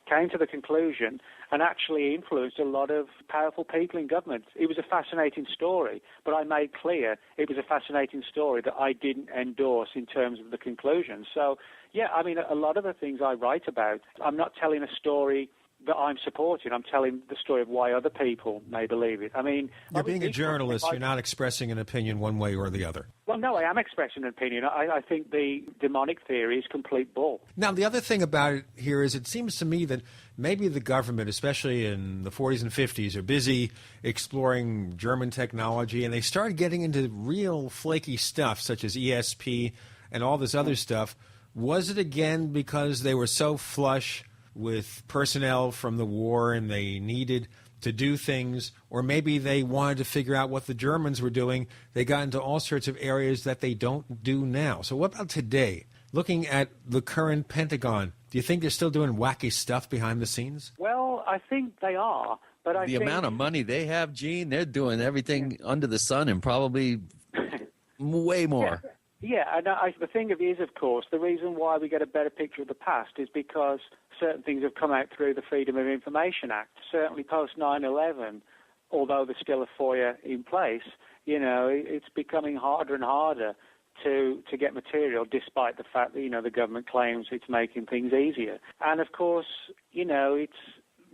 came to the conclusion and actually influenced a lot of powerful people in government. It was a fascinating story, but I made clear it was a fascinating story that I didn't endorse in terms of the conclusion. So, yeah, I mean, a lot of the things I write about, I'm not telling a story that I'm supporting. I'm telling the story of why other people may believe it. I mean, you're being a journalist. You're not expressing an opinion one way or the other. Well, no, I am expressing an opinion. I think the demonic theory is complete bull. Now, the other thing about it here is it seems to me that maybe the government, especially in the 40s and 50s, are busy exploring German technology, and they started getting into real flaky stuff such as ESP and all this other stuff. Was it, again, because they were so flush with personnel from the war and they needed to do things, or maybe they wanted to figure out what the Germans were doing? They got into all sorts of areas that they don't do now. So what about today? Looking at the current Pentagon, do you think they're still doing wacky stuff behind the scenes? Well, I think they are, but I think the amount of money they have, Gene, they're doing everything under the sun and probably way more. Yeah, and the thing is, of course, the reason why we get a better picture of the past is because certain things have come out through the Freedom of Information Act. Certainly post 9/11, although there's still a FOIA in place, it's becoming harder and harder to get material, despite the fact that, the government claims it's making things easier. And, of course, it's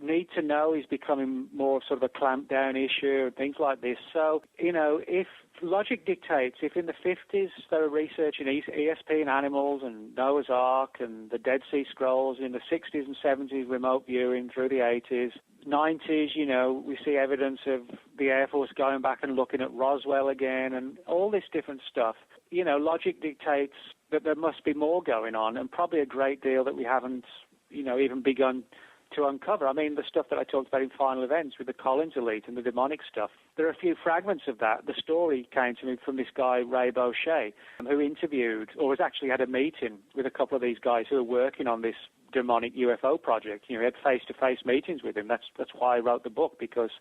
need to know is becoming more sort of a clampdown issue and things like this. So, if logic dictates, if in the 50s they were researching ESP in animals and Noah's Ark and the Dead Sea Scrolls, in the 60s and 70s remote viewing through the 80s, 90s, we see evidence of the Air Force going back and looking at Roswell again and all this different stuff. Logic dictates that there must be more going on, and probably a great deal that we haven't, even begun to uncover. I mean, the stuff that I talked about in Final Events with the Collins elite and the demonic stuff, there are a few fragments of that. The story came to me from this guy, Ray Boucher, who interviewed, or was actually had a meeting with a couple of these guys who were working on this demonic UFO project. He had face-to-face meetings with him. That's why I wrote the book, because,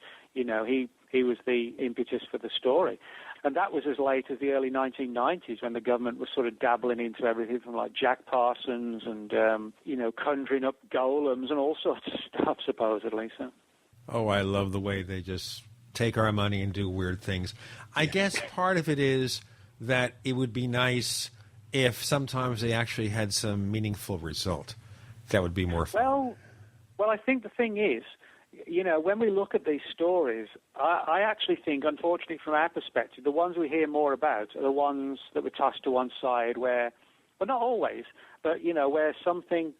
he was the impetus for the story. And that was as late as the early 1990s, when the government was sort of dabbling into everything from like Jack Parsons and, conjuring up golems and all sorts of stuff, supposedly. So. Oh, I love the way they just take our money and do weird things. I guess part of it is that it would be nice if sometimes they actually had some meaningful result. That would be more fun. Well, I think the thing is, when we look at these stories, I actually think, unfortunately, from our perspective, the ones we hear more about are the ones that were tossed to one side where, well, not always, but, where something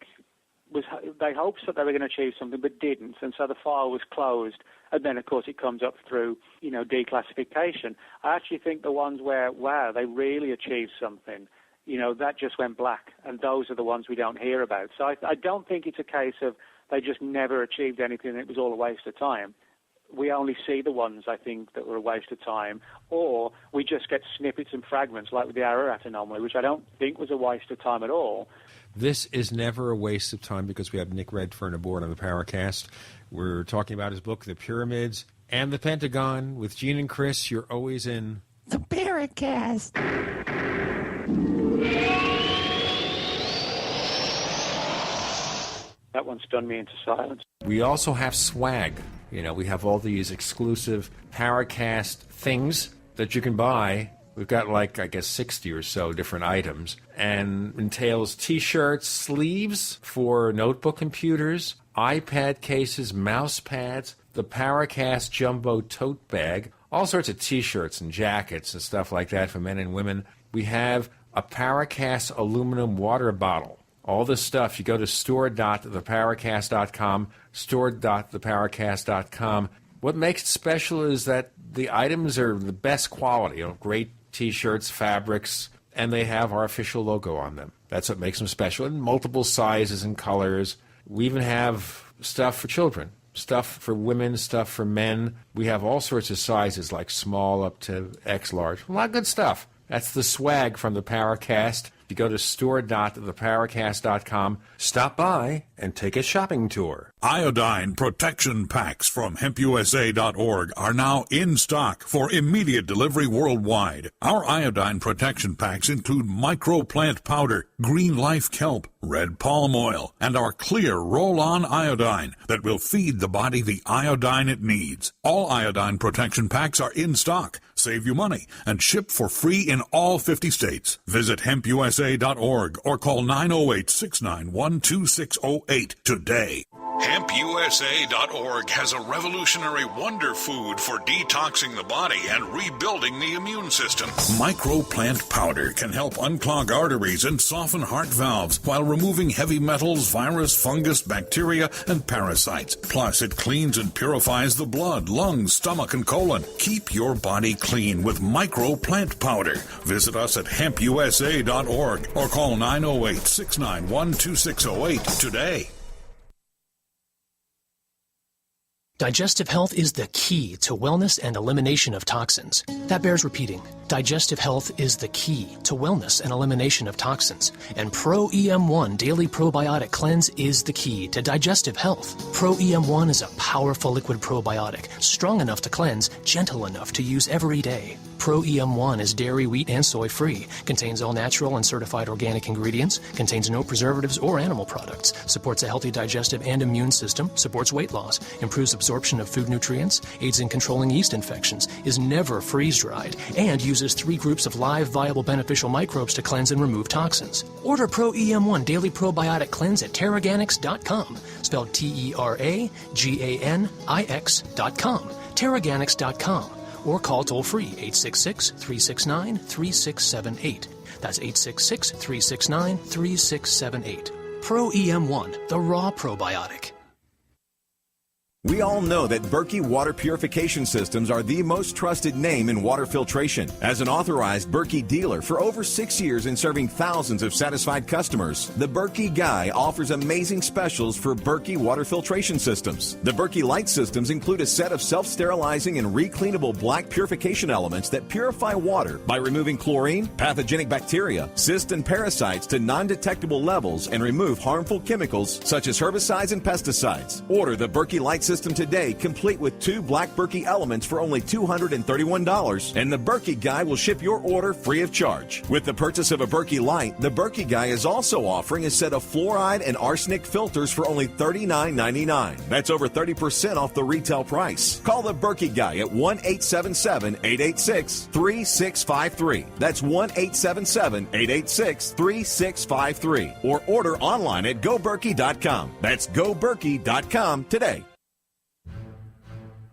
was, they hoped that they were going to achieve something but didn't, and so the file was closed, and then, of course, it comes up through, declassification. I actually think the ones where, wow, they really achieved something, that just went black, and those are the ones we don't hear about. So I don't think it's a case of they just never achieved anything and it was all a waste of time. We only see the ones, I think, that were a waste of time, or we just get snippets and fragments like with the Ararat anomaly, which I don't think was a waste of time at all. This is never a waste of time because we have Nick Redfern aboard on the Paracast. We're talking about his book, The Pyramids and the Pentagon. With Gene and Chris, you're always in the Paracast. That one stunned me into silence. We also have swag. We have all these exclusive Paracast things that you can buy. We've got 60 or so different items, and entails T-shirts, sleeves for notebook computers, iPad cases, mouse pads, the Paracast Jumbo tote bag, all sorts of T-shirts and jackets and stuff like that for men and women. We have a Paracast aluminum water bottle All this stuff, you go to store.theparacast.com, store.theparacast.com. What makes it special is that the items are the best quality, great T-shirts, fabrics, and they have our official logo on them. That's what makes them special, in multiple sizes and colors. We even have stuff for children, stuff for women, stuff for men. We have all sorts of sizes, like small up to X large. A lot of good stuff. That's the swag from the Paracast. You go to store.theparacast.com, stop by, and take a shopping tour. Iodine protection packs from hempusa.org are now in stock for immediate delivery worldwide. Our iodine protection packs include microplant powder, green life kelp, red palm oil, and our clear roll-on iodine that will feed the body the iodine it needs. All iodine protection packs are in stock. Save you money and ship for free in all 50 states. Visit hempusa.org or call 908-691-2608 today. HempUSA.org has a revolutionary wonder food for detoxing the body and rebuilding the immune system. Microplant powder can help unclog arteries and soften heart valves while removing heavy metals, virus, fungus, bacteria, and parasites. Plus, it cleans and purifies the blood, lungs, stomach, and colon. Keep your body clean with Microplant powder. Visit us at HempUSA.org or call 908-691-2608 today. Digestive health is the key to wellness and elimination of toxins. That bears repeating. Digestive health is the key to wellness and elimination of toxins. And Pro EM1 Daily Probiotic Cleanse is the key to digestive health. Pro EM1 is a powerful liquid probiotic, strong enough to cleanse, gentle enough to use every day. Pro EM1 is dairy, wheat, and soy-free, contains all natural and certified organic ingredients, contains no preservatives or animal products, supports a healthy digestive and immune system, supports weight loss, improves absorption of food nutrients, aids in controlling yeast infections, is never freeze-dried, and uses 3 groups of live, viable, beneficial microbes to cleanse and remove toxins. Order Pro EM1 Daily Probiotic Cleanse at Terraganix.com, spelled TerraGanix.com, Terraganix.com. Or call toll-free 866-369-3678. That's 866-369-3678. Pro EM1, the raw probiotic. We all know that Berkey Water Purification Systems are the most trusted name in water filtration. As an authorized Berkey dealer for over 6 years and serving thousands of satisfied customers, the Berkey Guy offers amazing specials for Berkey Water Filtration Systems. The Berkey Light Systems include a set of self-sterilizing and recleanable black purification elements that purify water by removing chlorine, pathogenic bacteria, cysts, and parasites to non-detectable levels and remove harmful chemicals such as herbicides and pesticides. Order the Berkey Light System today, complete with 2 black Berkey elements for only $231, and the Berkey Guy will ship your order free of charge. With the purchase of a Berkey Light, the Berkey Guy is also offering a set of fluoride and arsenic filters for only $39.99. That's over 30% off the retail price. Call the Berkey Guy at 1-877-886-3653. That's 1-877-886-3653. Or order online at GoBerkey.com. That's GoBerkey.com today.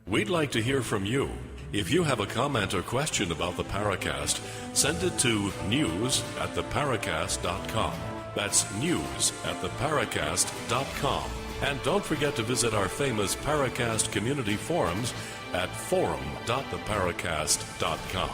We'd like to hear from you. If you have a comment or question about the Paracast, send it to news@theparacast.com. That's news@theparacast.com. And don't forget to visit our famous Paracast community forums at forum.theparacast.com.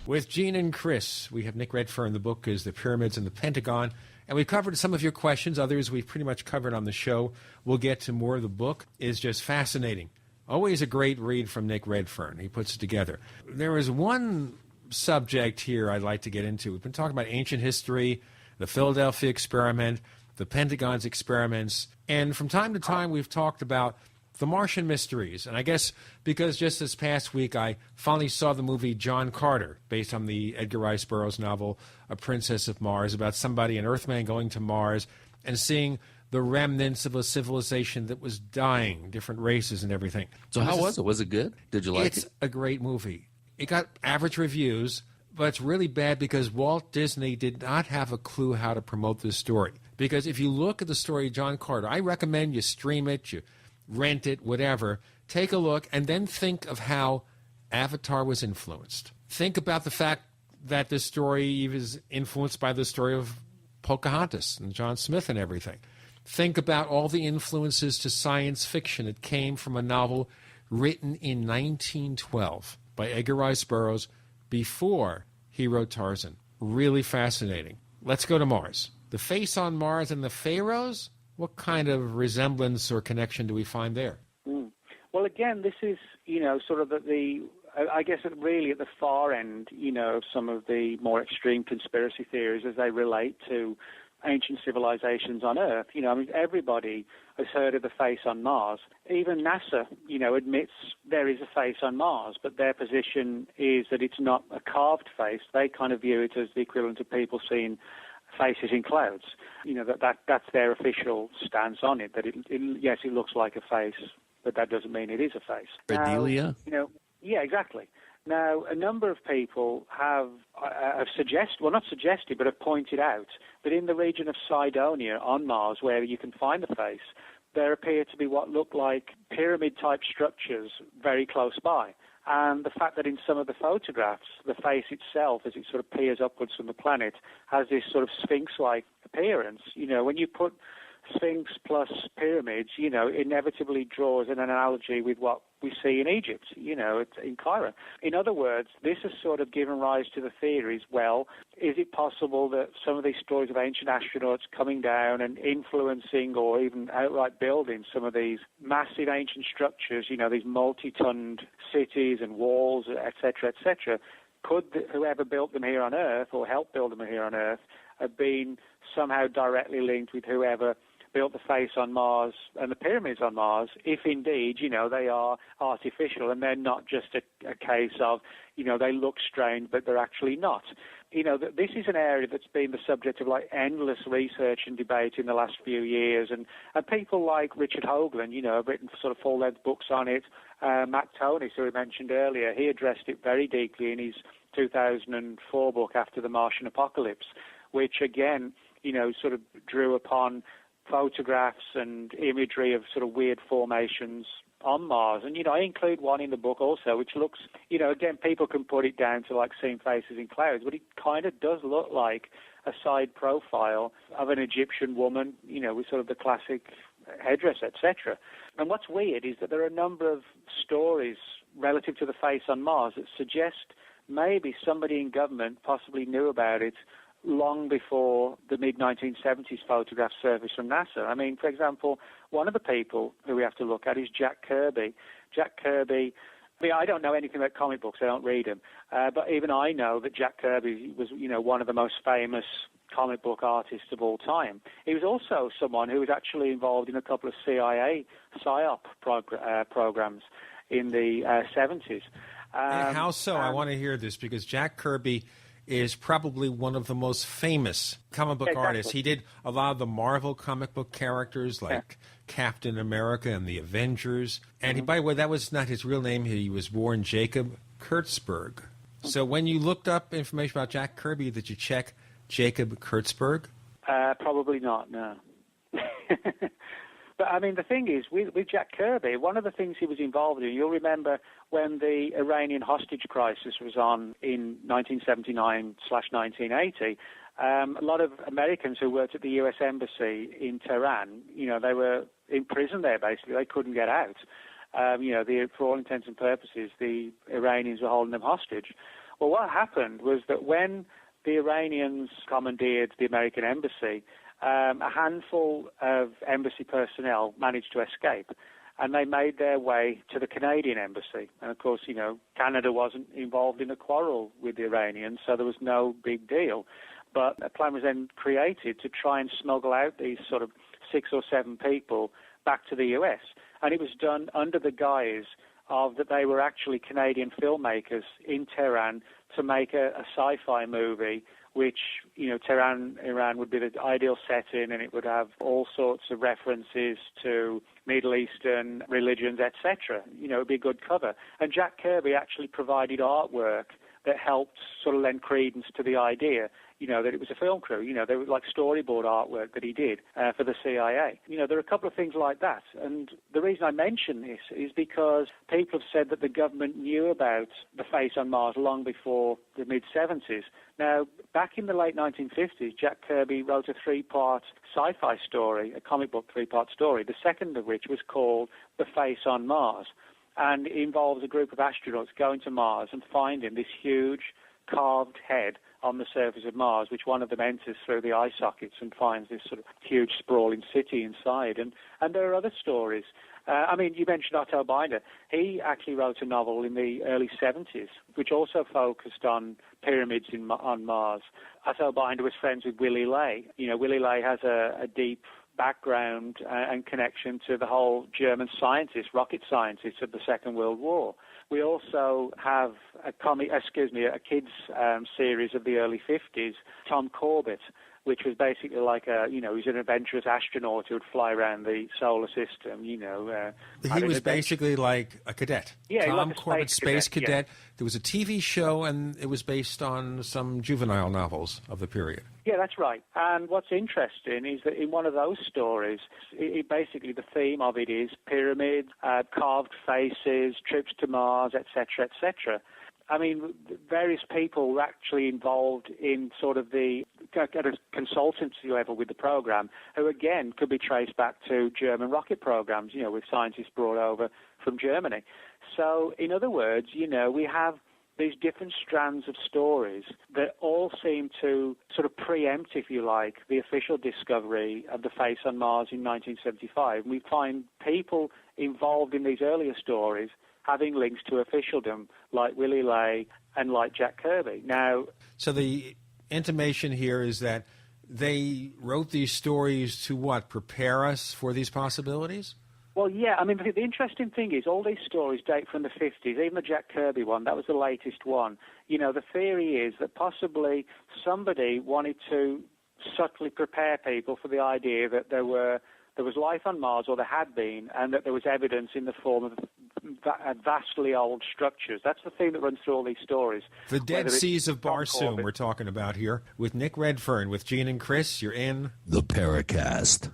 With Gene and Chris, we have Nick Redfern. The book is The Pyramids and the Pentagon. And we've covered some of your questions. Others we've pretty much covered on the show. We'll get to more. The book is just fascinating. Always a great read from Nick Redfern. He puts it together. There is one subject here I'd like to get into. We've been talking about ancient history, the Philadelphia experiment, the Pentagon's experiments, and from time to time we've talked about the Martian mysteries. And I guess because just this past week I finally saw the movie John Carter, based on the Edgar Rice Burroughs novel A Princess of Mars, about somebody, an Earthman, going to Mars and seeing the remnants of a civilization that was dying, different races and everything. So how was it? Was it good? Did you like it? It's a great movie. It got average reviews, but it's really bad because Walt Disney did not have a clue how to promote this story. Because if you look at the story of John Carter, I recommend you stream it, you rent it, whatever. Take a look and then think of how Avatar was influenced. Think about the fact that this story is influenced by the story of Pocahontas and John Smith and everything. Think about all the influences to science fiction that came from a novel written in 1912 by Edgar Rice Burroughs before he wrote Tarzan. Really fascinating. Let's go to Mars. The face on Mars and the pharaohs? What kind of resemblance or connection do we find there? Well, again, this is, sort of I guess really at the far end, of some of the more extreme conspiracy theories as they relate to ancient civilizations on Earth. Everybody has heard of the face on Mars. Even NASA, admits there is a face on Mars, but their position is that it's not a carved face. They kind of view it as the equivalent of people seeing faces in clouds. That's their official stance on it, that yes, it looks like a face, but that doesn't mean it is a face. Bedelia? Yeah, exactly. Now, a number of people have suggested, well, not suggested, but have pointed out that in the region of Cydonia on Mars, where you can find the face, there appear to be what look like pyramid-type structures very close by. And the fact that in some of the photographs, the face itself, as it sort of peers upwards from the planet, has this sort of sphinx-like appearance. When you put Sphinx plus pyramids, inevitably draws an analogy with what we see in Egypt, in Cairo. In other words, this has sort of given rise to the theories, well, is it possible that some of these stories of ancient astronauts coming down and influencing or even outright building some of these massive ancient structures, these multi-tonned cities and walls, etc., could whoever built them here on Earth or helped build them here on Earth have been somehow directly linked with whoever built the face on Mars and the pyramids on Mars, if indeed, they are artificial and they're not just a case of, they look strange, but they're actually not. This is an area that's been the subject of endless research and debate in the last few years, and people like Richard Hoagland, have written sort of full-length books on it. Matt Toney, who we mentioned earlier, he addressed it very deeply in his 2004 book, After the Martian Apocalypse, which again, sort of drew upon photographs and imagery of sort of weird formations on Mars. And, I include one in the book also, which looks, again, people can put it down to seeing faces in clouds, but it kind of does look like a side profile of an Egyptian woman, with sort of the classic headdress, etc. And what's weird is that there are a number of stories relative to the face on Mars that suggest maybe somebody in government possibly knew about it long before the mid-1970s photographs surfaced from NASA. I mean, for example, one of the people who we have to look at is Jack Kirby. Jack Kirby, I don't know anything about comic books, I don't read them, but even I know that Jack Kirby was, one of the most famous comic book artists of all time. He was also someone who was actually involved in a couple of CIA PSYOP programs in the 70s. And how so? I want to hear this, because Jack Kirby is probably one of the most famous comic book artists. He did a lot of the Marvel comic book characters like Captain America and the Avengers. And he, by the way, that was not his real name. He was born Jacob Kurtzberg. So when you looked up information about Jack Kirby, did you check Jacob Kurtzberg? Probably not, no. But, I mean, the thing is, with Jack Kirby, one of the things he was involved in, you'll remember when the Iranian hostage crisis was on in 1979/1980, a lot of Americans who worked at the U.S. Embassy in Tehran, they were in prison there, basically. They couldn't get out. For all intents and purposes, the Iranians were holding them hostage. Well, what happened was that when the Iranians commandeered the American embassy, a handful of embassy personnel managed to escape, and they made their way to the Canadian embassy. And, of course, Canada wasn't involved in a quarrel with the Iranians, so there was no big deal. But a plan was then created to try and smuggle out these sort of 6 or 7 people back to the U.S., and it was done under the guise of that they were actually Canadian filmmakers in Tehran to make a sci-fi movie, which, Tehran, Iran would be the ideal setting, and it would have all sorts of references to Middle Eastern religions, etc. It would be a good cover. And Jack Kirby actually provided artwork that helped sort of lend credence to the idea, that it was a film crew. They were like storyboard artwork that he did for the CIA. There are a couple of things like that. And the reason I mention this is because people have said that the government knew about the face on Mars long before the mid-70s. Now, back in the late 1950s, Jack Kirby wrote a 3-part sci-fi story, a comic book 3-part story, the second of which was called The Face on Mars. And it involves a group of astronauts going to Mars and finding this huge carved head on the surface of Mars, which one of them enters through the eye sockets and finds this sort of huge sprawling city inside. And there are other stories. You mentioned Otto Binder. He actually wrote a novel in the early 70s, which also focused on pyramids on Mars. Otto Binder was friends with Willy Ley. Willy Ley has a deep background and connection to the whole German scientists, rocket scientists of the Second World War. We also have a kids series of the early 50s, Tom Corbett, which was basically like he was an adventurous astronaut who would fly around the solar system, He was basically like a cadet. Yeah, Tom like a Corbett, Space Cadet. Yeah. There was a TV show, and it was based on some juvenile novels of the period. Yeah, that's right. And what's interesting is that in one of those stories, basically the theme of it is pyramids, carved faces, trips to Mars, etc., etc. Various people were actually involved in sort of the consultancy level with the program, who again could be traced back to German rocket programs, with scientists brought over from Germany. So, in other words, we have these different strands of stories that all seem to sort of preempt, if you like, the official discovery of the face on Mars in 1975. We find people involved in these earlier stories having links to officialdom, like Willy Ley and like Jack Kirby. So the intimation here is that they wrote these stories to what? Prepare us for these possibilities? Well, yeah. The interesting thing is all these stories date from the 50s. Even the Jack Kirby one, that was the latest one. The theory is that possibly somebody wanted to subtly prepare people for the idea that there was life on Mars, or there had been, and that there was evidence in the form of vastly old structures. That's the theme that runs through all these stories. The Dead Seas of Barsoom we're talking about here with Nick Redfern, with Gene and Chris. You're in the Paracast.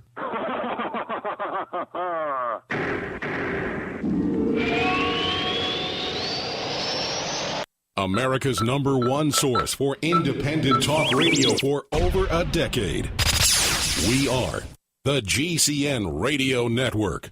America's #1 source for independent talk radio for over a decade. We are the GCN Radio Network.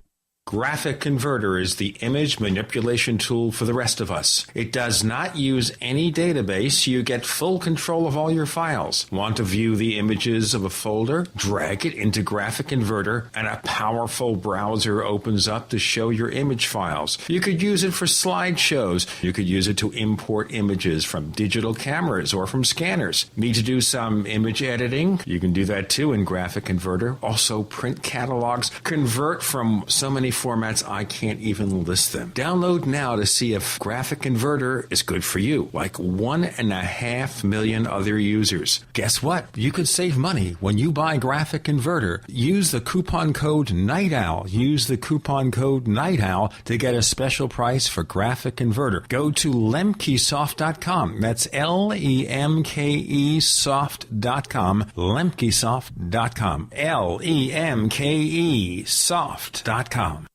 Graphic Converter is the image manipulation tool for the rest of us. It does not use any database. You get full control of all your files. Want to view the images of a folder? Drag it into Graphic Converter, and a powerful browser opens up to show your image files. You could use it for slideshows. You could use it to import images from digital cameras or from scanners. Need to do some image editing? You can do that too in Graphic Converter. Also print catalogs. Convert from so many formats I can't even list them. Download now to see if Graphic Converter is good for you, like 1.5 million other users. Guess what? You could save money when you buy Graphic Converter. Use the coupon code NIGHTOWL. Use the coupon code NIGHTOWL to get a special price for Graphic Converter. Go to lemkesoft.com. That's LEMKEsoft.com. lemkesoft.com. LEMKEsoft.com.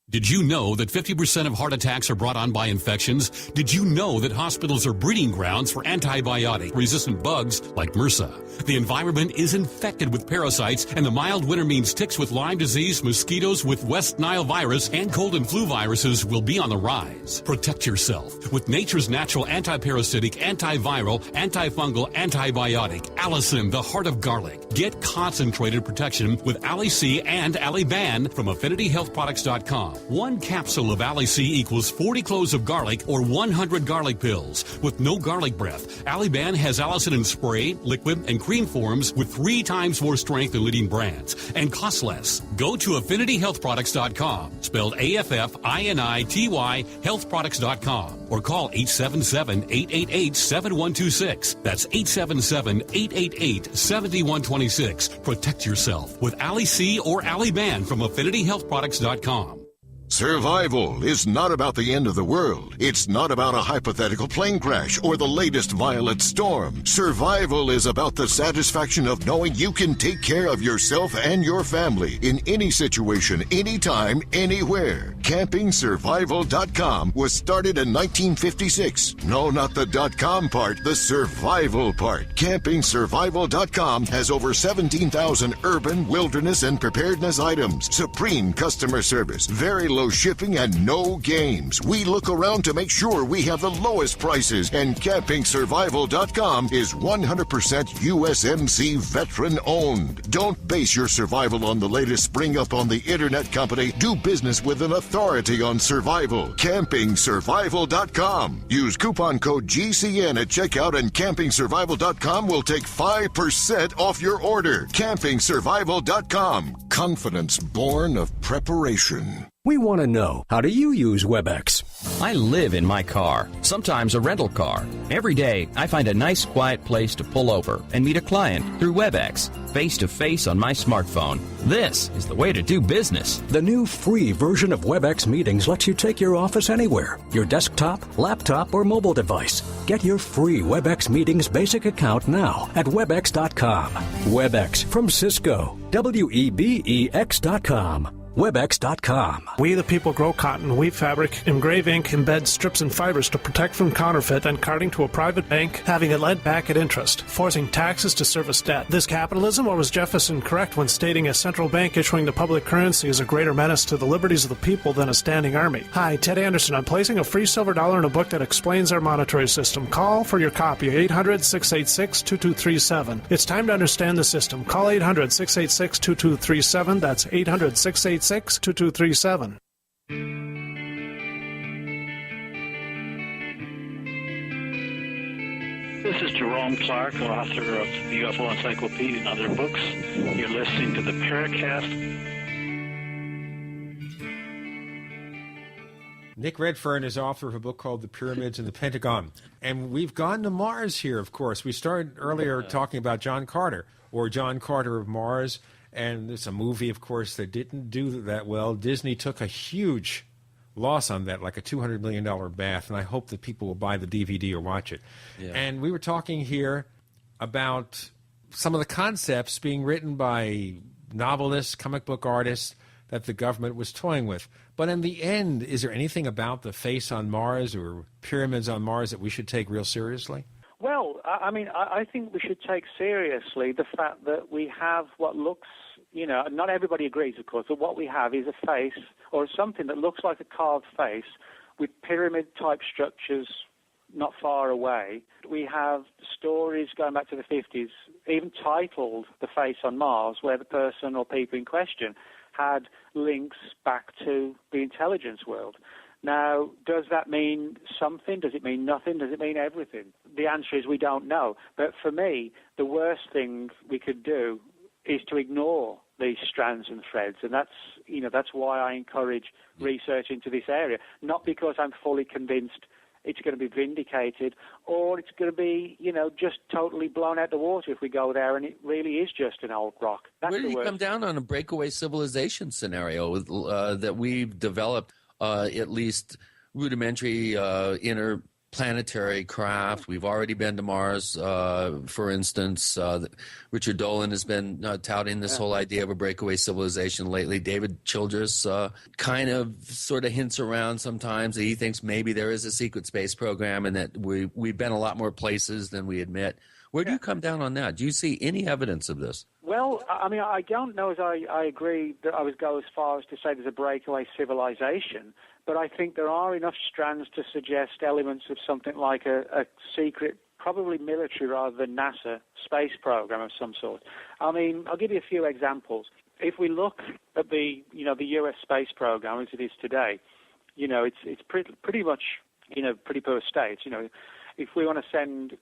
Did you know that 50% of heart attacks are brought on by infections? Did you know that hospitals are breeding grounds for antibiotic-resistant bugs like MRSA? The environment is infected with parasites, and the mild winter means ticks with Lyme disease, mosquitoes with West Nile virus, and cold and flu viruses will be on the rise. Protect yourself with nature's natural antiparasitic, antiviral, antifungal, antibiotic, Allison, the heart of garlic. Get concentrated protection with Ali-C and Ali-Ban from AffinityHealthProducts.com. 1 capsule of Ali-C equals 40 cloves of garlic or 100 garlic pills. With no garlic breath, Ali-Ban has Allison in spray, liquid, and cream forms with 3 times more strength than leading brands and costs less. Go to AffinityHealthProducts.com, spelled AFFINITY, healthproducts.com, or call 877-888-7126. That's 877-888-7126. Protect yourself with Ali-C or Ali-Ban from AffinityHealthProducts.com. Survival is not about the end of the world. It's not about a hypothetical plane crash or the latest violent storm. Survival is about the satisfaction of knowing you can take care of yourself and your family in any situation, anytime, anywhere. CampingSurvival.com was started in 1956. No, not the .com part, the survival part. CampingSurvival.com has over 17,000 urban, wilderness, and preparedness items. Supreme customer service, very low shipping, and no games. We look around to make sure we have the lowest prices, and CampingSurvival.com is 100% USMC veteran owned. Don't base your survival on the latest spring up on the internet company. Do business with an authority on survival. CampingSurvival.com. Use coupon code GCN at checkout, and CampingSurvival.com will take 5% off your order. CampingSurvival.com. Confidence born of preparation. We want to know, how do you use WebEx? I live in my car, sometimes a rental car. Every day, I find a nice, quiet place to pull over and meet a client through WebEx, face-to-face on my smartphone. This is the way to do business. The new free version of WebEx Meetings lets you take your office anywhere, your desktop, laptop, or mobile device. Get your free WebEx Meetings basic account now at Webex.com. WebEx from Cisco. WEBEX.com. Webex.com. We the people grow cotton, weave fabric, engrave ink, embed strips and fibers to protect from counterfeit and carting to a private bank, having it lent back at interest, forcing taxes to service debt. This capitalism, or was Jefferson correct when stating a central bank issuing the public currency is a greater menace to the liberties of the people than a standing army? Hi, Ted Anderson. I'm placing a free silver dollar in a book that explains our monetary system. Call for your copy, 800-686-2237. It's time to understand the system. Call 800-686-2237. That's 800-686-2237. This is Jerome Clark, author of the UFO Encyclopedia and other books. You're listening to the Paracast. Nick Redfern is author of a book called The Pyramids and the Pentagon. And we've gone to Mars here, of course. We started earlier talking about John Carter, or John Carter of Mars. And there's a movie, of course, that didn't do that well. Disney took a huge loss on that, like a $200 million bath, and I hope that people will buy the DVD or watch it. Yeah. And we were talking here about some of the concepts being written by novelists, comic book artists that the government was toying with. But in the end, is there anything about the face on Mars or pyramids on Mars that we should take real seriously? Well, I mean, I think we should take seriously the fact that we have what looks, not everybody agrees, of course, but what we have is a face or something that looks like a carved face with pyramid-type structures not far away. We have stories going back to the 50s, even titled The Face on Mars, where the person or people in question had links back to the intelligence world. Now, does that mean something? Does it mean nothing? Does it mean everything? The answer is we don't know. But for me, the worst thing we could do is to ignore these strands and threads. And that's why I encourage research into this area. Not because I'm fully convinced it's going to be vindicated or it's going to be, just totally blown out the water if we go there and it really is just an old rock. That's Where did you come down on a breakaway civilization scenario that we've developed? At least rudimentary interplanetary craft. We've already been to Mars, for instance. Richard Dolan has been touting this whole idea of a breakaway civilization lately. David Childress kind of sort of hints around sometimes that he thinks maybe there is a secret space program and that we've been a lot more places than we admit. Where do you come down on that? Do you see any evidence of this? Well, I mean, I don't know as I agree that I would go as far as to say there's a breakaway civilization, but I think there are enough strands to suggest elements of something like a secret, probably military rather than NASA, space program of some sort. I mean, I'll give you a few examples. If we look at the U.S. space program as it is today, it's pretty much, pretty poor state, If we want to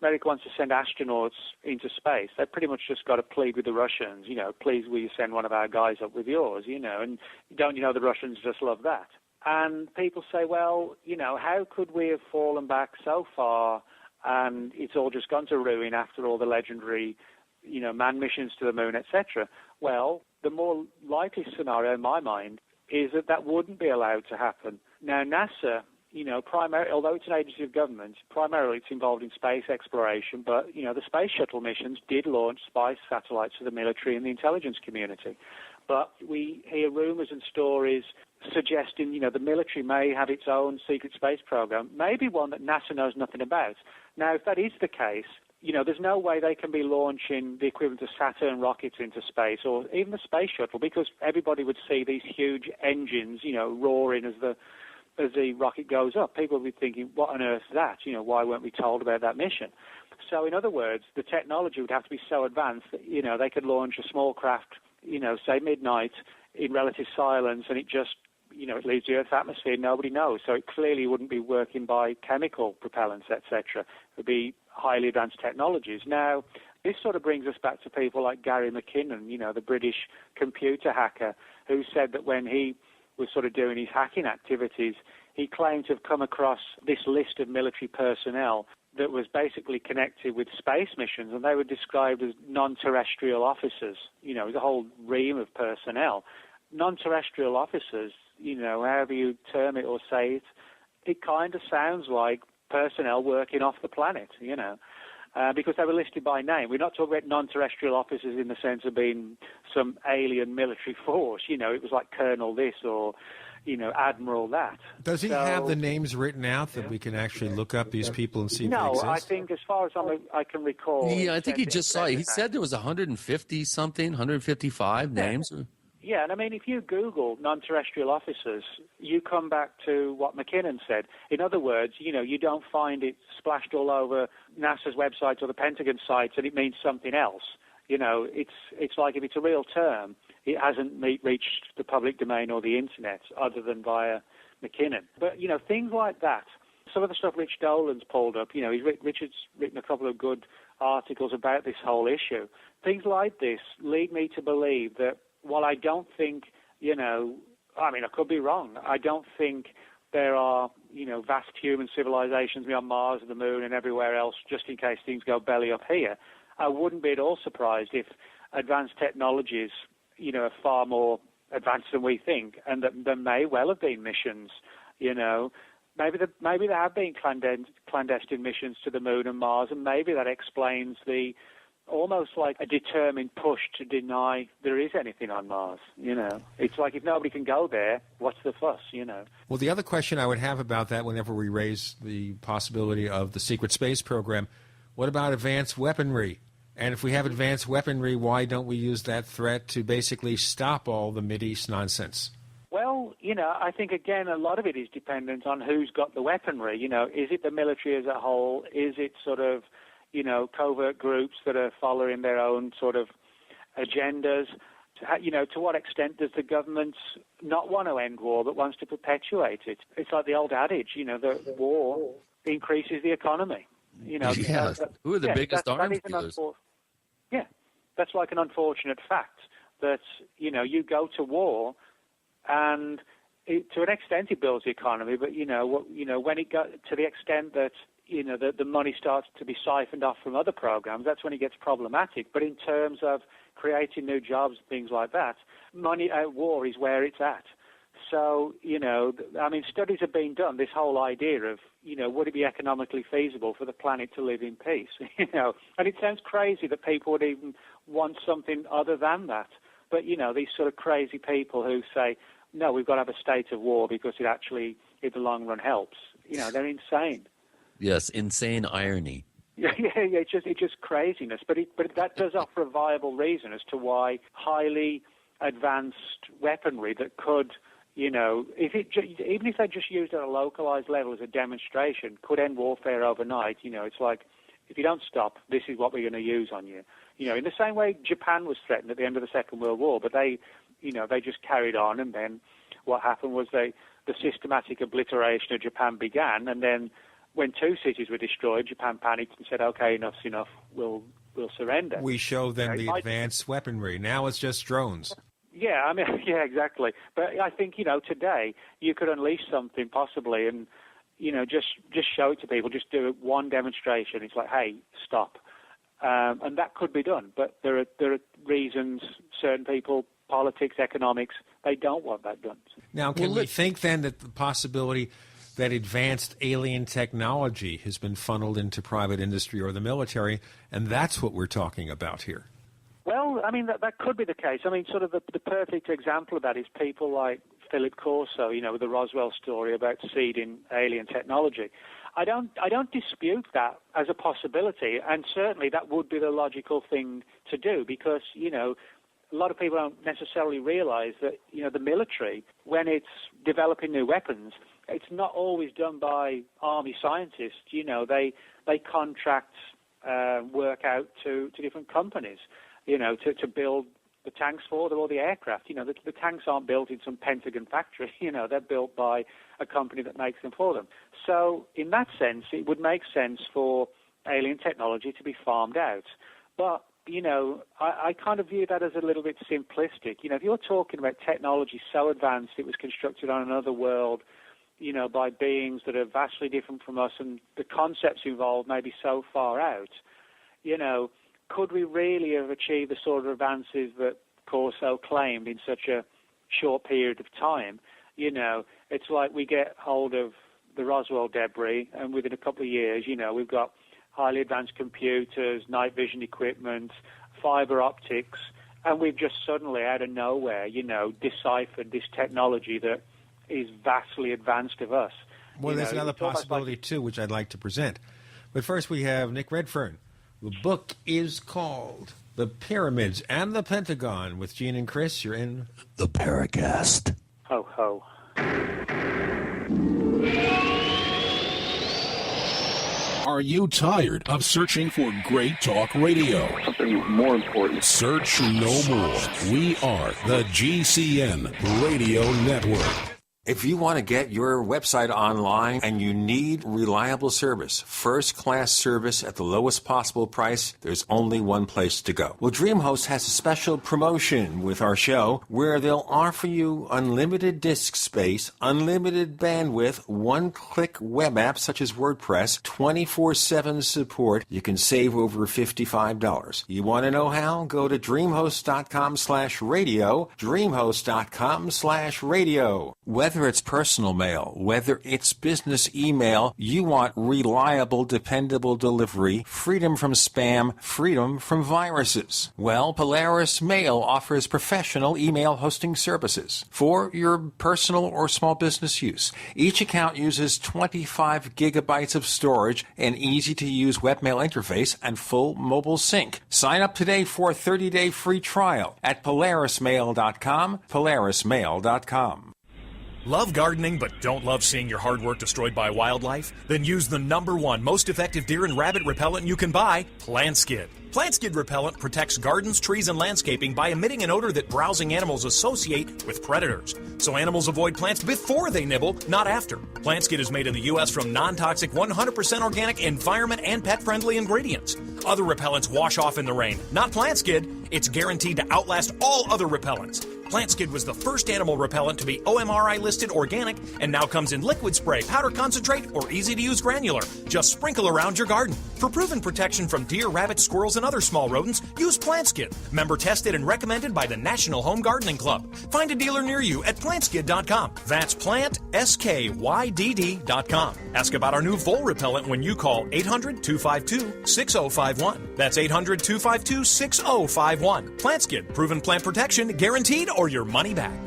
America wants to send astronauts into space, they pretty much just got to plead with the Russians, please will you send one of our guys up with yours, and don't the Russians just love that? And people say, well, how could we have fallen back so far and it's all just gone to ruin after all the legendary, manned missions to the moon, etc.? Well, the more likely scenario in my mind is that wouldn't be allowed to happen. Now, NASA, although it's an agency of government, primarily it's involved in space exploration, but, the space shuttle missions did launch spy satellites for the military and the intelligence community. But we hear rumors and stories suggesting, the military may have its own secret space program, maybe one that NASA knows nothing about. Now, if that is the case, there's no way they can be launching the equivalent of Saturn rockets into space or even the space shuttle, because everybody would see these huge engines, roaring as the rocket goes up. People would be thinking, what on earth is that? Why weren't we told about that mission? So, in other words, the technology would have to be so advanced that, they could launch a small craft, say midnight in relative silence, and it just, it leaves the Earth's atmosphere, nobody knows. So it clearly wouldn't be working by chemical propellants, etc. It would be highly advanced technologies. Now, this sort of brings us back to people like Gary McKinnon, the British computer hacker, who said that when he was sort of doing his hacking activities, he claimed to have come across this list of military personnel that was basically connected with space missions, and they were described as non-terrestrial officers. It was a whole ream of personnel. Non-terrestrial officers, however you term it or say it, it kind of sounds like personnel working off the planet, because they were listed by name. We're not talking about non-terrestrial officers in the sense of being some alien military force. It was like Colonel this or, Admiral that. Does he have the names written out that we can actually look up these people and see if they exist? No, I think as far as I can recall... Yeah, I think he just saw it. He said there was 150-something, 155 names. Yeah, and I mean, if you Google non-terrestrial officers, you come back to what McKinnon said. In other words, you don't find it splashed all over NASA's website or the Pentagon sites and it means something else. It's like if it's a real term, it hasn't reached the public domain or the internet other than via McKinnon. But, things like that, some of the stuff Rich Dolan's pulled up, Richard's written a couple of good articles about this whole issue. Things like this lead me to believe that while I don't think, I could be wrong. I don't think there are, vast human civilizations beyond Mars and the Moon and everywhere else, just in case things go belly up here. I wouldn't be at all surprised if advanced technologies, are far more advanced than we think, and that there may well have been missions, Maybe there have been clandestine missions to the Moon and Mars, and maybe that explains the almost like a determined push to deny there is anything on Mars, It's like if nobody can go there, what's the fuss, Well, the other question I would have about that whenever we raise the possibility of the secret space program, what about advanced weaponry? And if we have advanced weaponry, why don't we use that threat to basically stop all the Mideast nonsense? Well, I think, again, a lot of it is dependent on who's got the weaponry. Is it the military as a whole? Is it sort of covert groups that are following their own sort of agendas? To what extent does the government not want to end war but wants to perpetuate it? It's like the old adage, the war increases the economy. Who are the biggest arms dealers? Yeah, that's like an unfortunate fact that, you go to war and to an extent it builds the economy, but, when it got to the extent that the money starts to be siphoned off from other programs, that's when it gets problematic. But in terms of creating new jobs, things like that, money at war is where it's at. So, studies have been done, this whole idea of, would it be economically feasible for the planet to live in peace? And it sounds crazy that people would even want something other than that. But, these sort of crazy people who say, no, we've got to have a state of war because it actually, in the long run, helps. They're insane. Yes, insane irony. Yeah, it's just craziness. But that does offer a viable reason as to why highly advanced weaponry that could, even if they just used it at a localized level as a demonstration, could end warfare overnight. It's like, if you don't stop, this is what we're going to use on you. In the same way Japan was threatened at the end of the Second World War, but they just carried on, and then what happened was the systematic obliteration of Japan began, and then when two cities were destroyed, Japan panicked and said, okay, enough's enough, we'll surrender. We showed them the advanced weaponry. Now it's just drones. Yeah, yeah, exactly. But I think, today you could unleash something possibly and, just show it to people, just do one demonstration. It's like, hey, stop. And that could be done. But there are reasons certain people politics, economics. They don't want that done. Now, can we think then that the possibility that advanced alien technology has been funneled into private industry or the military, and that's what we're talking about here? Well, I mean, that could be the case. I mean, sort of the perfect example of that is people like Philip Corso, with the Roswell story about seeding alien technology. I don't dispute that as a possibility, and certainly that would be the logical thing to do because, a lot of people don't necessarily realize that, the military, when it's developing new weapons, it's not always done by army scientists. They contract work out to different companies, to build the tanks for them or the aircraft. The tanks aren't built in some Pentagon factory. They're built by a company that makes them for them. So in that sense, it would make sense for alien technology to be farmed out. But, I kind of view that as a little bit simplistic. If you're talking about technology so advanced it was constructed on another world, by beings that are vastly different from us, and the concepts involved may be so far out, could we really have achieved the sort of advances that Corso claimed in such a short period of time? It's like we get hold of the Roswell debris, and within a couple of years, we've got highly advanced computers, night vision equipment, fiber optics, and we've just suddenly, out of nowhere, deciphered this technology that is vastly advanced of us. Well, there's another possibility, too, which I'd like to present. But first we have Nick Redfern. The book is called The Pyramids and the Pentagon. With Gene and Chris, you're in the Paracast. Ho, ho. Are you tired of searching for great talk radio? Something more important. Search no more. We are the GCN Radio Network. If you want to get your website online and you need reliable service, first-class service at the lowest possible price, there's only one place to go. Well, DreamHost has a special promotion with our show where they'll offer you unlimited disk space, unlimited bandwidth, one-click web apps such as WordPress, 24/7 support. You can save over $55. You want to know how? Go to dreamhost.com/radio, dreamhost.com/radio. Whether it's personal mail, whether it's business email, you want reliable, dependable delivery, freedom from spam, freedom from viruses. Well, Polaris Mail offers professional email hosting services for your personal or small business use. Each account uses 25 gigabytes of storage, an easy-to-use webmail interface, and full mobile sync. Sign up today for a 30-day free trial at polarismail.com, polarismail.com. Love gardening but don't love seeing your hard work destroyed by wildlife? Then use the #1 most effective deer and rabbit repellent you can buy, Plant Skid. Plant Skid repellent protects gardens, trees, and landscaping by emitting an odor that browsing animals associate with predators. So animals avoid plants before they nibble, not after. Plant Skid is made in the U.S. from non-toxic, 100% organic, environment, and pet-friendly ingredients. Other repellents wash off in the rain. Not Plant Skid. It's guaranteed to outlast all other repellents. Plant Skid was the first animal repellent to be OMRI listed organic and now comes in liquid spray, powder concentrate, or easy-to-use granular. Just sprinkle around your garden. For proven protection from deer, rabbits, squirrels, and other small rodents, use Plant Skid. Member tested and recommended by the National Home Gardening Club. Find a dealer near you at plantskid.com. That's PlantSkydd.com. Ask about our new vole repellent when you call 800-252-6051. That's 800-252-6051. Plant Skid, proven plant protection, guaranteed, or your money back.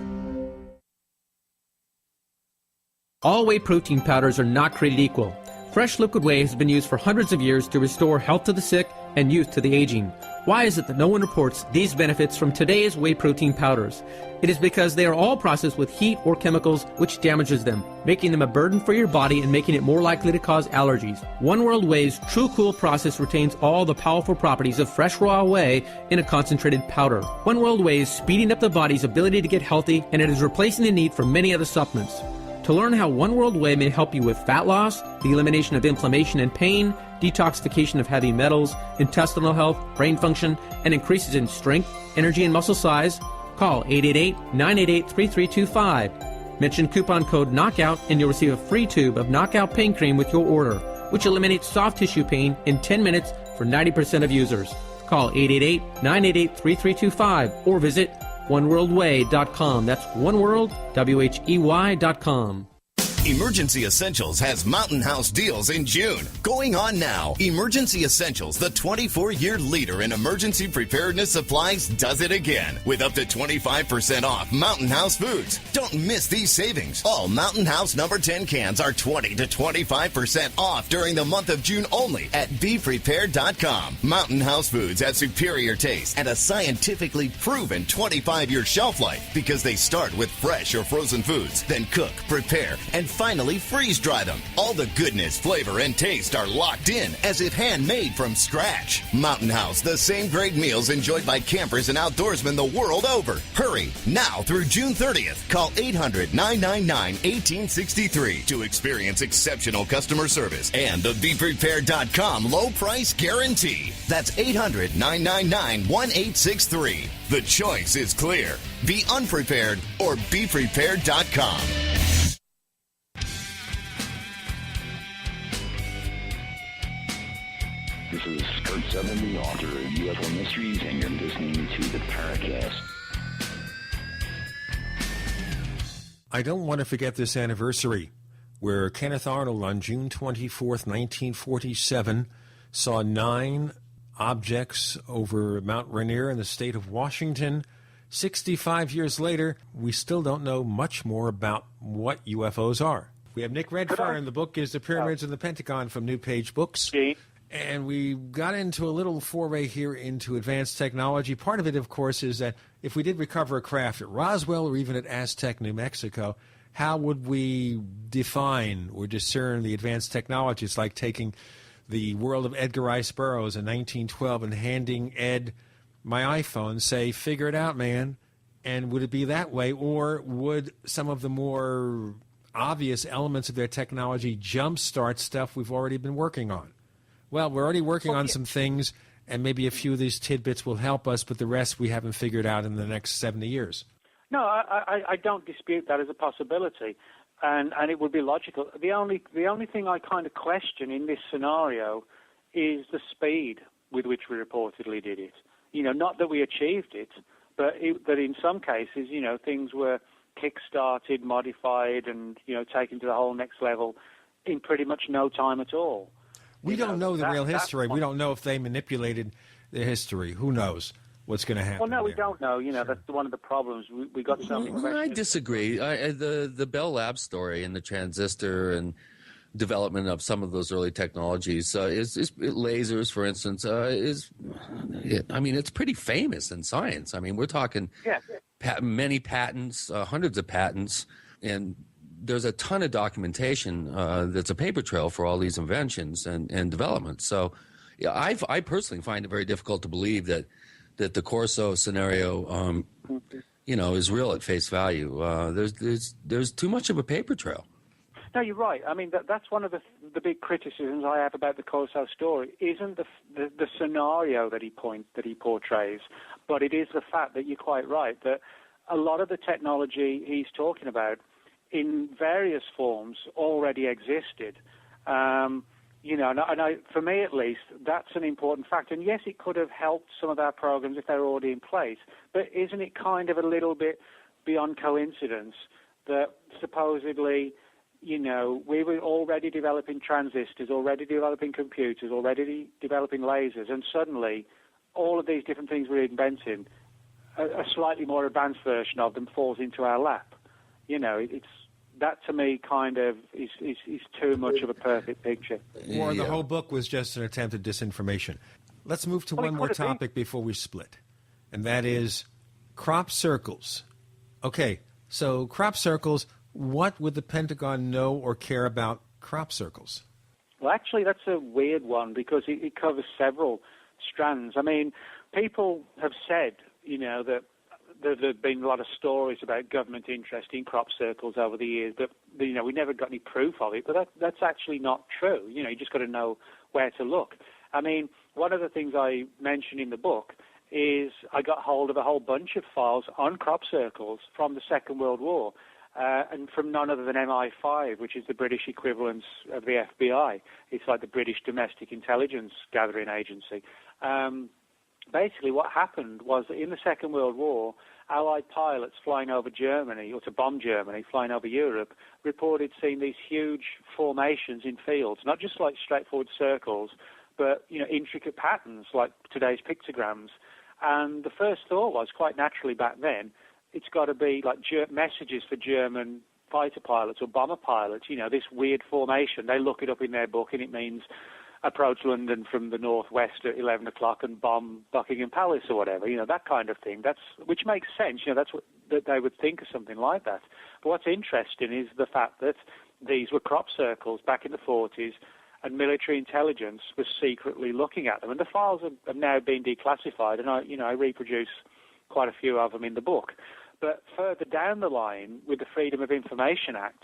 All whey protein powders are not created equal. Fresh liquid whey has been used for hundreds of years to restore health to the sick and youth to the aging. Why is it that no one reports these benefits from today's whey protein powders? It is because they are all processed with heat or chemicals which damages them, making them a burden for your body and making it more likely to cause allergies. One World Whey's True Cool process retains all the powerful properties of fresh raw whey in a concentrated powder. One World Whey is speeding up the body's ability to get healthy, and it is replacing the need for many other supplements. To learn how One World Whey may help you with fat loss, the elimination of inflammation and pain, detoxification of heavy metals, intestinal health, brain function, and increases in strength, energy, and muscle size, call 888-988-3325. Mention coupon code KNOCKOUT and you'll receive a free tube of Knockout Pain Cream with your order, which eliminates soft tissue pain in 10 minutes for 90% of users. Call 888-988-3325 or visit oneworldway.com. That's oneworld, WHEY.com. Emergency Essentials has Mountain House deals in June. Going on now. Emergency Essentials, the 24-year leader in emergency preparedness supplies, does it again with up to 25% off Mountain House foods. Don't miss these savings. All Mountain House number 10 cans are 20 to 25% off during the month of June only at BePrepared.com. Mountain House foods have superior taste and a scientifically proven 25-year shelf life because they start with fresh or frozen foods, then cook, prepare, and finally freeze dry them. All the goodness, flavor, and taste are locked in as if handmade from scratch. Mountain House, the same great meals enjoyed by campers and outdoorsmen the world over. Hurry, now through June 30th. Call 800-999-1863 to experience exceptional customer service and the BePrepared.com low price guarantee. That's 800-999-1863. The choice is clear. Be unprepared or BePrepared.com. This is Kurt Sutherland, the author of UFO Mysteries, and you're listening to the Paracast. I don't want to forget this anniversary where Kenneth Arnold on June 24th, 1947, saw 9 objects over Mount Rainier in the state of Washington. 65 years later, we still don't know much more about what UFOs are. We have Nick Redfern. The book is The Pyramids and the Pentagon from New Page Books. And we got into a little foray here into advanced technology. Part of it, of course, is that if we did recover a craft at Roswell or even at Aztec, New Mexico, how would we define or discern the advanced technology? It's like taking the world of Edgar Rice Burroughs in 1912 and handing Ed my iPhone, say, figure it out, man. And would it be that way? Or would some of the more obvious elements of their technology jumpstart stuff we've already been working on? Well, we're already working on some things, and maybe a few of these tidbits will help us, but the rest we haven't figured out in the next 70 years. No, I don't dispute that as a possibility, and it would be logical. The only thing I kind of question in this scenario is the speed with which we reportedly did it. You know, not that we achieved it, but that in some cases, you know, things were kick-started, modified, and, you know, taken to the whole next level in pretty much no time at all. We don't know the real history. We don't know if they manipulated the history. Who knows what's going to happen? Well, no, we don't know. You know, that's one of the problems. We got so many questions. I disagree. The Bell Labs story and the transistor and development of some of those early technologies is lasers, for instance, it's pretty famous in science. I mean, we're talking many patents, hundreds of patents, and there's a ton of documentation that's a paper trail for all these inventions and developments. So, yeah, I personally find it very difficult to believe that the Corso scenario, is real at face value. There's too much of a paper trail. No, you're right. I mean, that's one of the big criticisms I have about the Corso story. Isn't the scenario that he portrays, but it is the fact that you're quite right that a lot of the technology he's talking about, in various forms, already existed. For me at least, that's an important fact. And yes, it could have helped some of our programs if they were already in place. But isn't it kind of a little bit beyond coincidence that supposedly, you know, we were already developing transistors, already developing computers, already developing lasers, and suddenly all of these different things we're inventing, a slightly more advanced version of them falls into our lap. You know, that to me kind of is too much of a perfect picture. Or the whole book was just an attempt at disinformation. Let's move to one more topic before we split, and that is crop circles. Okay, so crop circles, what would the Pentagon know or care about crop circles? Well, actually, that's a weird one because it covers several strands. I mean, people have said, you know, that there have been a lot of stories about government interest in crop circles over the years, but, you know, we never got any proof of it. But that's actually not true. You know, you just got to know where to look. I mean, one of the things I mention in the book is I got hold of a whole bunch of files on crop circles from the Second World War, and from none other than MI5, which is the British equivalent of the FBI. It's like the British Domestic Intelligence Gathering Agency. Basically, what happened was that in the Second World War, Allied pilots flying over Germany, or to bomb Germany, flying over Europe, reported seeing these huge formations in fields, not just like straightforward circles, but intricate patterns like today's pictograms. And the first thought was, quite naturally back then, it's got to be like messages for German fighter pilots or bomber pilots, this weird formation. They look it up in their book, and it means approach London from the northwest at 11 o'clock and bomb Buckingham Palace or whatever, that kind of thing. Which makes sense, that's what that they would think of something like that. But what's interesting is the fact that these were crop circles back in the 40s, and military intelligence was secretly looking at them. And the files have now been declassified, and I reproduce quite a few of them in the book. But further down the line, with the Freedom of Information Act,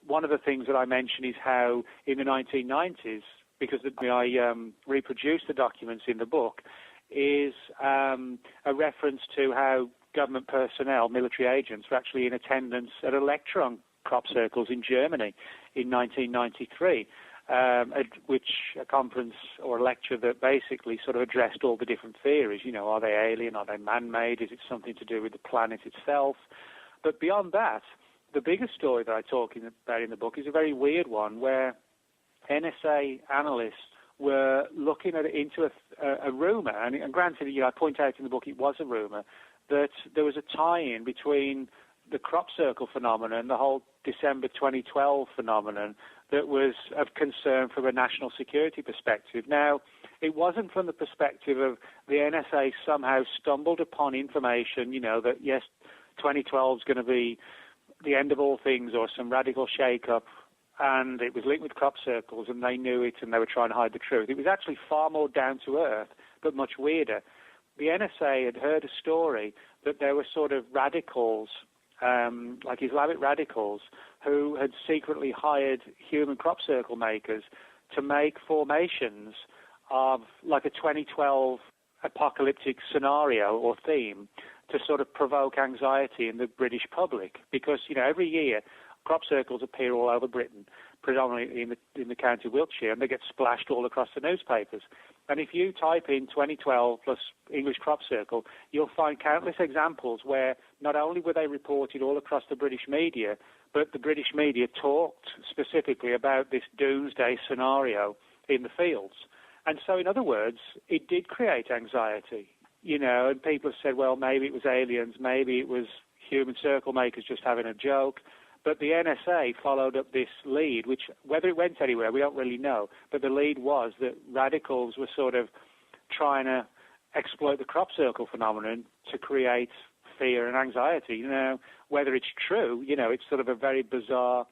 one of the things that I mention is how in the 1990s, because I reproduce the documents in the book, is a reference to how government personnel, military agents, were actually in attendance at a lecture on crop circles in Germany in 1993, a conference or a lecture that basically sort of addressed all the different theories. Are they alien? Are they man-made? Is it something to do with the planet itself? But beyond that, the biggest story that I talk about in the book is a very weird one where NSA analysts were looking into a rumor, and granted, I point out in the book it was a rumor, that there was a tie-in between the crop circle phenomenon and the whole December 2012 phenomenon that was of concern from a national security perspective. Now, it wasn't from the perspective of the NSA somehow stumbled upon information, that, yes, 2012 is going to be the end of all things or some radical shake-up, and it was linked with crop circles, and they knew it, and they were trying to hide the truth. It was actually far more down to earth, but much weirder. The NSA had heard a story that there were sort of radicals, like Islamic radicals, who had secretly hired human crop circle makers to make formations of like a 2012 apocalyptic scenario or theme to sort of provoke anxiety in the British public. Because, every year crop circles appear all over Britain, predominantly in the county of Wiltshire, and they get splashed all across the newspapers. And if you type in 2012 plus English crop circle, you'll find countless examples where not only were they reported all across the British media, but the British media talked specifically about this doomsday scenario in the fields. And so, in other words, it did create anxiety, and people have said, well, maybe it was aliens, maybe it was human circle makers just having a joke. But the NSA followed up this lead, which, whether it went anywhere, we don't really know. But the lead was that radicals were sort of trying to exploit the crop circle phenomenon to create fear and anxiety. Whether it's true, it's sort of a very bizarre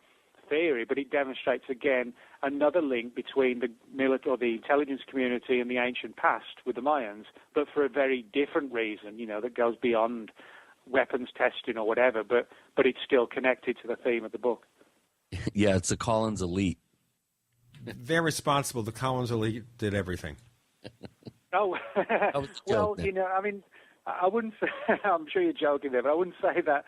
theory, but it demonstrates, again, another link between the military or the intelligence community and the ancient past with the Mayans, but for a very different reason, that goes beyond weapons testing or whatever, but it's still connected to the theme of the book. Yeah, it's a Collins elite. They're responsible. The Collins elite did everything. Oh, well, I wouldn't say, I'm sure you're joking there, but I wouldn't say that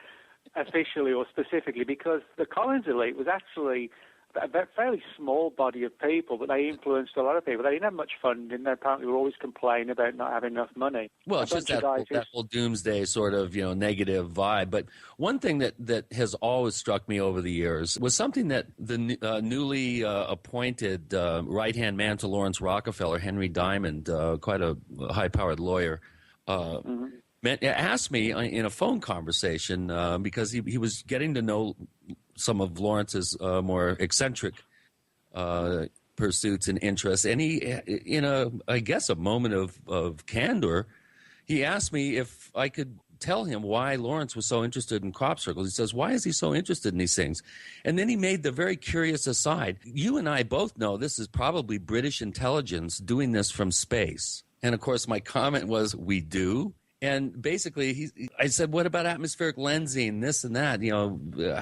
officially or specifically, because the Collins elite was actually a fairly small body of people, but they influenced a lot of people. They didn't have much funding. They apparently were always complaining about not having enough money. Well, it's just that whole doomsday sort of, negative vibe. But one thing that has always struck me over the years was something that the newly appointed right-hand man to Lawrence Rockefeller, Henry Diamond, quite a high-powered lawyer, asked me in a phone conversation because he was getting to know some of Lawrence's more eccentric pursuits and interests. And he, in a moment of candor, he asked me if I could tell him why Lawrence was so interested in crop circles. He says, why is he so interested in these things? And then he made the very curious aside. You and I both know this is probably British intelligence doing this from space. And, of course, my comment was, we do. And basically, I said, what about atmospheric lensing, this and that?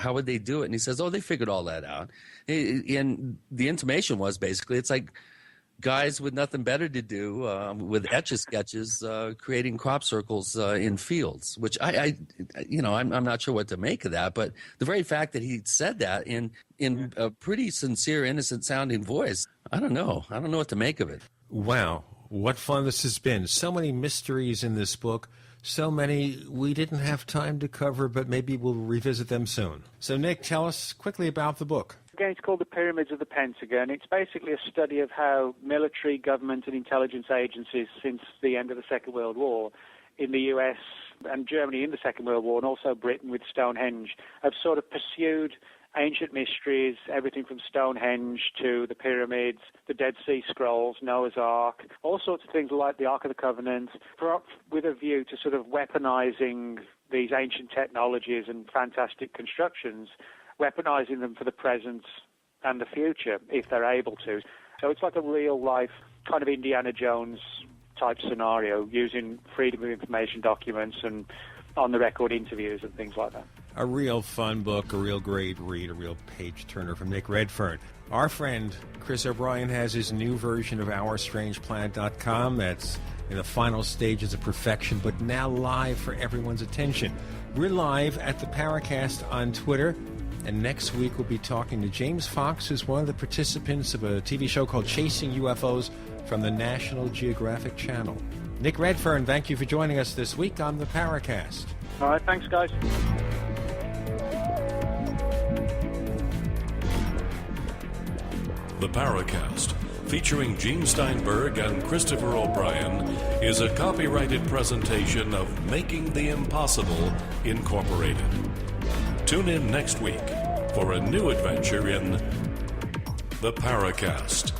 How would they do it? And he says, they figured all that out. And the intimation was basically, it's like guys with nothing better to do with etch-a-sketches creating crop circles in fields, which I'm not sure what to make of that. But the very fact that he said that in a pretty sincere, innocent-sounding voice, I don't know what to make of it. Wow. what fun this has been. So many mysteries in this book. So many we didn't have time to cover, but maybe we'll revisit them soon. So, Nick, tell us quickly about the book. Again, it's called The Pyramids of the Pentagon. It's basically a study of how military, government, and intelligence agencies since the end of the Second World War in the US and Germany in the Second World War, and also Britain with Stonehenge, have sort of pursued ancient mysteries, everything from Stonehenge to the pyramids, the Dead Sea Scrolls, Noah's Ark, all sorts of things like the Ark of the Covenant, with a view to sort of weaponizing these ancient technologies and fantastic constructions, weaponizing them for the present and the future, if they're able to. So it's like a real-life kind of Indiana Jones type scenario, using Freedom of Information documents and on-the-record interviews and things like that. A real fun book, a real great read, a real page-turner from Nick Redfern. Our friend Chris O'Brien has his new version of OurStrangePlanet.com that's in the final stages of perfection, but now live for everyone's attention. We're live at the Paracast on Twitter, and next week we'll be talking to James Fox, who's one of the participants of a TV show called Chasing UFOs from the National Geographic Channel. Nick Redfern, thank you for joining us this week on the Paracast. All right, thanks, guys. The Paracast, featuring Gene Steinberg and Christopher O'Brien, is a copyrighted presentation of Making the Impossible, Incorporated. Tune in next week for a new adventure in The Paracast.